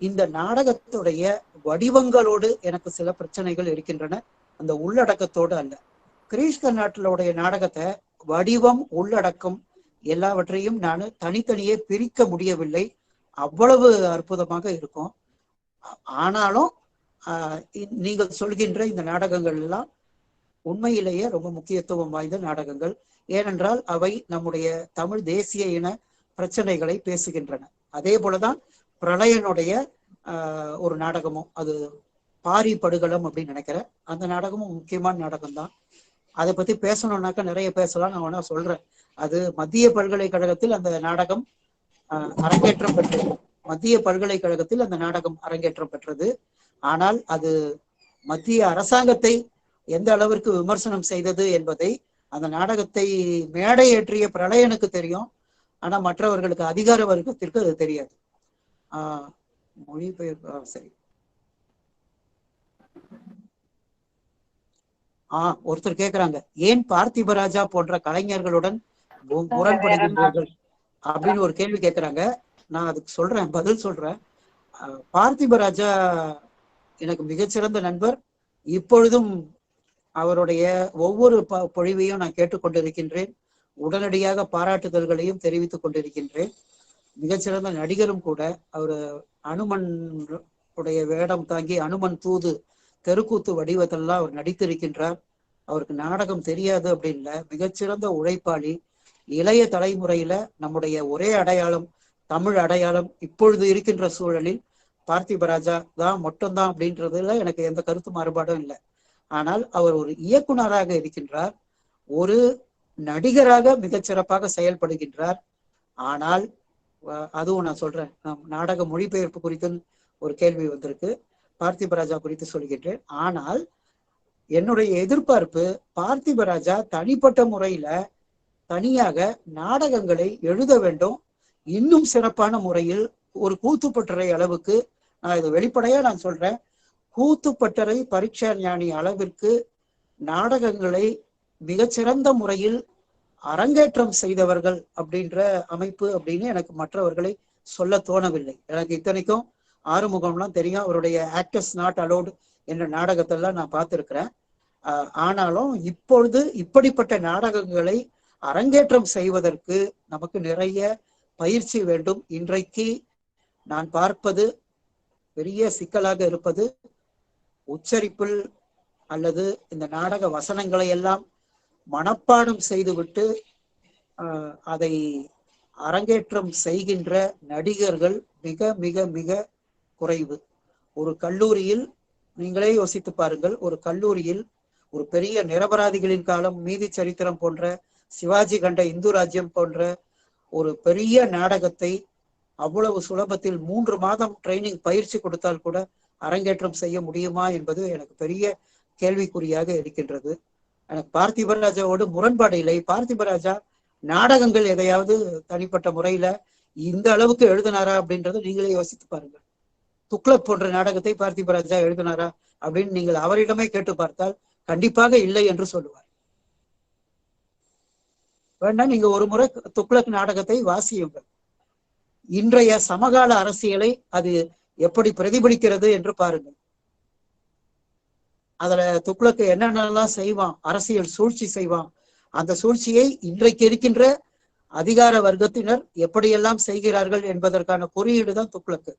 இந்த நாடகத்துடைய வடிவங்களோடு எனக்கு சில பிரச்சனைகள் இருக்கின்றன, அந்த உள்ளடக்கத்தோடு அல்ல. கிரீஷ் கர்னாட்டிலுடைய நாடகத்தை வடிவம், உள்ளடக்கம் எல்லாவற்றையும் நான் தனித்தனியே பிரிக்க முடியவில்லை. அவ்வளவு அற்புதமாக இருக்கும். ஆனாலும் நீங்கள் சொல்கின்ற இந்த நாடகங்கள் எல்லாம் உண்மையிலேயே ரொம்ப முக்கியத்துவம் வாய்ந்த நாடகங்கள். ஏனென்றால் அவை நம்முடைய தமிழ் தேசிய இன பிரச்சனைகளை பேசுகின்றன. அதே போலதான் பிரளயனுடைய ஒரு நாடகமும், அது பாரி படுகளம் அப்படின்னு நினைக்கிறேன், அந்த நாடகமும் முக்கியமான நாடகம் தான். அதை பத்தி பேசணும்னாக்கா நிறைய பேசலாம், நான் வேணா சொல்றேன். அது மத்திய பல்கலைக்கழகத்தில் அந்த நாடகம் அரங்கேற்றம் பெற்றது. மத்திய பல்கலைக்கழகத்தில் அந்த நாடகம் அரங்கேற்றம் பெற்றது. ஆனால் அது மத்திய அரசாங்கத்தை எந்த அளவிற்கு விமர்சனம் செய்தது என்பதை அந்த நாடகத்தை மேடை ஏற்றிய பிரளயனுக்கு தெரியும். ஆனா மற்றவர்களுக்கு, அதிகார வர்க்கத்திற்கு அது தெரியாது. மொழிபெயர்ப்பு சரி. ஒருத்தர் கேக்குறாங்க, ஏன் பார்த்திபராஜா போன்ற கலைஞர்களுடன் முரண்படுகின்றீர்கள் அப்படின்னு ஒரு கேள்வி கேட்கிறாங்க. நான் அதுக்கு சொல்றேன், பதில் சொல்றேன். பார்த்திபராஜா எனக்கு மிகச்சிறந்த நண்பர். இப்பொழுதும் அவருடைய ஒவ்வொரு பொழிவையும் நான் கேட்டுக்கொண்டிருக்கின்றேன். உடனடியாக பாராட்டுதல்களையும் தெரிவித்துக் கொண்டிருக்கின்றேன். மிகச்சிறந்த நடிகரும் கூட. அவர் அனுமன் உடைய வேடம் தாங்கி அனுமன் தூது, தெருக்கூத்து வடிவத்தெல்லாம் அவர் நடித்திருக்கின்றார். அவருக்கு நாடகம் தெரியாது அப்படின்ல, மிகச்சிறந்த உழைப்பாளி. இளைய தலைமுறையில நம்முடைய ஒரே அடையாளம், தமிழ் அடையாளம் இப்பொழுது இருக்கின்ற சூழலில் பார்த்திபராஜா தான் மட்டும்தான் அப்படின்றதுல எனக்கு எந்த கருத்து மாறுபாடும் இல்லை. ஆனால் அவர் ஒரு இயக்குனராக இருக்கின்றார், ஒரு நடிகராக மிகச்சிறப்பாக செயல்படுகின்றார். ஆனால் அதுவும் நான் சொல்றேன், நாடக மொழிபெயர்ப்பு குறித்து ஒரு கேள்வி வந்திருக்கு, பார்த்திபராஜா குறித்து சொல்கின்றேன். ஆனால் என்னுடைய எதிர்பார்ப்பு, பார்த்திபராஜா தனிப்பட்ட முறையில தனியாக நாடகங்களை எழுத வேண்டும், இன்னும் சிறப்பான முறையில் ஒரு கூத்துப்பட்டறை அளவுக்கு. நான் இது வெளிப்படையா நான் சொல்றேன், கூத்துப்பட்டறை பரீட்சா ஞானி அளவிற்கு நாடகங்களை மிகச்சிறந்த முறையில் அரங்கேற்றம் செய்தவர்கள் அப்படின்ற அமைப்பு அப்படின்னு எனக்கு மற்றவர்களை சொல்ல தோணவில்லை. எனக்கு இத்தனைக்கும் ஆறுமுகம்லாம் தெரியும், அவருடைய ஆக்டர்ஸ் நாட் அலோடு என்ற நாடகத்தெல்லாம் நான் பார்த்திருக்கிறேன். ஆனாலும் இப்பொழுது இப்படிப்பட்ட நாடகங்களை அரங்கேற்றம் செய்வதற்கு நமக்கு நிறைய பயிற்சி வேண்டும். இன்றைக்கு நான் பார்ப்பது பெரிய சிக்கலாக இருப்பது, உச்சரிப்பில் அல்லது இந்த நாடக வசனங்களை எல்லாம் மனப்பாடம் செய்துவிட்டு அதை அரங்கேற்றம் செய்கின்ற நடிகர்கள் மிக மிக மிக குறைவு. ஒரு கல்லூரியில் நீங்களே யோசித்து பாருங்கள், ஒரு கல்லூரியில் ஒரு பெரிய நிரபராதிகளின் காலம், மீதி சரித்திரம் போன்ற, சிவாஜி கண்ட இந்து ராஜ்யம் போன்ற ஒரு பெரிய நாடகத்தை அவ்வளவு சுலபத்தில் 3 மாதம் ட்ரைனிங் பயிற்சி கொடுத்தால் கூட அரங்கேற்றம் செய்ய முடியுமா என்பது எனக்கு பெரிய கேள்விக்குறியாக இருக்கின்றது. எனக்கு பார்த்திபராஜாவோடு முரண்பாடு இல்லை. பார்த்திபராஜா நாடகங்கள் எதையாவது தனிப்பட்ட முறையில இந்த அளவுக்கு எழுதினாரா அப்படின்றத நீங்களே யோசித்து பாருங்கள். துக்ளக் போன்ற நாடகத்தை பார்த்திபராஜா எழுதினாரா அப்படின்னு நீங்கள் அவரிடமே கேட்டு பார்த்தால் கண்டிப்பாக இல்லை என்று சொல்லுவார். வேணா நீங்க ஒரு முறை துக்ளக் நாடகத்தை வாசியுங்கள். இன்றைய சமகால அரசியலை அது எப்படி பிரதிபலிக்கிறது என்று பாருங்கள். அதுல துக்ளக் என்னென்னலாம் செய்வான், அரசியல் சூழ்ச்சி செய்வான். அந்த சூழ்ச்சியை இன்றைக்கு இருக்கின்ற அதிகார வர்க்கத்தினர் எப்படியெல்லாம் செய்கிறார்கள் என்பதற்கான குறியீடு தான் துக்ளக்.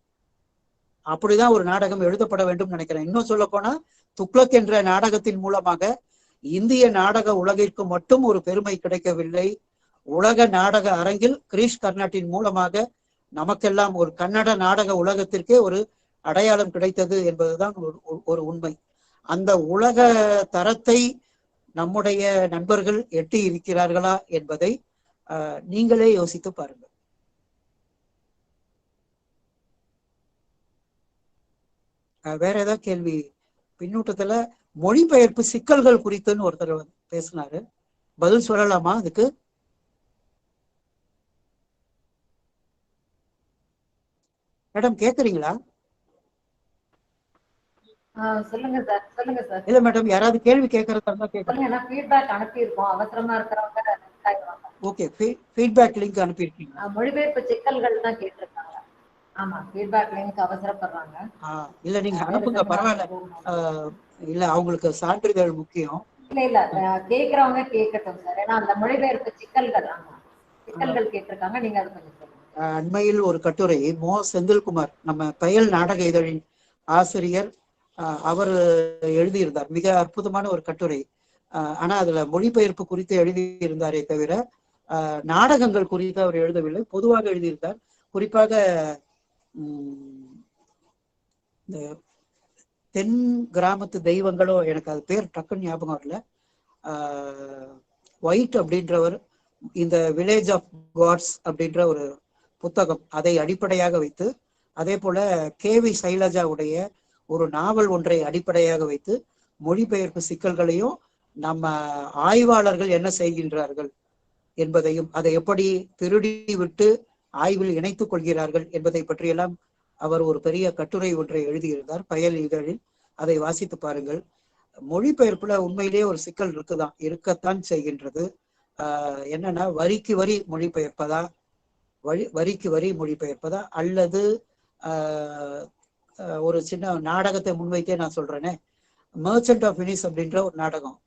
அப்படிதான் ஒரு நாடகம் எழுதப்பட வேண்டும் நினைக்கிறேன். இன்னும் சொல்ல போனா, துக்ளக் என்ற நாடகத்தின் மூலமாக இந்திய நாடக உலகிற்கு மட்டும் ஒரு பெருமை கிடைக்கவில்லை, உலக நாடக அரங்கில் கிரீஷ் கர்னாட்டின் மூலமாக நமக்கெல்லாம் ஒரு கன்னட நாடக உலகத்திற்கே ஒரு அடையாளம் கிடைத்தது என்பதுதான் ஒரு உண்மை. அந்த உலக தரத்தை நம்முடைய நண்பர்கள் எட்டி இருக்கிறார்களா என்பதை நீங்களே யோசித்து பாருங்கள். வேற ஏதாவது கேள்வி? பின்னூட்டத்துல மொழிபெயர்ப்பு சிக்கல்கள் குறித்துன்னு ஒருத்தர் பேசினாரு. பதில் சொல்லலாமா அதுக்கு? மேடம் கேக்குறீங்களா? சொல்லுங்க சார், சொல்லுங்க சார். இல்ல மேடம், யாராவது கேள்வி கேட்கறதா இருந்தா கேட்கலாம். சொல்லுங்க, ஏன்னா ஃபீட்பேக் அனுப்பியிருக்கோம். அவசரமா இருக்கிறவங்க ஓகே, ஃபீட்பேக் லிங்க் அனுப்பியிருக்கீங்க. மொழிபெயர்ப்பு சிக்கல்கள் தான் கேட்டிருக்காங்க. ஆமா, ஃபீட்பேக் லிங்க் அவசரப்படுறாங்க. இல்ல நீங்க அனுப்புங்க, பரவாயில்ல. இல்ல அவங்களுக்கு சான்றிதழ் முக்கியம். இல்ல கேக்குறவங்க கேட்கட்டும் சார், ஏன்னா அந்த மொழிபெயர்ப்பு சிக்கல்கள் கேட்டிருக்காங்க. நீங்க அதை கொஞ்சம் சொல்லுங்க. அண்மையில் ஒரு கட்டுரை மோ செந்தில்குமார், நம்ம பயல் நாடக இதழின் ஆசிரியர், அவர் எழுதியிருந்தார். மிக அற்புதமான ஒரு கட்டுரை. ஆனா அதுல மொழிபெயர்ப்பு குறித்து எழுதியிருந்தாரே தவிர நாடகங்கள் குறித்து அவர் எழுதவில்லை. பொதுவாக எழுதியிருந்தார். குறிப்பாக இந்த தென் கிராமத்து தெய்வங்களோ, எனக்கு அது பேர் டக்குன்னு ஞாபகம் வரல, ஒயிட் அப்படின்றவர் இந்த வில்லேஜ் ஆஃப் காட்ஸ் அப்படின்ற ஒரு புத்தகம், அதை அடிப்படையாக வைத்து, அதே போல கேவி சைலஜாவுடைய ஒரு நாவல் ஒன்றை அடிப்படையாக வைத்து மொழிபெயர்ப்பு சிக்கல்களையும் நம்ம ஆய்வாளர்கள் என்ன செய்கின்றார்கள் என்பதையும், அதை எப்படி திருடி விட்டு ஆய்வில் இணைத்துக் கொள்கிறார்கள் என்பதை பற்றியெல்லாம் அவர் ஒரு பெரிய கட்டுரை ஒன்றை எழுதியிருந்தார் பயல் இதழில். அதை வாசித்து பாருங்கள். மொழிபெயர்ப்புல உண்மையிலேயே ஒரு சிக்கல் இருக்கத்தான் செய்கின்றது. என்னன்னா, வரிக்கு வரி மொழிபெயர்ப்பதா, வரிக்கு வரி மொழிபெயர்ப்பதா, அல்லது ஒரு சின்ன நாடகத்தை முன்வைத்தே நான் சொல்றேனே, மர்ச்சன்ட் ஆஃப் வெனிஸ் அப்படின்ற ஒரு நாடகம்.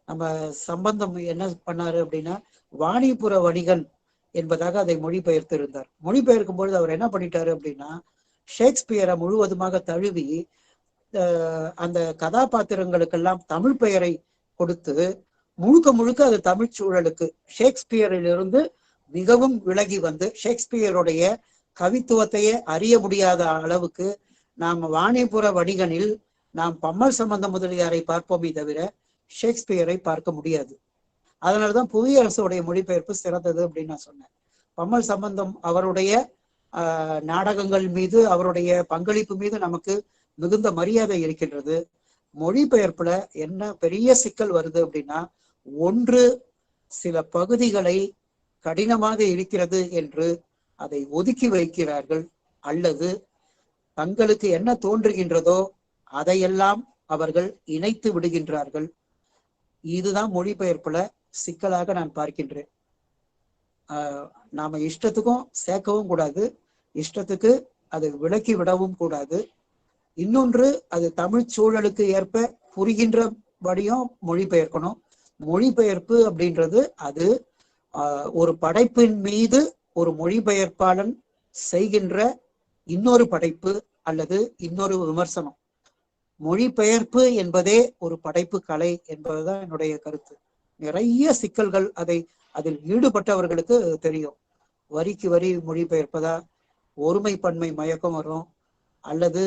நம்ம சம்பந்தம் என்ன பண்ணாரு அப்படின்னா, வாணிபுர வணிகன் என்பதாக அதை மொழிபெயர்த்து இருந்தார். மொழிபெயர்க்கும் பொழுது அவர் என்ன பண்ணிட்டாரு அப்படின்னா, ஷேக்ஸ்பியரை முழுவதுமாக தழுவி அந்த கதாபாத்திரங்களுக்கெல்லாம் தமிழ் பெயரை கொடுத்து முழுக்க முழுக்க அது தமிழ் சூழலுக்கு ஷேக்ஸ்பியரிலிருந்து மிகவும் விலகி வந்து ஷேக்ஸ்பியருடைய கவித்துவத்தையே அறிய முடியாத அளவுக்கு நாம் வாணிபுர வணிகனில் நாம் பம்மல் சம்பந்த முதலியாரை பார்ப்போமே தவிர ஷேக்ஸ்பியரை பார்க்க முடியாது. அதனாலதான் புவியரசுடைய மொழிபெயர்ப்பு சிறந்தது அப்படின்னு நான் சொன்னேன். பம்மல் சம்பந்தம் அவருடைய நாடகங்கள் மீது, அவருடைய பங்களிப்பு மீது நமக்கு மிகுந்த மரியாதை இருக்கின்றது. மொழிபெயர்ப்புல என்ன பெரிய சிக்கல் வருது அப்படின்னா, ஒன்று சில பகுதிகளை கடினமாக இருக்கிறது என்று அதை ஒதுக்கி வைக்கிறார்கள், அல்லது தங்களுக்கு என்ன தோன்றுகின்றதோ அதையெல்லாம் அவர்கள் இணைத்து விடுகின்றார்கள். இதுதான் மொழிபெயர்ப்புல சிக்கலாக நான் பார்க்கின்றேன். நாம இஷ்டத்துக்கும் சேர்க்கவும் கூடாது, இஷ்டத்துக்கு அதை விலக்கி விடவும் கூடாது. இன்னொன்று, அது தமிழ் சூழலுக்கு ஏற்ப புரிகின்றபடியும் மொழிபெயர்க்கணும். மொழிபெயர்ப்பு அப்படின்றது அது ஒரு படைப்பின் மீது ஒரு மொழிபெயர்ப்பாளன் செய்கின்ற இன்னொரு படைப்பு அல்லது இன்னொரு விமர்சனம். மொழிபெயர்ப்பு என்பதே ஒரு படைப்பு கலை என்பதுதான் என்னுடைய கருத்து. நிறைய சிக்கல்கள் அதில் ஈடுபட்டவர்களுக்கு தெரியும். வரிக்கு வரி மொழிபெயர்ப்பதா, ஒருமை பன்மை மயக்கம் வரும், அல்லது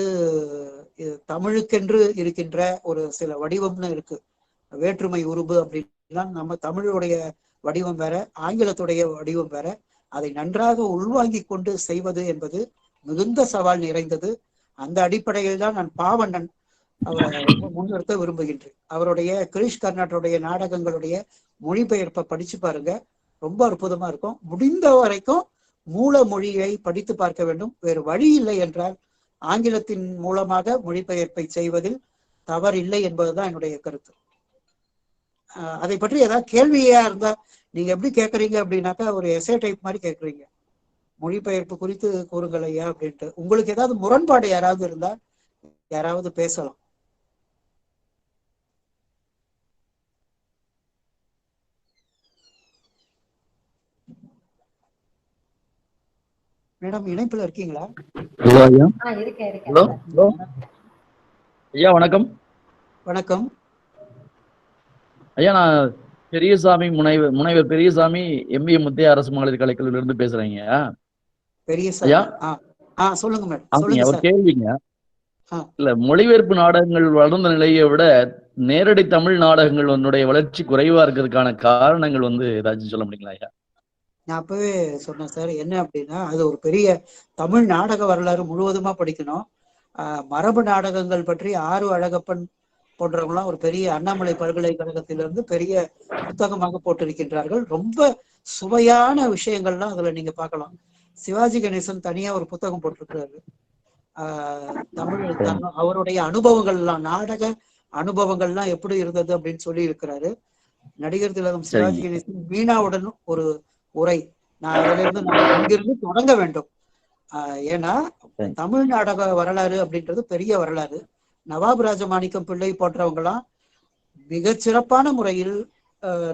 தமிழுக்கென்று இருக்கின்ற ஒரு சில வடிவம்னு இருக்கு, வேற்றுமை உருபு அப்படின்னா நம்ம தமிழுடைய வடிவம் வேற, ஆங்கிலத்துடைய வடிவம் வேற. அதை நன்றாக உள்வாங்கி கொண்டு செய்வது என்பது மிகுந்த சவால் நிறைந்தது. அந்த அடிப்படையில் தான் நான் பாவண்ணன் அவரை முன்னிறுத்த விரும்புகின்றேன். அவருடைய கிரீஷ் கர்நாட்டுடைய நாடகங்களுடைய மொழிபெயர்ப்பை படிச்சு பாருங்க, ரொம்ப அற்புதமா இருக்கும். முடிந்த வரைக்கும் மூல மொழியை படித்து பார்க்க வேண்டும். வேறு வழி இல்லை என்றால் ஆங்கிலத்தின் மூலமாக மொழிபெயர்ப்பை செய்வதில் தவறில்லை என்பதுதான் என்னுடைய கருத்து. அதை பற்றி ஏதாவது கேள்வியா இருந்தா நீங்க எப்படி கேட்கறீங்க அப்படின்னாக்கா, ஒரு எஸ்ஏ டைப் மாதிரி கேட்கறீங்க, மொழிபெயர்ப்பு குறித்து கூறுங்கள் ஐயா அப்படின்ட்டு. உங்களுக்கு ஏதாவது முரண்பாடு யாராவது இருந்தா யாராவது பேசலாம். மேடம் இணைப்புல இருக்கீங்களா? ஹலோ ஐயா. ஹலோ ஹலோ ஐயா, வணக்கம். வணக்கம் ஐயா, நான் பெரியசாமி, முனைவர் பெரியசாமி, எம்பிஏ முத்தையா அரசு மகளிர் கலைக்கல்லூரிலிருந்து பேசுறேங்க. பெரியசாமி. சொல்லுங்க மேடம். சொல்லுங்க ஒரு சார். கேள்விங்க. இல்ல, மொழிபெயர்ப்பு நாடகங்கள் வளர்ந்த நிலையை விட நேரடி தமிழ் நாடகங்கள் வளர்ச்சி குறைவா இருக்கிறதுக்கான காரணங்கள் ஏதாச்சும் சொல்ல முடியுங்களா ஐயா? நான் அப்பவே சொன்னேன் சார். என்ன அப்படின்னா, அது ஒரு பெரிய தமிழ் நாடக வரலாறு முழுவதுமா படிக்கணும். மரபு நாடகங்கள் பற்றி ஆறு அழகப்பன் போன்றவங்களாம் ஒரு பெரிய அண்ணாமலை பல்கலைக்கழகத்திலிருந்து பெரிய புத்தகமாக போட்டிருக்கின்றார்கள். ரொம்ப சுவையான விஷயங்கள்லாம் அதுல நீங்க பார்க்கலாம். சிவாஜி கணேசன் தனியா ஒரு புத்தகம் போட்டிருக்கிறாரு. தமிழ் அவருடைய அனுபவங்கள்லாம், நாடக அனுபவங்கள்லாம் எப்படி இருந்தது அப்படின்னு சொல்லி இருக்கிறாரு. நடிகர் திலகம் சிவாஜி கணேசன் மீனாவுடன் ஒரு உரை, நான் அதுல இருந்து இங்கிருந்து தொடங்க வேண்டும். ஏன்னா தமிழ் நாடக வரலாறு அப்படின்றது பெரிய வரலாறு. நவாப் ராஜமாணிக்கம் பிள்ளை போன்றவங்கலாம் மிகச்சிறப்பான முறையில்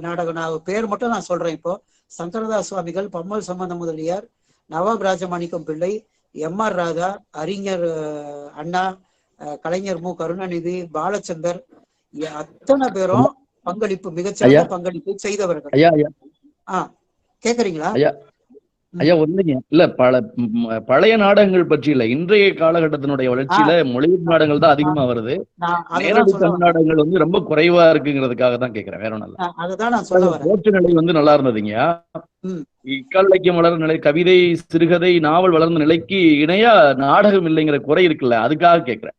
நாடகம், நான் பேர் மட்டும் நான் சொல்றேன். இப்போ சங்கரதாஸ் சுவாமிகள், பம்மல் சம்பந்த முதலியார், நவாப் ராஜமாணிக்கம் பிள்ளை, எம்.ஆர். ராதா, அறிஞர் அண்ணா, கலைஞர் மு. கருணாநிதி, பாலச்சந்தர், அத்தனை பேரும் பங்களிப்பு, மிகச்சிறந்த பங்களிப்பு செய்தவர்கள். கேக்குறீங்களா? ஐயா ஒண்ணுங்க இல்ல, பழைய நாடகங்கள் பற்றி இல்ல, இன்றைய காலகட்டத்தினுடைய வளர்ச்சியில மொழிபெயர்ப்பு நாடகங்கள் தான் அதிகமா வருது. நேரடி தமிழ் நாடகங்கள் வந்து ரொம்ப குறைவா இருக்குங்கிறதுக்காக தான் கேக்குறேன், வேற ஒண்ணும் இல்ல. அதுதான் நான் சொல்ல வரேன். தோற்ற நிலை வந்து நல்லா இருந்ததுங்க. இக்கால இலக்கியம் வளர்ந்த நிலை, கவிதை, சிறுகதை, நாவல் வளர்ந்த நிலைக்கு இணையா நாடகம் இல்லைங்கிற குறை இருக்குல்ல, அதுக்காக கேக்குறேன்.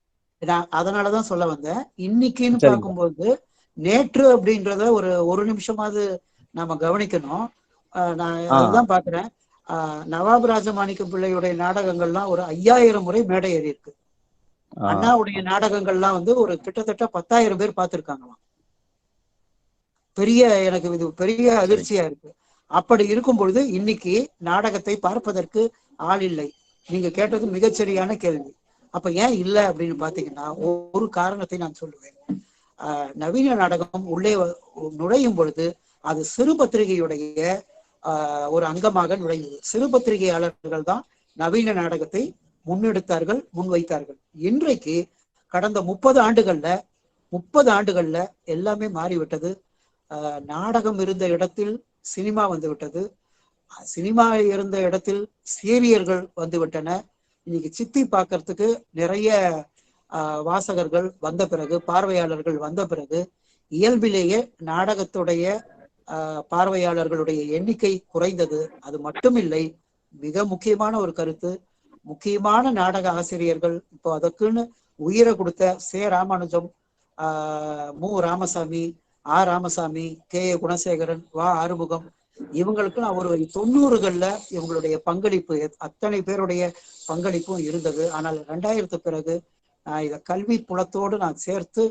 அதனாலதான் சொல்ல வந்தேன். இன்னைக்குன்னு பார்க்கும்போது நேற்று அப்படின்றத ஒரு நிமிஷமாவது நாம கவனிக்கணும். நான் அதுதான் பாக்குறேன். நவாப் ராஜமாணிக்கம் பிள்ளையுடைய நாடகங்கள்லாம் ஒரு 5000 முறை மேடை ஏறி இருக்கு. அண்ணாவுடைய நாடகங்கள்லாம் வந்து ஒரு கிட்டத்தட்ட 10,000 பேர் பார்த்திருக்காங்களாம். எனக்கு இது பெரிய அதிர்ச்சியா இருக்கு. அப்படி இருக்கும் பொழுது இன்னைக்கு நாடகத்தை பார்ப்பதற்கு ஆள் இல்லை. நீங்க கேட்டது மிகச்சரியான கேள்வி. அப்ப ஏன் இல்லை அப்படின்னு பாத்தீங்கன்னா, ஒரு காரணத்தை நான் சொல்லுவேன். நவீன நாடகம் உள்ளே நுழையும் பொழுது அது சிறு பத்திரிகையுடைய ஒரு அங்கமாக நுழைந்தது. சிறு பத்திரிகையாளர்கள் தான் நவீன நாடகத்தை முன்னெடுத்தார்கள், முன்வைத்தார்கள். இன்றைக்கு கடந்த 30 ஆண்டுகள்ல எல்லாமே மாறிவிட்டது. நாடகம் இருந்த இடத்தில் சினிமா வந்து விட்டது. சினிமா இருந்த இடத்தில் சீரியர்கள் வந்து விட்டன. இன்னைக்கு சித்தி பார்க்கறதுக்கு நிறைய வாசகர்கள் வந்த பிறகு, பார்வையாளர்கள் வந்த பிறகு, இயல்பிலேயே நாடகத்துடைய பார்வையாளர்களுடைய எண்ணிக்கை குறைந்தது. அது மட்டுமில்லை, மிக முக்கியமான ஒரு கருத்து, முக்கியமான நாடக ஆசிரியர்கள் இப்போ அதற்குன்னு உயிரை கொடுத்த சே. ராமானுஜம், மு. ராமசாமி, ஆ. ராமசாமி, கே. குணசேகரன், வா. ஆறுமுகம், இவங்களுக்கு ஒரு 90கள்ல இவங்களுடைய பங்களிப்பு, அத்தனை பேருடைய பங்களிப்பும் இருந்தது. ஆனால் 2000 பிறகு நான் இதை கல்வி புலத்தோடு நான் சேர்த்து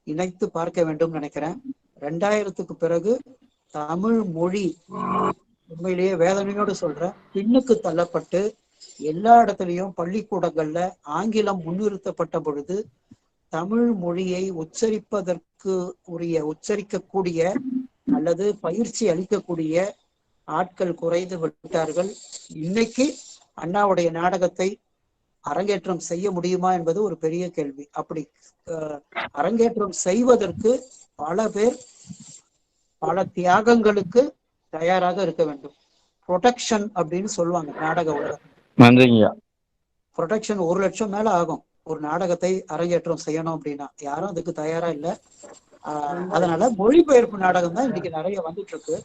இணைத்து பார்க்க வேண்டும் நினைக்கிறேன். 2000 பிறகு தமிழ் மொழி உண்மையிலேயே வேதனையோடு சொல்றேன், பின்னுக்கு தள்ளப்பட்டு எல்லா இடத்துலையும் பள்ளிக்கூடங்கள்ல ஆங்கிலம் முன்னிறுத்தப்பட்ட பொழுது தமிழ் மொழியை உச்சரிக்கக்கூடிய அல்லது பயிற்சி அளிக்கக்கூடிய ஆட்கள் குறைந்து விட்டார்கள். இன்னைக்கு அண்ணாவுடைய நாடகத்தை அரங்கேற்றம் செய்ய முடியுமா என்பது ஒரு பெரிய கேள்வி. அப்படி அரங்கேற்றம் செய்வதற்கு பல பேர் பல தியாகங்களுக்கு தயாராக இருக்க வேண்டும். ப்ரொடெக்ஷன் அப்படின்னு சொல்லுவாங்க நாடக உலகம். ப்ரொடெக்ஷன் 1 லட்சம் மேல ஆகும் ஒரு நாடகத்தை அரங்கேற்றம் செய்யணும் அப்படின்னா. யாரும் அதுக்கு தயாரா இல்லை. அதனால மொழிபெயர்ப்பு நாடகம் தான் இன்னைக்கு நிறைய வந்துட்டு இருக்கு.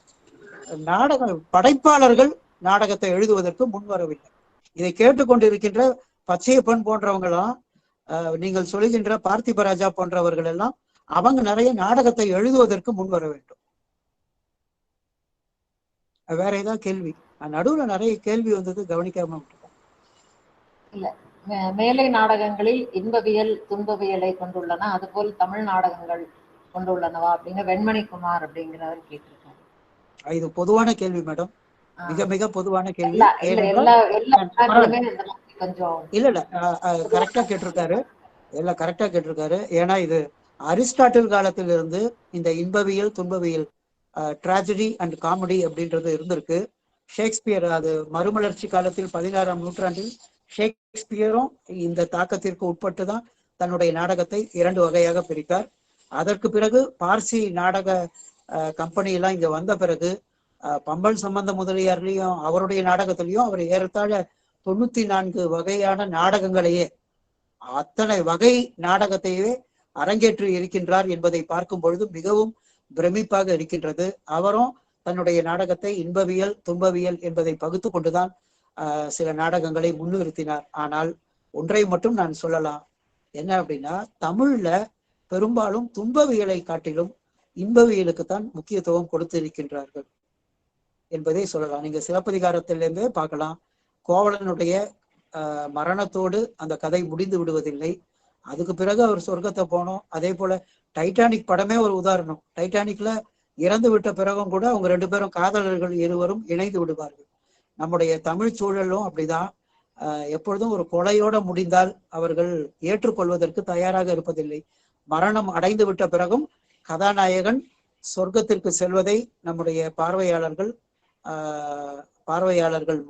நாடக படைப்பாளர்கள் நாடகத்தை எழுதுவதற்கு முன்வரவில்லை. இதை கேட்டுக்கொண்டிருக்கின்ற பச்சையப்பன் போன்றவங்களாம், நீங்கள் சொல்கின்ற பார்த்திபராஜா போன்றவர்கள் எல்லாம், அவங்க நிறைய நாடகத்தை எழுதுவதற்கு முன்வர வேண்டும். வேற ஏதாவது கேள்வி? நடுவுல நிறைய கேள்வி வந்தது, கவனிக்காம இல்ல. மேலை நாடகங்களில் இன்பவியல் துன்பவியலை கொண்டுள்ளன, அதுபோல் தமிழ் நாடகங்கள் கொண்டுள்ளனவா அப்படின்னு வெண்மணிக்குமார் அப்படிங்கிறவர் கேட்டிருக்காரு. இது பொதுவான கேள்வி மேடம், மிக மிக பொதுவான கேள்வி. இல்ல கரெக்டா கேட்டிருக்காரு, எல்லாம் கரெக்டா கேட்டிருக்காரு. ஏன்னா இது அரிஸ்டாட்டில் காலத்திலிருந்து இந்த இன்பவியல் துன்பவியல், ட்ராஜடி அண்ட் காமெடி அப்படின்றது இருந்திருக்கு. ஷேக்ஸ்பியர், அது மறுமலர்ச்சி காலத்தில் 16ஆம் நூற்றாண்டில் ஷேக்ஸ்பியரும் இந்த தாக்கத்திற்கு உட்பட்டு தான் தன்னுடைய நாடகத்தை 2 வகையாக பிரித்தார். அதற்கு பிறகு பார்சி நாடக கம்பெனி எல்லாம் இங்க வந்த பிறகு பம்பல் சம்பந்த முதலியார்லையும் அவருடைய நாடகத்திலையும் அவர் ஏறத்தாழ 94 வகையான நாடகங்களையே, அத்தனை வகை நாடகத்தையே அரங்கேற்றி இருக்கின்றார் என்பதை பார்க்கும் பொழுது மிகவும் பிரமிப்பாக இருக்கின்றது. அவரும் தன்னுடைய நாடகத்தை இன்பவியல் துன்பவியல் என்பதை பகுத்து கொண்டுதான் சில நாடகங்களை முன்னிறுத்தினார். ஆனால் ஒன்றை மட்டும் நான் சொல்லலாம், என்ன அப்படின்னா, தமிழ்ல பெரும்பாலும் துன்பவியலை காட்டிலும் இன்பவியலுக்குத்தான் முக்கியத்துவம் கொடுத்திருக்கின்றார்கள் என்பதை சொல்லலாம். நீங்க சிலப்பதிகாரத்திலிருந்தே பார்க்கலாம். கோவலனுடைய மரணத்தோடு அந்த கதை முடிந்து விடுவதில்லை. அதுக்கு பிறகு அவர் சொர்க்கத்தை போனோம். அதே போல டைட்டானிக் படமே ஒரு உதாரணம். டைட்டானிக்ல இறந்து விட்ட பிறகும் கூட அவங்க 2 பேரும் காதலர்கள் இருவரும் இணைந்து விடுவார்கள். நம்முடைய தமிழ் சூழலும் அப்படிதான். எப்பொழுதும் ஒரு கொலையோட முடிந்தால் அவர்கள் ஏற்றுக்கொள்வதற்கு தயாராக இருப்பதில்லை. மரணம் அடைந்து விட்ட பிறகும் கதாநாயகன் சொர்க்கத்திற்கு செல்வதை நம்முடைய பார்வையாளர்கள்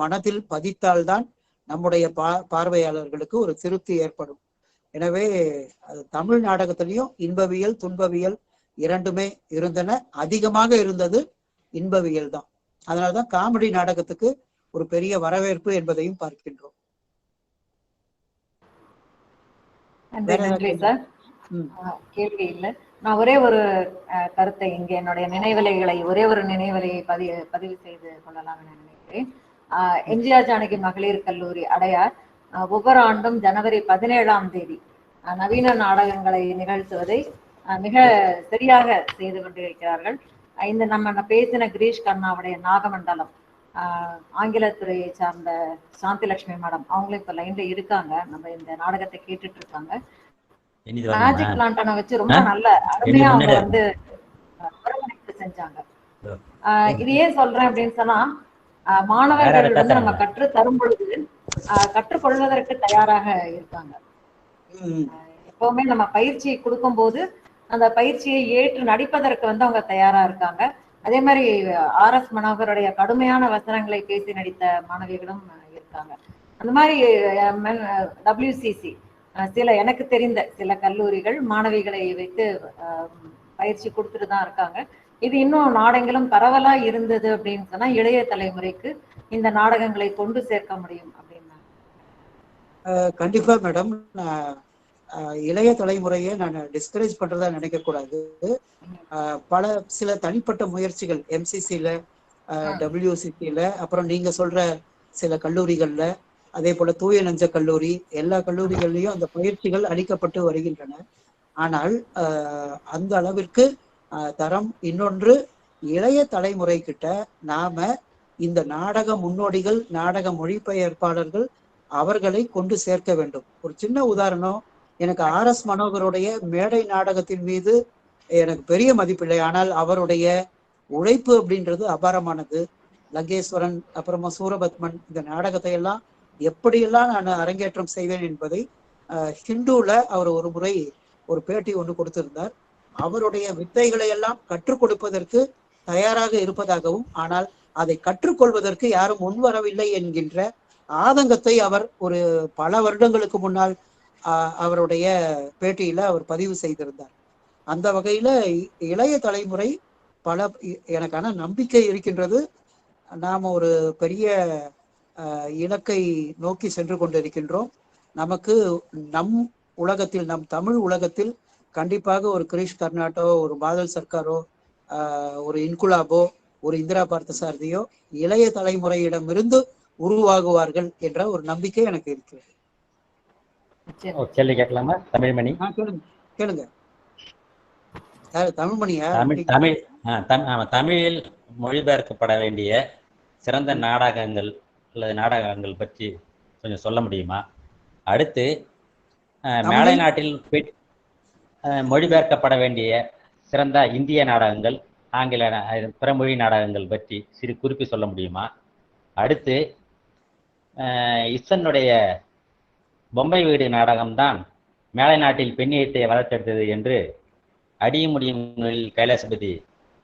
மனதில் பதித்தால்தான் நம்முடைய பார்வையாளர்களுக்கு ஒரு திருப்தி ஏற்படும். எனவே தமிழ் நாடகத்திலையும் இன்பவியல் துன்பவியல் இரண்டுமே இருந்தன. அதிகமாக இருந்தது இன்பவியல் தான். அதனால்தான் காமெடி நாடகத்துக்கு ஒரு பெரிய வரவேற்பு என்பதையும் பார்க்கின்றோம். நன்றி சார். கேள்வி இல்லை. நான் ஒரே ஒரு கருத்தை இங்க என்னுடைய நினைவலைகளை ஒரே ஒரு நினைவலையை பதிவு செய்து கொள்ளலாம் என நினைக்கிறேன். எம்ஜிஆர் ஜானகி மகளிர் கல்லூரி அடையார் ஒவ்வொரு ஆண்டும் ஜனவரி 17ஆம் தேதி நவீன நாடகங்களை நிகழ்த்துவதை மிக சரியாக செய்து கொண்டிருக்கிறார்கள். இந்த நம்ம பேசின கிரீஷ் கண்ணாவுடைய நாகமண்டலம் ஆங்கிலத்துறையை சார்ந்த சாந்தி லட்சுமி மேடம் அவங்களும் இப்ப லைன்ல இருக்காங்க. நம்ம இந்த நாடகத்தை கேட்டுட்டு இருக்காங்க. மேஜிக் லாண்டனை வச்சு ரொம்ப நல்ல அருமையா அவங்க வந்து ஒருங்கிணைப்பு செஞ்சாங்க. இது ஏன் சொல்றேன் அப்படின்னு சொன்னா, மாணவர்கள் வந்து நம்ம கற்று தரும் பொழுது கற்றுக்கொள்வதற்கு தயாராக இருக்காங்க. எப்பவுமே நம்ம பயிற்சியை கொடுக்கும் போது அந்த பயிற்சியை ஏற்று நடிப்பதற்கு வந்து அவங்க தயாரா இருக்காங்க. அதே மாதிரி RS மனோகருடைய கடுமையான வசனங்களை பேசி நடித்த மாணவிகளும் இருக்காங்க. அந்த மாதிரி WCC சில எனக்கு தெரிந்த சில கல்லூரிகள் மாணவிகளை வைத்து பயிற்சி கொடுத்துட்டு தான் இருக்காங்க. இது இன்னும் நாடெங்கிலும் பரவலா இருந்தது அப்படின்னு சொன்னா இளைய தலைமுறைக்கு இந்த நாடகங்களை கொண்டு சேர்க்க முடியும் அப்படின்னா. கண்டிப்பா மேடம். இளைய தலைமுறையை நான் டிஸ்கரேஜ் பண்றதா நினைக்க கூடாது. சில தனிப்பட்ட முயற்சிகள் MCCல, WCCல, அப்புறம் நீங்க சொல்ற சில கல்லூரிகள்ல, அதே போல தூய நெஞ்ச கல்லூரி, எல்லா கல்லூரிகள்லயும் அந்த பயிற்சிகள் அளிக்கப்பட்டு வருகின்றன. ஆனால் அந்த அளவிற்கு தரம். இன்னொன்று, இளைய தலைமுறை கிட்ட நாம இந்த நாடக முன்னோடிகள், நாடக மொழிபெயர்ப்பாளர்கள் அவர்களை கொண்டு சேர்க்க வேண்டும். ஒரு சின்ன உதாரணம், எனக்கு RS மனோகருடைய மேடை நாடகத்தின் மீது எனக்கு பெரிய மதிப்பில்லை. ஆனால் அவருடைய உழைப்பு அப்படின்றது அபாரமானது. லங்கேஸ்வரன், அப்புறமா சூரபத்மன், இந்த நாடகத்தை எல்லாம் எப்படியெல்லாம் நான் அரங்கேற்றம் செய்வேன் என்பதை ஹிந்துல அவர் ஒரு முறை ஒரு பேட்டி ஒன்று கொடுத்திருந்தார். அவருடைய வித்தைகளை எல்லாம் கற்றுக் கொடுப்பதற்கு தயாராக இருப்பதாகவும், ஆனால் அதை கற்றுக்கொள்வதற்கு யாரும் முன்வரவில்லை என்கின்ற ஆதங்கத்தை அவர் ஒரு பல வருடங்களுக்கு முன்னால் அவருடைய பேட்டியில அவர் பதிவு செய்திருந்தார். அந்த வகையில இளைய தலைமுறை எனக்கான நம்பிக்கை இருக்கின்றது. நாம ஒரு பெரிய இலக்கை நோக்கி சென்று கொண்டிருக்கின்றோம். நமக்கு நம் உலகத்தில், நம் தமிழ் உலகத்தில் கண்டிப்பாக ஒரு கிரீஷ் கர்நாட்டோ, ஒரு பாதல் சர்க்காரோ, ஒரு இன்குலாபோ, ஒரு இந்திரா பார்த்தசாரதியோ இளைய தலைமுறையிடமிருந்து உருவாகுவார்கள் என்ற ஒரு நம்பிக்கை எனக்கு இருக்கிறது. கேள்வி கேட்கலாமா? தமிழ்மணி கேளுங்க. தமிழ்மணியா? தமிழில் மொழிபெயர்க்கப்பட வேண்டிய சிறந்த நாடகங்கள் அல்லது நாடகங்கள் பற்றி கொஞ்சம் சொல்ல முடியுமா? அடுத்து மேலை நாட்டில் மொழிபெயர்க்கப்பட வேண்டிய சிறந்த இந்திய நாடகங்கள், ஆங்கில பிறமொழி நாடகங்கள் பற்றி சிறு குறிப்பு சொல்ல முடியுமா? அடுத்து இசனுடைய பொம்மை வீடு நாடகம்தான் மேலை நாட்டில் பெண்ணியத்தை வளர்த்தெடுத்தது என்று அடியும் முடியும் கைலாசபதி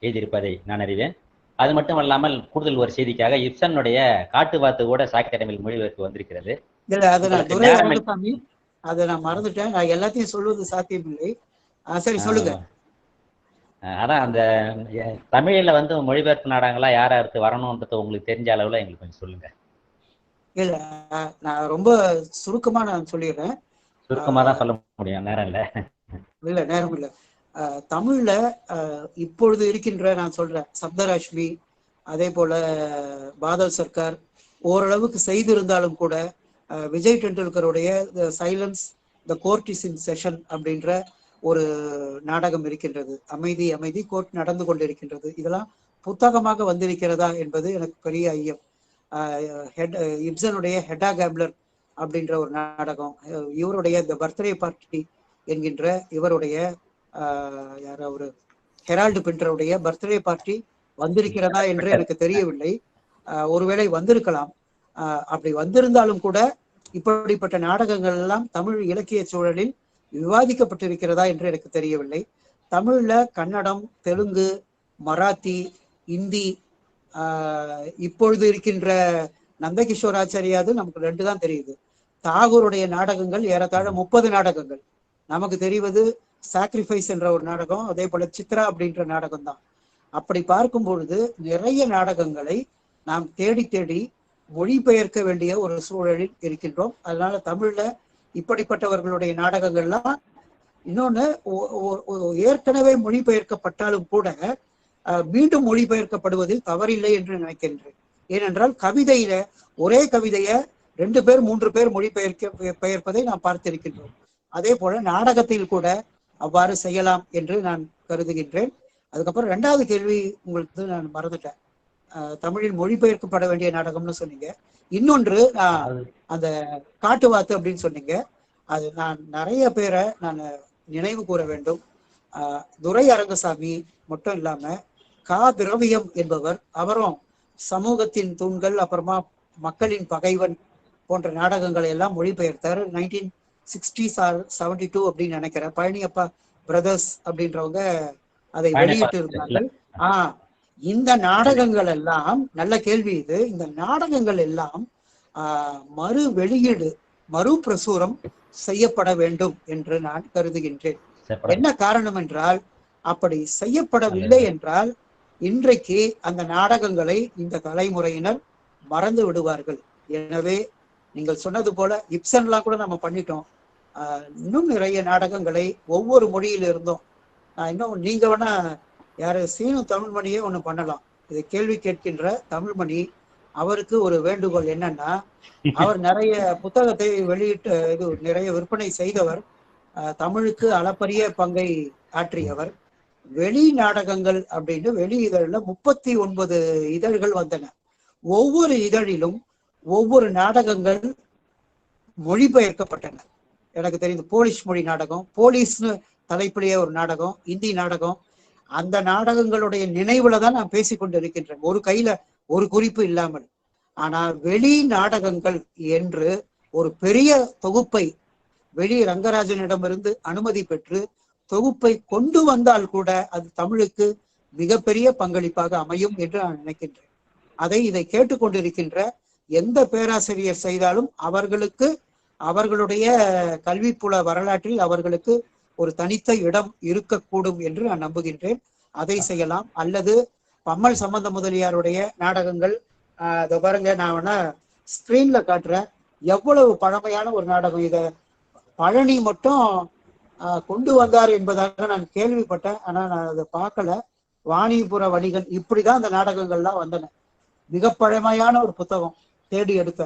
எழுதியிருப்பதை நான் அறிவேன். அது மட்டும் அல்லாமல் கூடுதல் ஒரு செய்திக்காக இப்சனுடைய காட்டுவாத்து கூட சாக்கிரமில் மொழிபெயர்ப்பு வந்திருக்கிறது. அதை நான் மறந்துட்டேன். நான் எல்லாத்தையும் சொல்வது சாத்தியமில்லை. சரி, சொல்லுங்க. அதான் அந்த தமிழில் வந்து மொழிபெயர்ப்பு நாடகங்களா யார் யாருக்கு வரணும்ன்றது உங்களுக்கு தெரிஞ்ச அளவுல எங்களுக்கு கொஞ்சம் சொல்லுங்க. இல்ல, நான் ரொம்ப சுருக்கமா நான் சொல்லிடுறேன். சுருக்கமா தான் சொல்ல முடியும், நேரம் இல்ல. இல்ல, நேரம் இல்ல. தமிழ்ல இப்பொழுது இருக்கின்ற, நான் சொல்றேன், சப்தராஷ்மி, அதே போல பாதல் சர்க்கார் ஓரளவுக்கு செய்திருந்தாலும் கூட விஜய் டெண்டுல்கருடைய the silence the court is in session அப்படின்ற ஒரு நாடகம் இருக்கின்றது. அமைதி அமைதி கோர்ட் நடந்து கொண்டிருக்கின்றது. இதெல்லாம் புத்தகமாக வந்திருக்கிறதா என்பது எனக்கு பெரிய ஐயம். இப்சனுடைய ஹெட்டா கேப்லர் அப்படின்ற ஒரு நாடகம், இவருடைய த பர்த்டே பார்ட்டி என்கின்ற இவருடைய யார ஒரு ஹெரால்டு பிண்டருடைய பர்த்டே பார்ட்டி வந்திருக்கிறதா என்று எனக்கு தெரியவில்லை. ஒருவேளை வந்திருக்கலாம். அப்படி வந்திருந்தாலும் கூட இப்படிப்பட்ட நாடகங்கள் எல்லாம் தமிழ் இலக்கிய சூழலில் விவாதிக்கப்பட்டிருக்கிறதா என்று எனக்கு தெரியவில்லை. தமிழ்ல கன்னடம், தெலுங்கு, மராத்தி, இந்தி, இப்பொழுது இருக்கின்ற நந்தகிஷோராச்சாரியாது நமக்கு 2 தான் தெரியுது. தாகூருடைய நாடகங்கள் ஏறத்தாழ 30 நாடகங்கள். நமக்கு தெரிவது சாக்ரிஃபைஸ் என்ற ஒரு நாடகம், அதே போல சித்ரா அப்படின்ற நாடகம் தான். அப்படி பார்க்கும் பொழுது நிறைய நாடகங்களை நாம் தேடி தேடி மொழிபெயர்க்க வேண்டிய ஒரு சூழலில் இருக்கின்றோம். அதனால தமிழ்ல இப்படிப்பட்டவர்களுடைய நாடகங்கள்லாம் இன்னொன்னு ஏற்கனவே மொழிபெயர்க்கப்பட்டாலும் கூட மீண்டும் மொழிபெயர்க்கப்படுவதில் தவறில்லை என்று நினைக்கின்றேன். ஏனென்றால் கவிதையில ஒரே கவிதைய 2 பேர் 3 பேர் மொழிபெயர்ப்பதை நாம் பார்த்திருக்கின்றோம். அதே போல நாடகத்தில் கூட அவ்வாறு செய்யலாம் என்று நான் கருதுகின்றேன். அதுக்கப்புறம் 2வது கேள்வி உங்களுக்கு நான் மறந்துட்டேன். தமிழில் மொழிபெயர்க்கப்பட வேண்டிய நாடகம்னு சொன்னீங்க. இன்னொன்று அந்த காட்டுவாத்து அப்படின்னு சொன்னீங்க. அது நான் நிறைய பேரை நான் நினைவு கூற வேண்டும். துரை அரங்கசாமி மட்டும் இல்லாம திரவியம் என்பவர், அவரும் சமூகத்தின் தூண்கள், அப்புறமா மக்களின் பகைவன் போன்ற நாடகங்களை எல்லாம் மொழிபெயர்த்தார். 1960s or 72 அப்படின்னு நினைக்கிறேன். பழனியப்பா பிரதர்ஸ் அப்படின்றவங்க அதை வெளியிட்டு இருந்தார்கள். இந்த நாடகங்கள் எல்லாம் நல்ல கேள்வி இது. இந்த நாடகங்கள் எல்லாம் மறு வெளியீடு, மறு பிரசுரம் செய்யப்பட வேண்டும் என்று நான் கருதுகின்றேன். என்ன காரணம் என்றால், அப்படி செய்யப்படவில்லை என்றால் இன்றைக்கு அந்த நாடகங்களை இந்த தலைமுறையினர் மறந்து விடுவார்கள். எனவே நீங்கள் சொன்னது போல இப்சன்லாம் கூட நம்ம பண்ணிட்டோம். இன்னும் நிறைய நாடகங்களை ஒவ்வொரு மொழியில இருந்தோம். இன்னும் நீங்க வேணா யாரு சீனு தமிழ்மணியே ஒண்ணு பண்ணலாம். இதை கேள்வி கேட்கின்ற தமிழ்மணி, அவருக்கு ஒரு வேண்டுகோள் என்னன்னா, அவர் நிறைய புத்தகத்தை வெளியிட்டு நிறைய விற்பனை செய்தவர், தமிழுக்கு அளப்பரிய பங்கை ஆற்றியவர். வெளி நாடகங்கள் அப்படின்னு வெளி இதழில் 39 இதழ்கள் வந்தன. ஒவ்வொரு இதழிலும் ஒவ்வொரு நாடகங்கள் மொழிபெயர்க்கப்பட்டன. எனக்கு தெரிந்து போலிஷ் மொழி நாடகம், போலீஸ்னு தலைப்பிலேயே ஒரு நாடகம், இந்தி நாடகம். அந்த நாடகங்களுடைய நினைவுல தான் நான் பேசிக்கொண்டு இருக்கின்றேன், ஒரு கையில ஒரு குறிப்பு இல்லாமல். ஆனால் வெளி நாடகங்கள் என்று ஒரு பெரிய தொகுப்பை வெளி ரங்கராஜனிடமிருந்து அனுமதி பெற்று தொகுப்பை கொண்டு வந்தால் கூட அது தமிழுக்கு மிகப்பெரிய பங்களிப்பாக அமையும் என்று நான் நினைக்கின்றேன். இதை கேட்டுக்கொண்டிருக்கின்ற எந்த பேராசிரியர் செய்தாலும் அவர்களுக்கு அவர்களுடைய கல்விப்புல வரலாற்றில் அவர்களுக்கு ஒரு தனித்த இடம் இருக்கக்கூடும் என்று நான் நம்புகின்றேன். அதை செய்யலாம். அல்லது பம்மல் சம்பந்த முதலியாருடைய நாடகங்கள், அதை பாருங்க, நான் வேணா ஸ்கிரீன்ல காட்டுறேன். எவ்வளவு பழமையான ஒரு நாடகம். இத பழனி மட்டும் கொண்டு வந்தார் என்பதாக நான் கேள்விப்பட்டேன். ஆனா நான் அதை பார்க்கல. வாணிபுர வணிகன், இப்படிதான் அந்த நாடகங்கள்லாம் வந்தன. மிக பழமையான ஒரு புத்தகம் தேடி எடுத்த.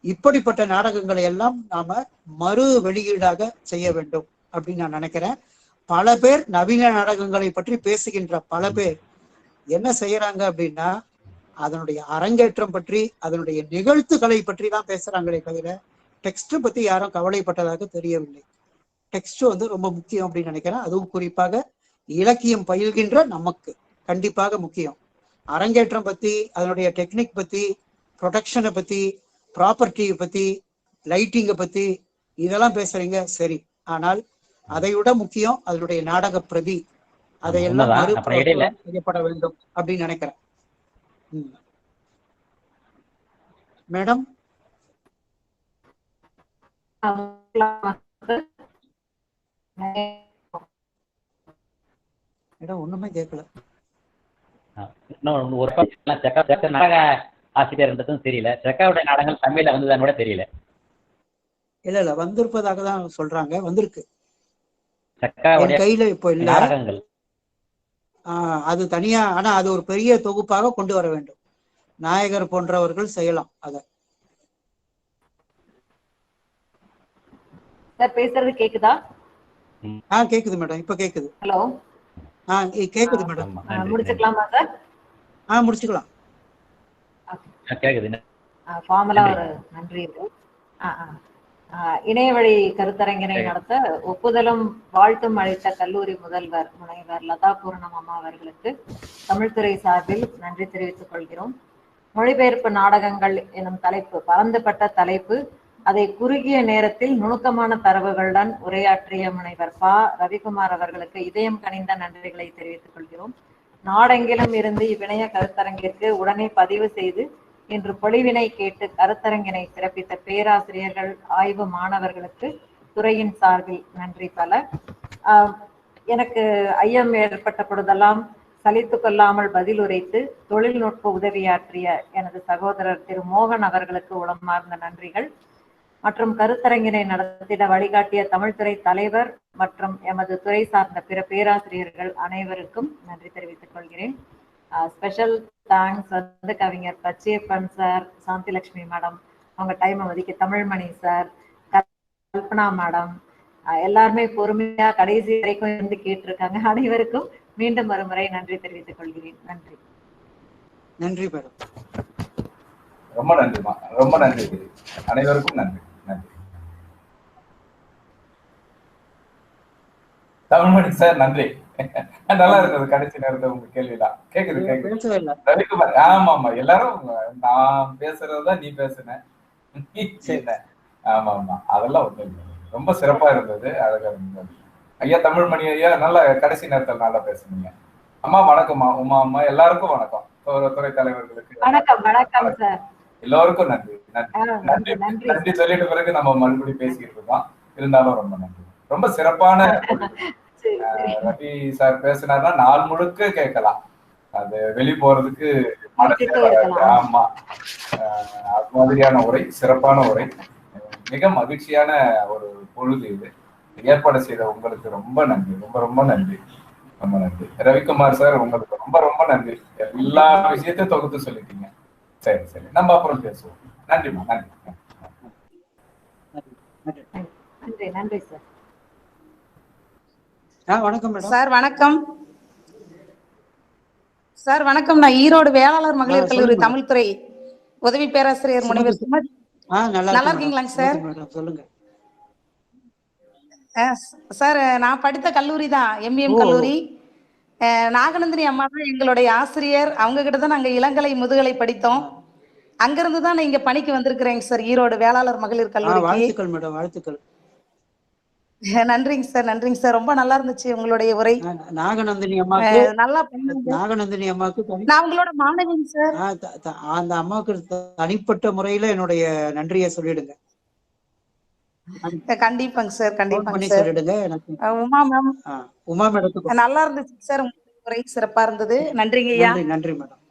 இப்படிப்பட்ட நாடகங்களை எல்லாம் நாம மறு வெளியீடாக செய்ய வேண்டும் அப்படின்னு நான் நினைக்கிறேன். பல பேர் நவீன நாடகங்களை பற்றி பேசுகின்ற பல பேர் என்ன செய்யறாங்க அப்படின்னா, அதனுடைய அரங்கேற்றம் பற்றி, அதனுடைய நிகழ்த்துக்களை பற்றி தான் பேசுறாங்களே தவிர டெக்ஸ்ட் பத்தி யாரும் கவலைப்பட்டதாக தெரியவில்லை. டெக்ஸ்ட் ரொம்ப முக்கியம் அப்படின்னு நினைக்கிறேன். அதுவும் குறிப்பாக இலக்கியம் பயில்கின்ற நமக்கு கண்டிப்பாக முக்கியம். அரங்கேற்றம் பத்தி, அதனுடைய டெக்னிக் பத்தி, ப்ரொடக்ஷனை பத்தி, ப்ராப்பர்ட்டியை பத்தி, லைட்டிங்கை பத்தி இதெல்லாம் பேசுறீங்க சரி. ஆனால் அதை விட முக்கியம் அதனுடைய நாடக பிரதி, அதையெல்லாம் செய்யப்பட வேண்டும் அப்படின்னு நினைக்கிறேன். மேடம் ஒண்ணுமே கேட்கல. நாடக ஆசிரியர்ன்றதும் தெரியல. செக்காவுடைய நாடகங்கள் தமிழ்ல வந்ததுன்னு கூட தெரியல. இல்ல வந்திருப்பதாக தான் சொல்றாங்க. வந்திருக்கு செக்காவுடைய கையில இப்போ இல்ல நாடகங்கள். அது தனியா. ஆனா அது ஒரு பெரிய தொகுப்பாக கொண்டு வர வேண்டும். நாயகர் போன்றவர்கள் செய்யலாம். அத சார் பேசுறது கேக்குதா? கேக்குது மேடம், இப்ப கேக்குது. ஹலோ, கேக்குது மேடம். ஆமா, நன்றி. முடிச்சுக்கலாமா சார்? முடிச்சுக்கலாம். கேக்குது. ஃபார்மலா ஒரு நன்றி இருக்கு. இணையவழி கருத்தரங்கினை நடத்த ஒப்புதலும் வாழ்த்தும் அளித்த கல்லூரி முதல்வர் முனைவர் லதா பூர்ணம் அம்மா அவர்களுக்கு தமிழ்துறை சார்பில் நன்றி தெரிவித்துக் கொள்கிறோம். மொழிபெயர்ப்பு நாடகங்கள் எனும் தலைப்பு, பரந்துபட்ட தலைப்பு, அதை குறுகிய நேரத்தில் நுணுக்கமான தரவுகளுடன் உரையாற்றிய முனைவர் ரவிக்குமார் அவர்களுக்கு இதயம் கனிந்த நன்றிகளை தெரிவித்துக் கொள்கிறோம். நாடெங்கிலும் இருந்து இவ்விணைய கருத்தரங்கிற்கு உடனே பதிவு செய்து இன்று பொழிவினை கேட்டு கருத்தரங்கினை சிறப்பித்த பேராசிரியர்கள், ஆய்வு மாணவர்களுக்கு துறையின் சார்பில் நன்றி பல. எனக்கு ஐயம் ஏற்பட்ட பொழுதெல்லாம் சலித்து கொள்ளாமல் பதில் உரைத்து தொழில்நுட்ப உதவியாற்றிய எனது சகோதரர் திரு மோகன் அவர்களுக்கு உளமார்ந்த நன்றிகள். மற்றும் கருத்தரங்கினை நடத்திட வழிகாட்டிய தமிழ்துறை தலைவர் மற்றும் எமது துறை சார்ந்த பிற பேராசிரியர்கள் அனைவருக்கும் நன்றி தெரிவித்துக் கொள்கிறேன். ஸ்பெஷல் தேங்க்ஸ் வந்து கவிஞர் பச்சையப்பன் சார், சாந்திலட்சுமி மேடம், அவங்க டைமை ஒதுக்கி, தமிழ்மணி சார், கல்பனா மேடம், எல்லாருமே பொறுமையா கடைசி வரைக்கும் இருந்து கேட்டிருக்காங்க. அனைவருக்கும் மீண்டும் ஒருமுறை நன்றி தெரிவித்துக் கொள்கிறேன். நன்றி. நன்றி மேடம். ரொம்ப நன்றிமா, ரொம்ப நன்றி. அனைவருக்கும் நன்றி. நன்றி. தமிழ்மணி சார் நன்றி. நல்லா இருந்தது கடைசி நேரத்துல உங்க கேள்விதான். கேக்குது. ரவிக்குமார், ஆமா எல்லாரும் நான் பேசுறதுதான் நீ பேசுன. ஆமா அதெல்லாம் ஒண்ணு இல்லை. ரொம்ப சிறப்பா இருந்தது, அழகா இருந்தது. ஐயா தமிழ்மணி ஐயா நல்லா கடைசி நேரத்துல நல்லா பேசுனீங்க. அம்மா வணக்கம்மா, உமா அம்மா எல்லாருக்கும் வணக்கம். துறை தலைவர்களுக்கு வணக்கம் சார். எல்லோருக்கும் நன்றி. நன்றி சொல்லிட்ட பிறகு நம்ம மறுபடியும் பேசிக்கிட்டு இருக்கோம். இருந்தாலும் ரொம்ப நன்றி. ரொம்ப சிறப்பான ரவி சார் பேசினார்னா நாள் முழுக்க கேட்கலாம். அது வெளி போறதுக்கு மனசே வராது. ஆமா, அது மாதிரியான உரை, சிறப்பான உரை, மிக மகிழ்ச்சியான ஒரு பொழுது இது. ஏற்பாடு செய்த உங்களுக்கு ரொம்ப நன்றி, ரொம்ப ரொம்ப நன்றி, ரொம்ப நன்றி. ரவிக்குமார் சார் உங்களுக்கு ரொம்ப ரொம்ப நன்றி. எல்லா விஷயத்தையும் தொகுத்து சொல்லிட்டீங்க. சரி, நம்ம அப்புறம் பேசுவோம். நன்றிமா, நன்றி. நன்றி சார். வணக்கம் மேடம். சார் வணக்கம். சார் வணக்கம். நான் ஈரோடு வேளாளர் மகளிர் கல்லூரி தமிழ்துறை உதவி பேராசிரியர் முனைவர் சுமதி. நல்லா இருக்கீங்களாங்க சார்? சொல்லுங்க சார். நான் படித்த கல்லூரி தான் எம்ஏஎம் கல்லூரி. நாகநந்தினி அம்மா தான் எங்களுடைய ஆசிரியர். அவங்க கிட்ட தான் நாங்க இளங்கலை முதுகலை படித்தோம். அங்கிருந்து தான் நான் இங்க பணிக்கு வந்திருக்கிறேங்க சார், ஈரோடு வேளாளர் மகளிர் கல்லூரி. வாழ்த்துக்கள் மேடம், வாழ்த்துக்கள். நன்றிங்க சார். ரொம்ப நல்லா இருந்துச்சு உங்களுடைய உரை. நாகநந்தினி அம்மாக்கு நல்லா நாகநந்தினி அம்மாக்கு நான் உங்களோட மாணவிங்க சார். அந்த அம்மாவுக்கு தனிப்பட்ட முறையில என்னுடைய நன்றியை சொல்லிடுங்க. கண்டிப்பாங்க சார், கண்டிப்பாங்க சார். சொல்லிடுங்க. உமா மேடத்துக்கு நல்லா இருந்துச்சு சார், உரை சிறப்பா இருந்தது. நன்றிங்க ஐயா. நன்றி மேடம்.